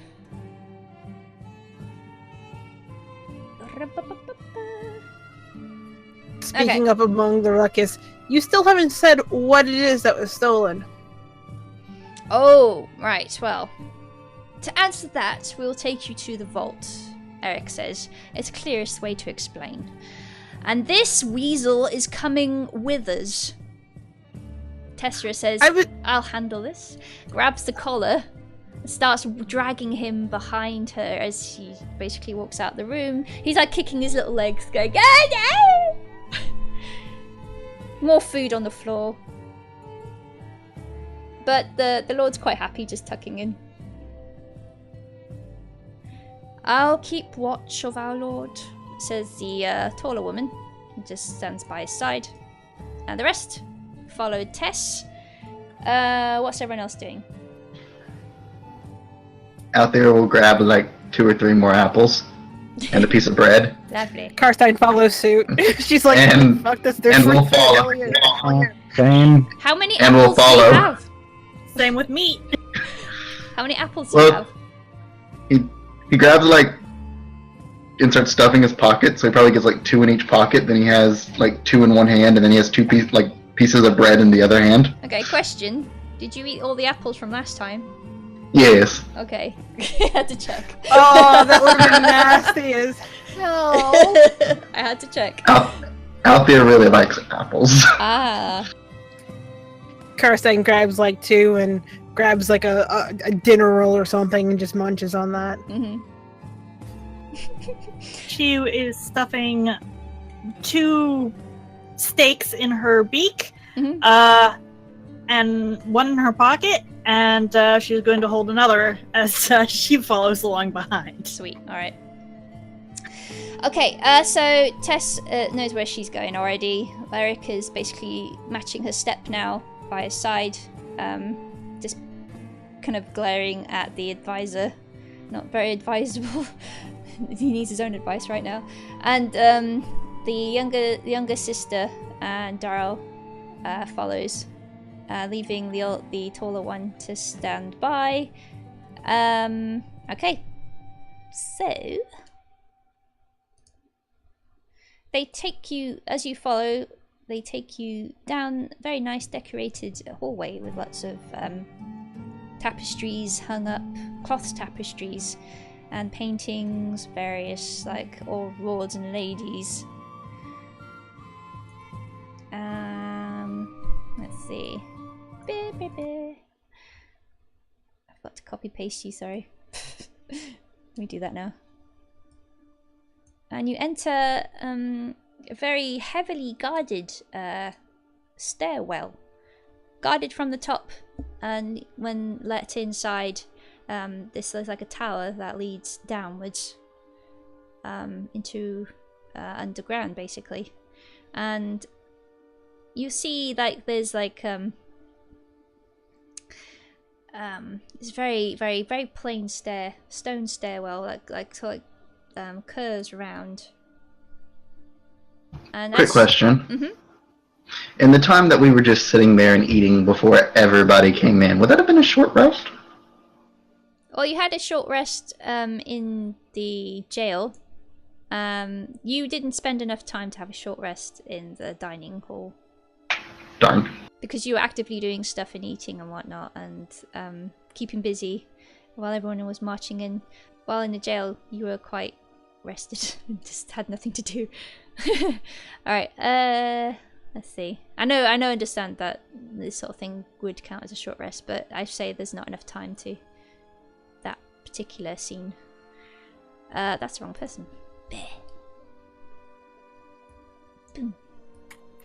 Speaking up among the ruckus, you still haven't said what it is that was stolen. Oh, right, well. To answer that, we'll take you to the vault, Eric says. It's the clearest way to explain. And this weasel is coming with us. Tessera says, I'll handle this. Grabs the collar, starts dragging him behind her as she basically walks out the room. He's like kicking his little legs, going, oh no! More food on the floor. But the Lord's quite happy just tucking in. I'll keep watch of our Lord, says the taller woman. He just stands by his side. And the rest followed Tess. What's everyone else doing? Out there, we'll grab like 2 or 3 more apples and a piece of bread. Lovely. Karstine follows suit. She's like, And- fuck this, and we'll fruit follow. earlier. Same. How many And we'll apples do you follow. have? Same with meat. How many apples do you have? He grabs like and starts stuffing his pocket, so he probably gets like 2 in each pocket. Then he has like 2 in one hand, and then he has 2 pieces of bread in the other hand. Okay, question. Did you eat all the apples from last time? Yes. Okay. I had to check. Oh, that would have been nasty as hell. I had to check. Althea really likes apples. Ah. Karstine grabs like 2 and grabs like a dinner roll or something and just munches on that. Mm-hmm. She is stuffing 2 steaks in her beak, Mhm. and 1 in her pocket, and she's going to hold another as she follows along behind. Sweet. All right. Okay. So Tess knows where she's going already. Eric is basically matching her step now by his side, just kind of glaring at the advisor. Not very advisable. He needs his own advice right now. And the younger sister and Darrell follows, leaving the taller one to stand by. Okay. So they take you, as you follow, they take you down a very nice decorated hallway with lots of tapestries hung up, cloth tapestries, and paintings, various like old lords and ladies. Let's see. I've got to copy paste you, sorry. Let me do that now. And you enter a very heavily guarded stairwell, guarded from the top, and when let inside, this is like a tower that leads downwards into underground, basically. And you see like there's like it's very very very plain stone stairwell, curves around. And Quick question. Mhm. In the time that we were just sitting there and eating before everybody came in, would that have been a short rest? Well, you had a short rest in the jail. You didn't spend enough time to have a short rest in the dining hall. Darn. Because you were actively doing stuff and eating and whatnot, and keeping busy while everyone was marching in. While in the jail, you were quite rested and just had nothing to do. Alright, let's see. I understand that this sort of thing would count as a short rest, but I say there's not enough time to that particular scene. That's the wrong person. Boom.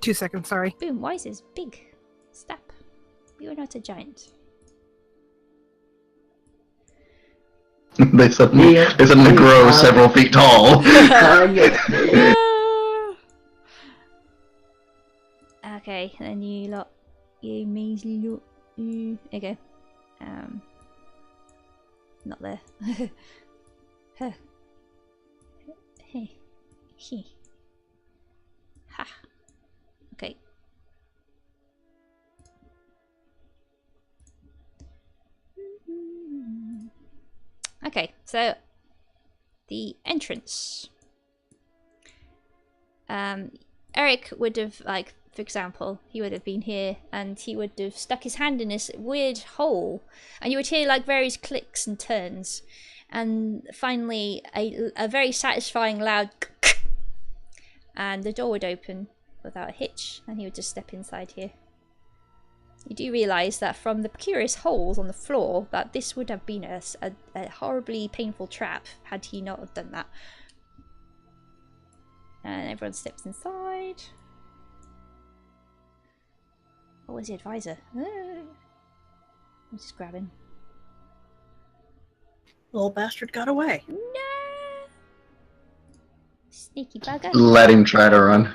2 seconds, sorry. Boom, why is this big? Stop. You are not a giant. They suddenly grow several feet tall. Okay, then you lot, you measly lot, okay. Not there. Huh. Hey. He. Ha. Okay. Okay, so the entrance. Eric would have, like, for example, he would have been here and he would have stuck his hand in this weird hole and you would hear like various clicks and turns and finally a very satisfying loud and the door would open without a hitch and he would just step inside here. You do realise that from the curious holes on the floor that this would have been a horribly painful trap had he not have done that. And everyone steps inside. What was the advisor? I'm just grabbing. Little bastard got away. No! Sneaky bugger. Let him try to run.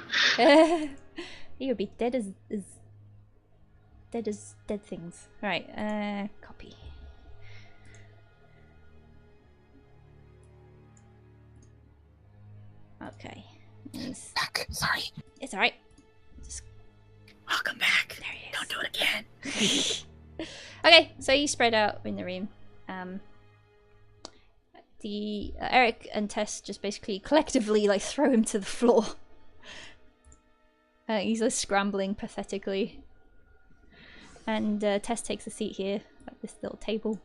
He would be dead as dead things. Right, copy. Okay. Back. Sorry. It's alright. Welcome back. There he is. Don't do it again. Okay, so you spread out in the room. The Eric and Tess just basically collectively like throw him to the floor. He's like scrambling pathetically. And Tess takes a seat here at this little table.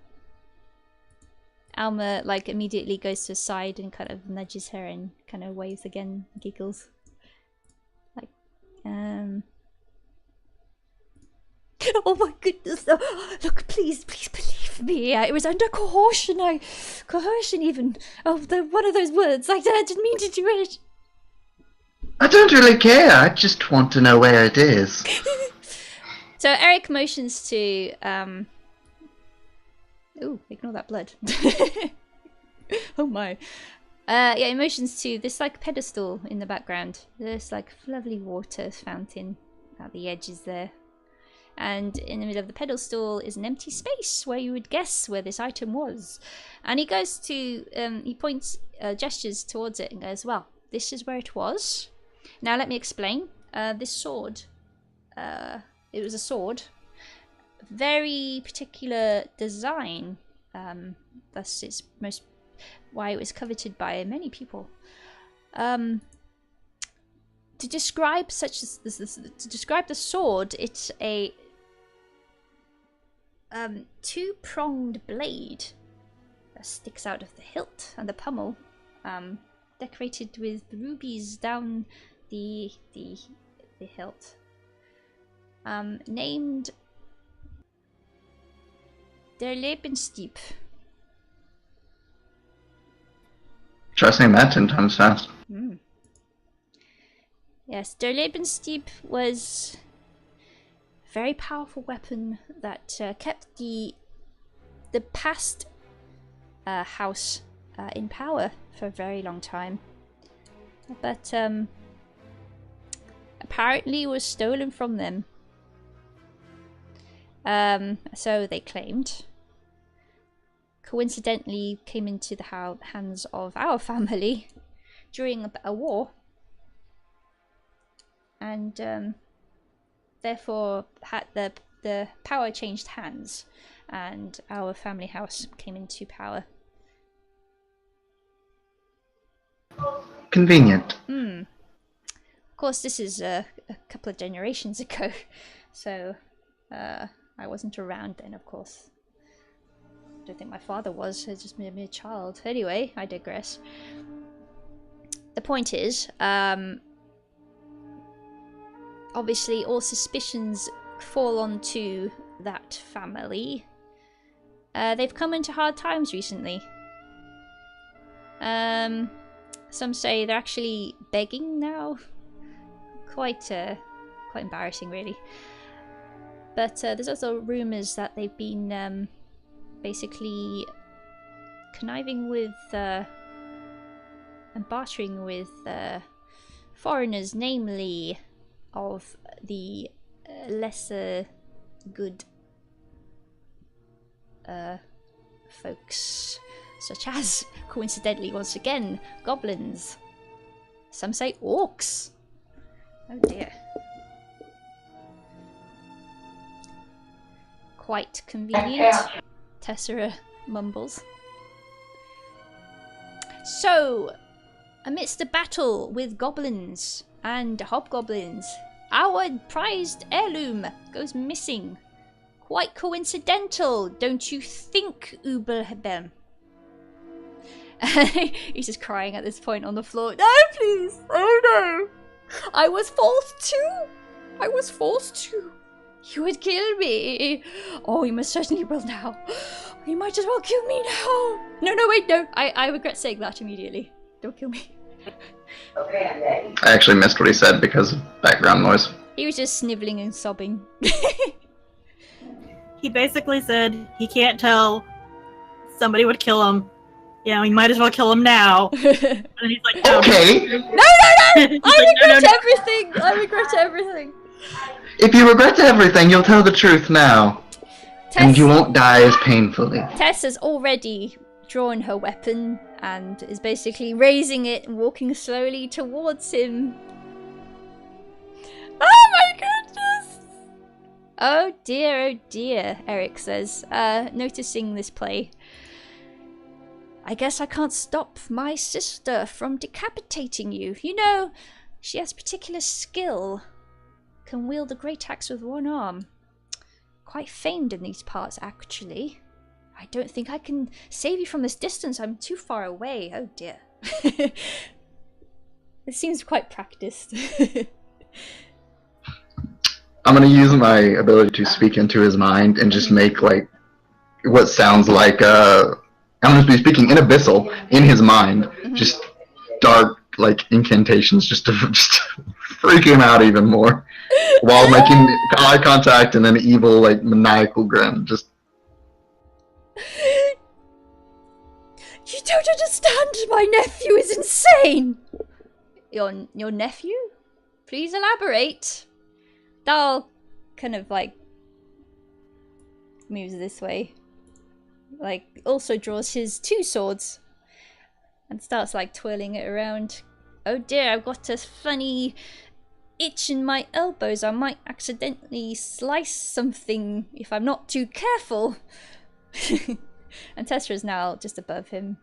Alma like immediately goes to his side and kind of nudges her and kind of waves again, giggles. Like, oh my goodness! Look, please believe me. It was under coercion. Coercion, even. Oh, one of those words. I didn't mean to do it. I don't really care. I just want to know where it is. So Eric motions to. Ooh, ignore that blood. Oh my. Yeah, he motions to this like pedestal in the background. There's like lovely water fountain at the edges there. And in the middle of the pedestal is an empty space where you would guess where this item was. And he goes to, he points, gestures towards it and goes, well, this is where it was. Now let me explain. This sword, it was a sword. Very particular design. Thus it's why it was coveted by many people. To describe to describe the sword, it's a two-pronged blade that sticks out of the hilt and the pommel, decorated with rubies down the hilt. Named Der Lebenstieb. Try saying that 10 times fast. Yes, Der Lebenstieb was a very powerful weapon that kept the past house in power for a very long time. But apparently was stolen from them. So they claimed. Coincidentally came into the hands of our family during a war. And therefore had the power changed hands and our family house came into power. Convenient. Of course, this is a couple of generations ago, so I wasn't around then, of course. I don't think my father was. He just made me a child. Anyway, I digress. The point is, obviously all suspicions fall onto that family. They've come into hard times recently. Some say they're actually begging now. Quite embarrassing, really. But there's also rumours that they've been basically conniving with and bartering with foreigners, namely of the lesser good folks, such as, coincidentally once again, goblins. Some say orcs. Oh dear. Quite convenient, Tessera mumbles. So, amidst the battle with goblins and hobgoblins, our prized heirloom goes missing. Quite coincidental, don't you think, Uberhebem? He's just crying at this point on the floor. No, please! Oh no! I was forced to! I was forced to! You would kill me! Oh, you most certainly will now. You might as well kill me now! No, no, wait, no! I regret saying that immediately. Don't kill me. I actually missed what he said because of background noise. He was just sniveling and sobbing. He basically said he can't tell somebody would kill him. You know, he might as well kill him now. And he's like, no. Okay! No, no, no! I regret everything! I regret everything! If you regret everything, you'll tell the truth now. And you won't die as painfully. Tess has already drawn her weapon and is basically raising it and walking slowly towards him. Oh my goodness! Oh dear, Eric says, noticing this play. I guess I can't stop my sister from decapitating you. You know, she has particular skill. Can wield a great axe with one arm. Quite famed in these parts, actually. I don't think I can save you from this distance. I'm too far away. Oh dear. It seems quite practiced. I'm gonna use my ability to speak into his mind and just make like what sounds like I'm gonna be speaking in abyssal in his mind, just dark like incantations, just to freak him out even more, while making eye contact and an evil like maniacal grin. Just. You don't understand. My nephew is insane. Your nephew? Please elaborate. Dal kind of like moves this way. Like also draws his two swords and starts like twirling it around. Oh dear, I've got a funny itch in my elbows. I might accidentally slice something if I'm not too careful. And Tessera is now just above him.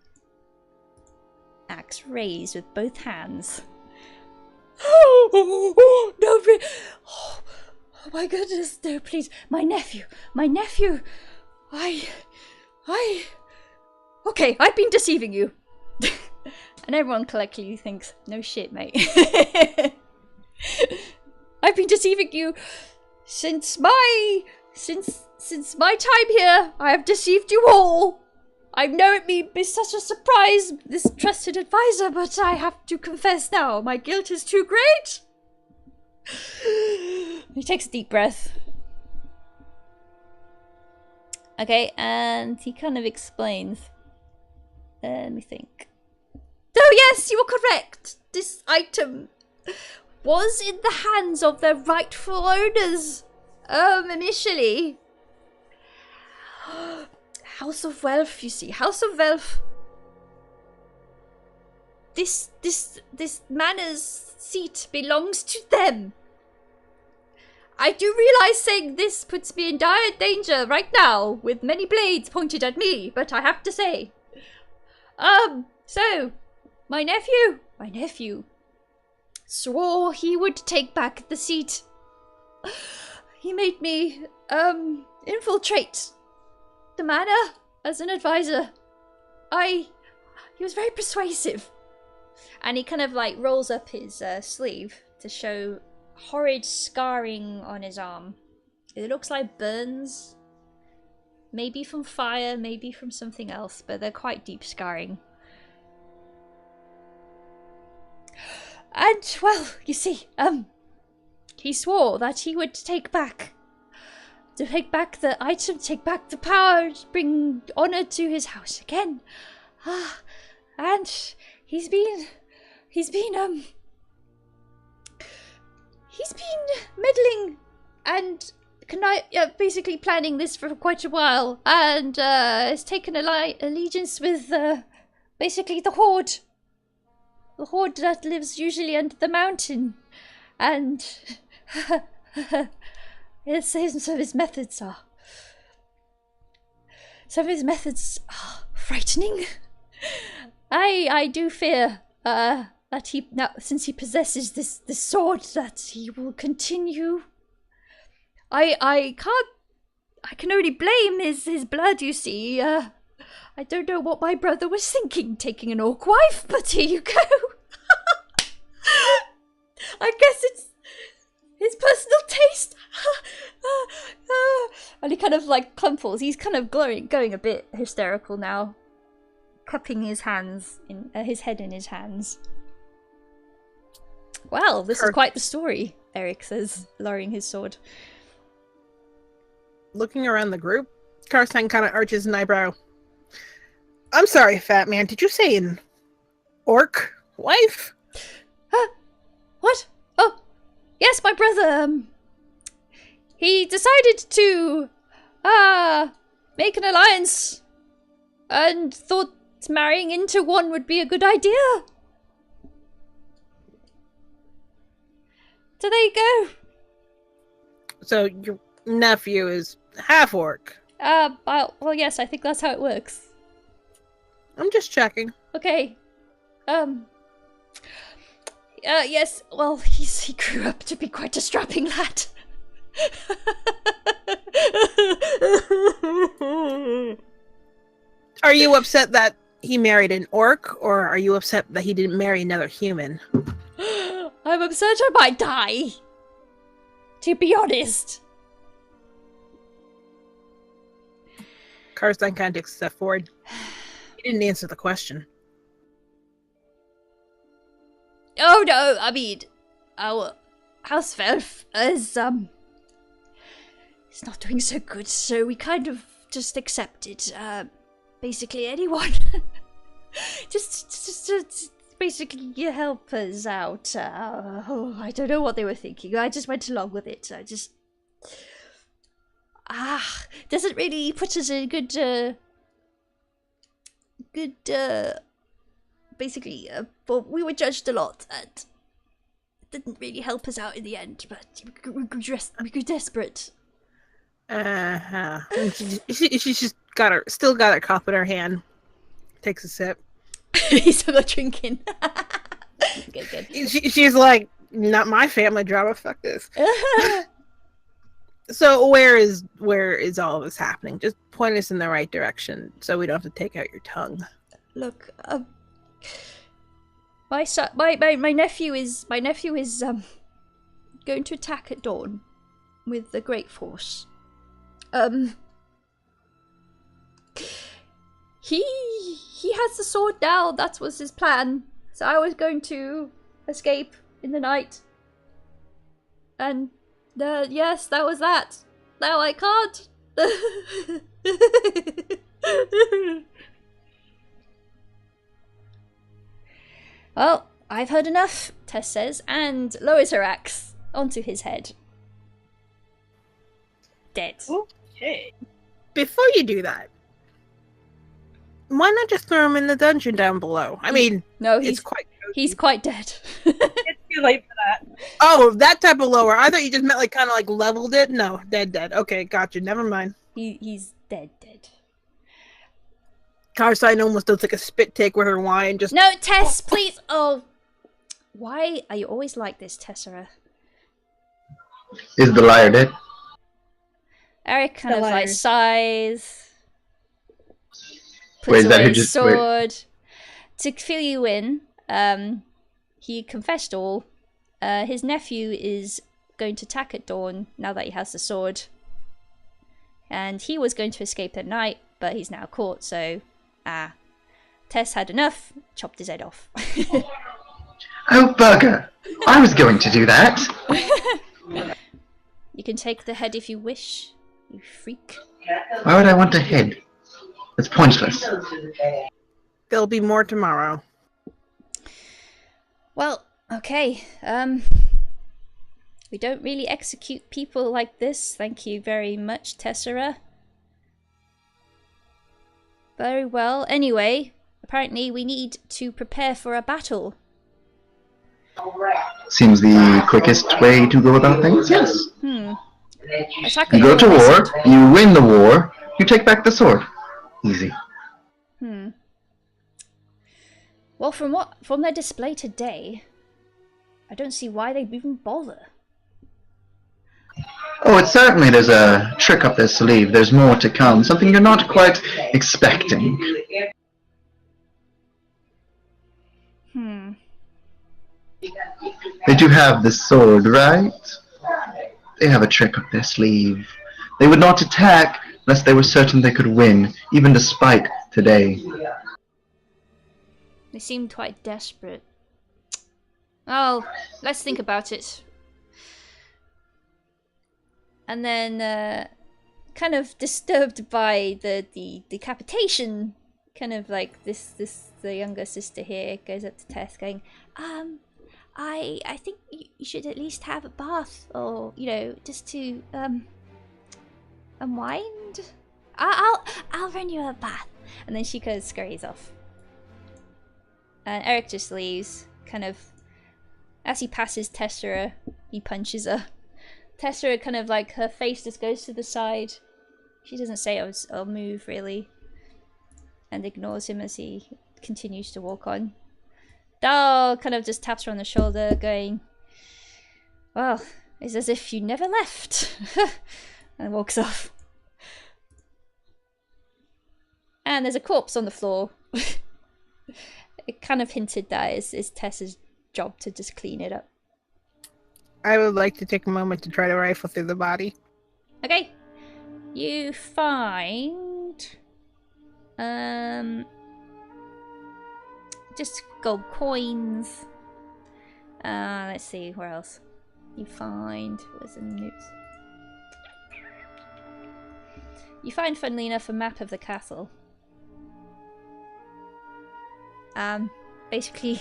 Axe raised with both hands. Oh, no, oh my goodness, no, please. My nephew. Okay, I've been deceiving you. And everyone collectively thinks, no shit, mate. I've been deceiving you since my time here. I have deceived you all. I know it may be such a surprise, this trusted advisor, but I have to confess now, my guilt is too great. He takes a deep breath. Okay, and he kind of explains. Let me think. Oh yes, you were correct. This item was in the hands of their rightful owners. Initially. House of Wealth, you see. House of Wealth. This manor's seat belongs to them. I do realize saying this puts me in dire danger right now, with many blades pointed at me, but I have to say. So, my nephew swore he would take back the seat. He made me, infiltrate the manor as an advisor. He was very persuasive. And he kind of like rolls up his sleeve to show horrid scarring on his arm. It looks like burns. Maybe from fire, maybe from something else, but they're quite deep scarring. And, well, you see, he swore that he would take back the item, take back the power, bring honor to his house again. And he's been meddling and basically planning this for quite a while, and has taken allegiance with basically the Horde that lives usually under the mountain, and some of his methods are frightening. I do fear that since he possesses this sword, that he will continue. I can only blame his blood, you see. I don't know what my brother was thinking, taking an orc wife, but here you go. I guess it's his personal taste. And he kind of like crumples. He's kind of going a bit hysterical now, cupping his hands in his head in his hands. Well, this is quite the story, Eric says, lowering his sword. Looking around the group, Karstein kind of arches an eyebrow. I'm sorry, fat man. Did you say an orc wife? What? Oh, yes, my brother. He decided to make an alliance and thought marrying into one would be a good idea. So there you go. So your nephew is half orc. Well, yes, I think that's how it works. I'm just checking. Okay. Yes, well, he grew up to be quite a strapping lad. Are you upset that he married an orc, or are you upset that he didn't marry another human? I'm upset I might die. To be honest. Karstein kind of takes a step forward. He didn't answer the question. Oh no, I mean, our house elf is he's not doing so good, so we kind of just accepted basically anyone. just basically help us out. I don't know what they were thinking. I just went along with it. I just doesn't really put us in good basically, but we were judged a lot, and it didn't really help us out in the end, but we grew desperate. She's just still got her cup in her hand. Takes a sip. He's still got drinking. Good. She's like, not my family drama, fuck this. So where is all of this happening? Just point us in the right direction so we don't have to take out your tongue. Look, my nephew is going to attack at dawn with a great force. He has the sword now. That was his plan. So I was going to escape in the night, and yes, that was that. Now I can't. Well, I've heard enough, Tess says, and lowers her axe onto his head. Dead. Okay. Before you do that, why not just throw him in the dungeon down below? I mean, no, he's quite dead. It's too late for that. Oh, that type of lower. I thought you just meant like kind of like leveled it. No, dead. Okay, gotcha. Never mind. He's dead. Karstein almost does like a spit take with her wine. Just no, Tess, please. Oh, why are you always like this, Tessera? Is the liar dead? Eric kind of like sighs, Wait, puts is that away who his just sword. To fill you in, he confessed all. His nephew is going to attack at dawn now that he has the sword. And he was going to escape at night, but he's now caught, so Tess had enough, chopped his head off. Oh, bugger! I was going to do that! You can take the head if you wish, you freak. Why would I want a head? It's pointless. There'll be more tomorrow. Well, okay. We don't really execute people like this. Thank you very much, Tessera. Very well. Anyway, apparently we need to prepare for a battle. Seems the quickest way to go about things, yes. Attack You go to what I war, said. you win the war, you take back the sword. Easy. Well, from their display today, I don't see why they'd even bother. Oh, it's certainly there's a trick up their sleeve. There's more to come. Something you're not quite expecting. They do have the sword, right? They have a trick up their sleeve. They would not attack unless they were certain they could win, even despite today. They seemed quite desperate. Oh, let's think about it. And then, kind of disturbed by the decapitation, kind of like the younger sister here goes up to Tess going, I think you should at least have a bath, or, you know, just to, unwind? I'll run you a bath. And then she kind of scurries off. And Eric just leaves, kind of, as he passes Tessera, he punches her. Tessera kind of like, her face just goes to the side. She doesn't say or move really. And ignores him as he continues to walk on. Dal kind of just taps her on the shoulder going, well, it's as if you never left. And walks off. And there's a corpse on the floor. It kind of hinted that it's Tessa's job to just clean it up. I would like to take a moment to try to rifle through the body. Okay. You find just gold coins. Let's see, where else? You find where's the notes? You find, funnily enough, a map of the castle. Basically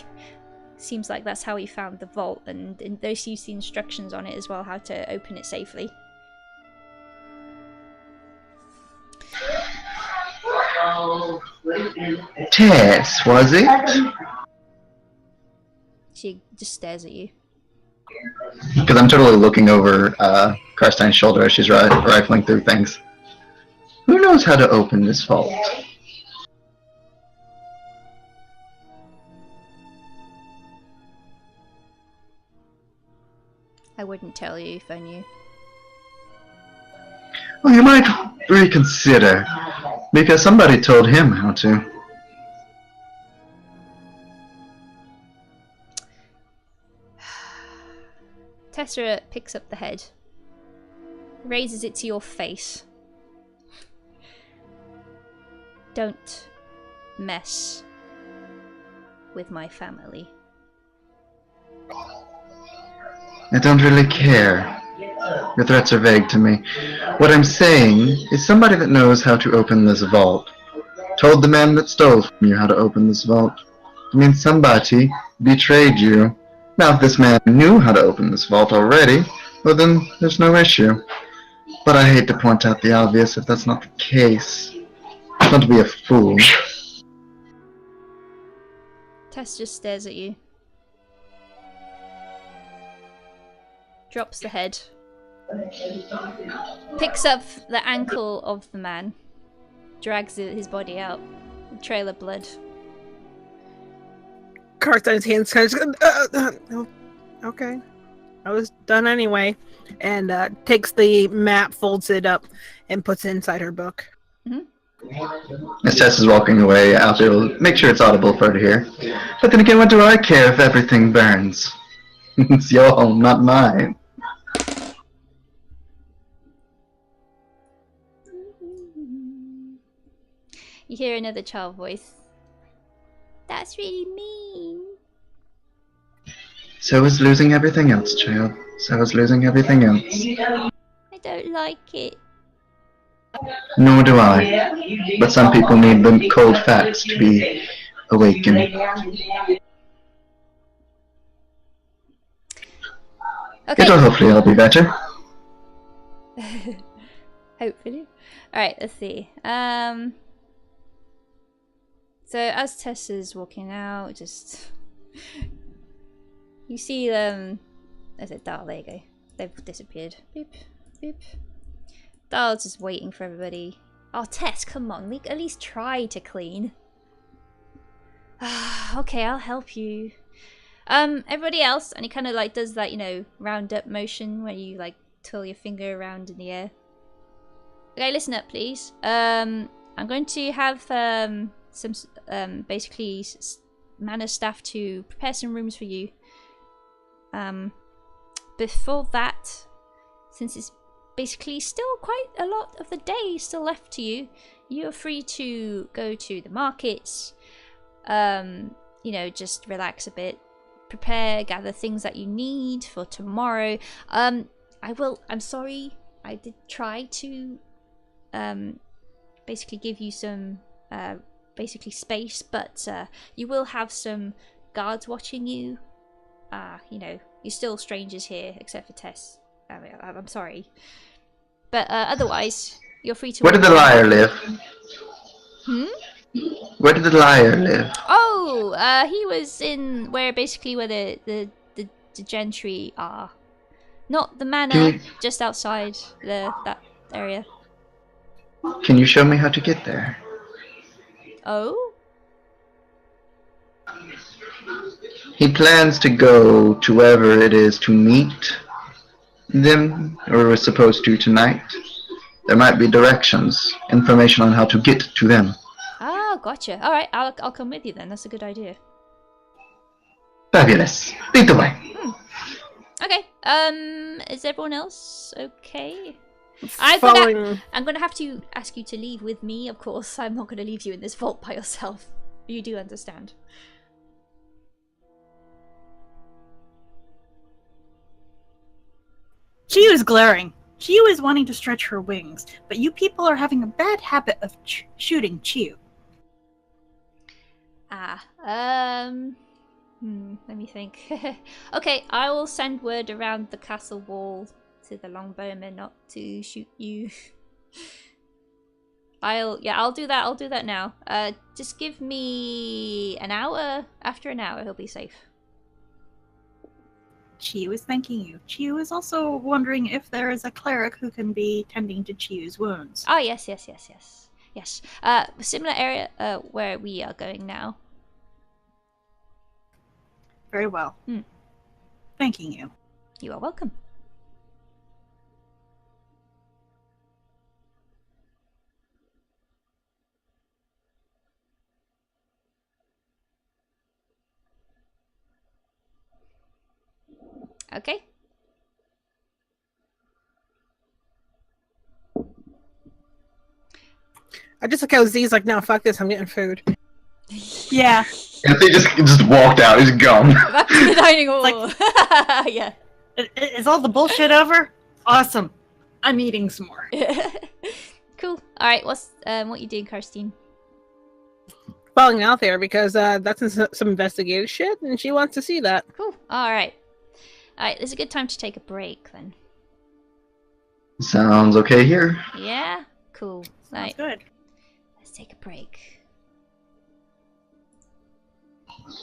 seems like that's how he found the vault, and in those you see instructions on it as well, how to open it safely. Tess, was it? She just stares at you. Because I'm totally looking over Karstein's shoulder as she's rifling through things. Who knows how to open this vault? I wouldn't tell you if I knew. Well, you might reconsider, because somebody told him how to. Tessera picks up the head, raises it to your face. Don't mess with my family. I don't really care. Your threats are vague to me. What I'm saying is somebody that knows how to open this vault told the man that stole from you how to open this vault. I mean, somebody betrayed you. Now, if this man knew how to open this vault already, well then, there's no issue. But I hate to point out the obvious if that's not the case. Don't be a fool. Tess just stares at you. Drops the head. Picks up the ankle of the man. Drags his body out. A trail of blood. Karstein's hands kind of okay. I was done anyway. And takes the map, folds it up, and puts it inside her book. As Tess is walking away, Alfie will make sure it's audible for her to hear. But then again, what do I care if everything burns? It's your home, not mine. You hear another child voice. That's really mean. So is losing everything else, child. So is losing everything else. I don't like it. Nor do I. But some people need the cold facts to be awaken. Okay. It'll hopefully all be better. Hopefully. Alright, let's see. So as Tessa's walking out, just you see them. Is it Dal? There you go. They've disappeared. Beep, beep. Dal's just waiting for everybody. Oh, Tess, come on. At least try to clean. Okay, I'll help you. Everybody else, and he kind of like does that, you know, round up motion where you like twirl your finger around in the air. Okay, listen up, please. I'm going to have some basically manor staff to prepare some rooms for you. Before that, since it's basically still quite a lot of the day still left to you, you're free to go to the markets. You know, just relax a bit, prepare, gather things that you need for tomorrow. I'm sorry, I did try to basically give you some basically space, but you will have some guards watching you. You know, you're still strangers here except for Tess. I mean, I'm sorry, but otherwise you're free to. Where did the liar live? Where did the liar live? Oh, he was in where the gentry are. Not the manor, just outside that area. Can you show me how to get there? Oh? He plans to go to wherever it is to meet them, or was supposed to tonight. There might be directions, information on how to get to them. Ah, gotcha. All right, I'll come with you then. That's a good idea. Fabulous. Lead the way. Okay. Is everyone else okay? Following... I'm gonna have to ask you to leave with me. Of course, I'm not gonna leave you in this vault by yourself. You do understand. She was glaring. She was wanting to stretch her wings, but you people are having a bad habit of shooting Chiu. Let me think. Okay, I will send word around the castle wall to the longbowmen not to shoot you. I'll do that. I'll do that now. Just give me an hour. After an hour, he'll be safe. Chiu is thanking you. Chiu is also wondering if there is a cleric who can be tending to Chiu's wounds. Oh, yes. Similar area where we are going now. Very well. Thanking you. You are welcome. Okay. I just like how Z's like, no, fuck this, I'm getting food. Yeah. And they just walked out. He's gone. Back to the dining hall. Like- Yeah. Is all the bullshit over? Awesome. I'm eating some more. Cool. All right. What you doing, Karstine? Falling out there because that's some investigative shit, and she wants to see that. Cool. All right. All right. This is a good time to take a break then. Sounds okay here. Yeah. Cool. Sounds Right. good. Let's take a break.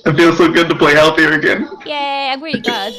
It feels so good to play healthier again. Yay! I'm really glad.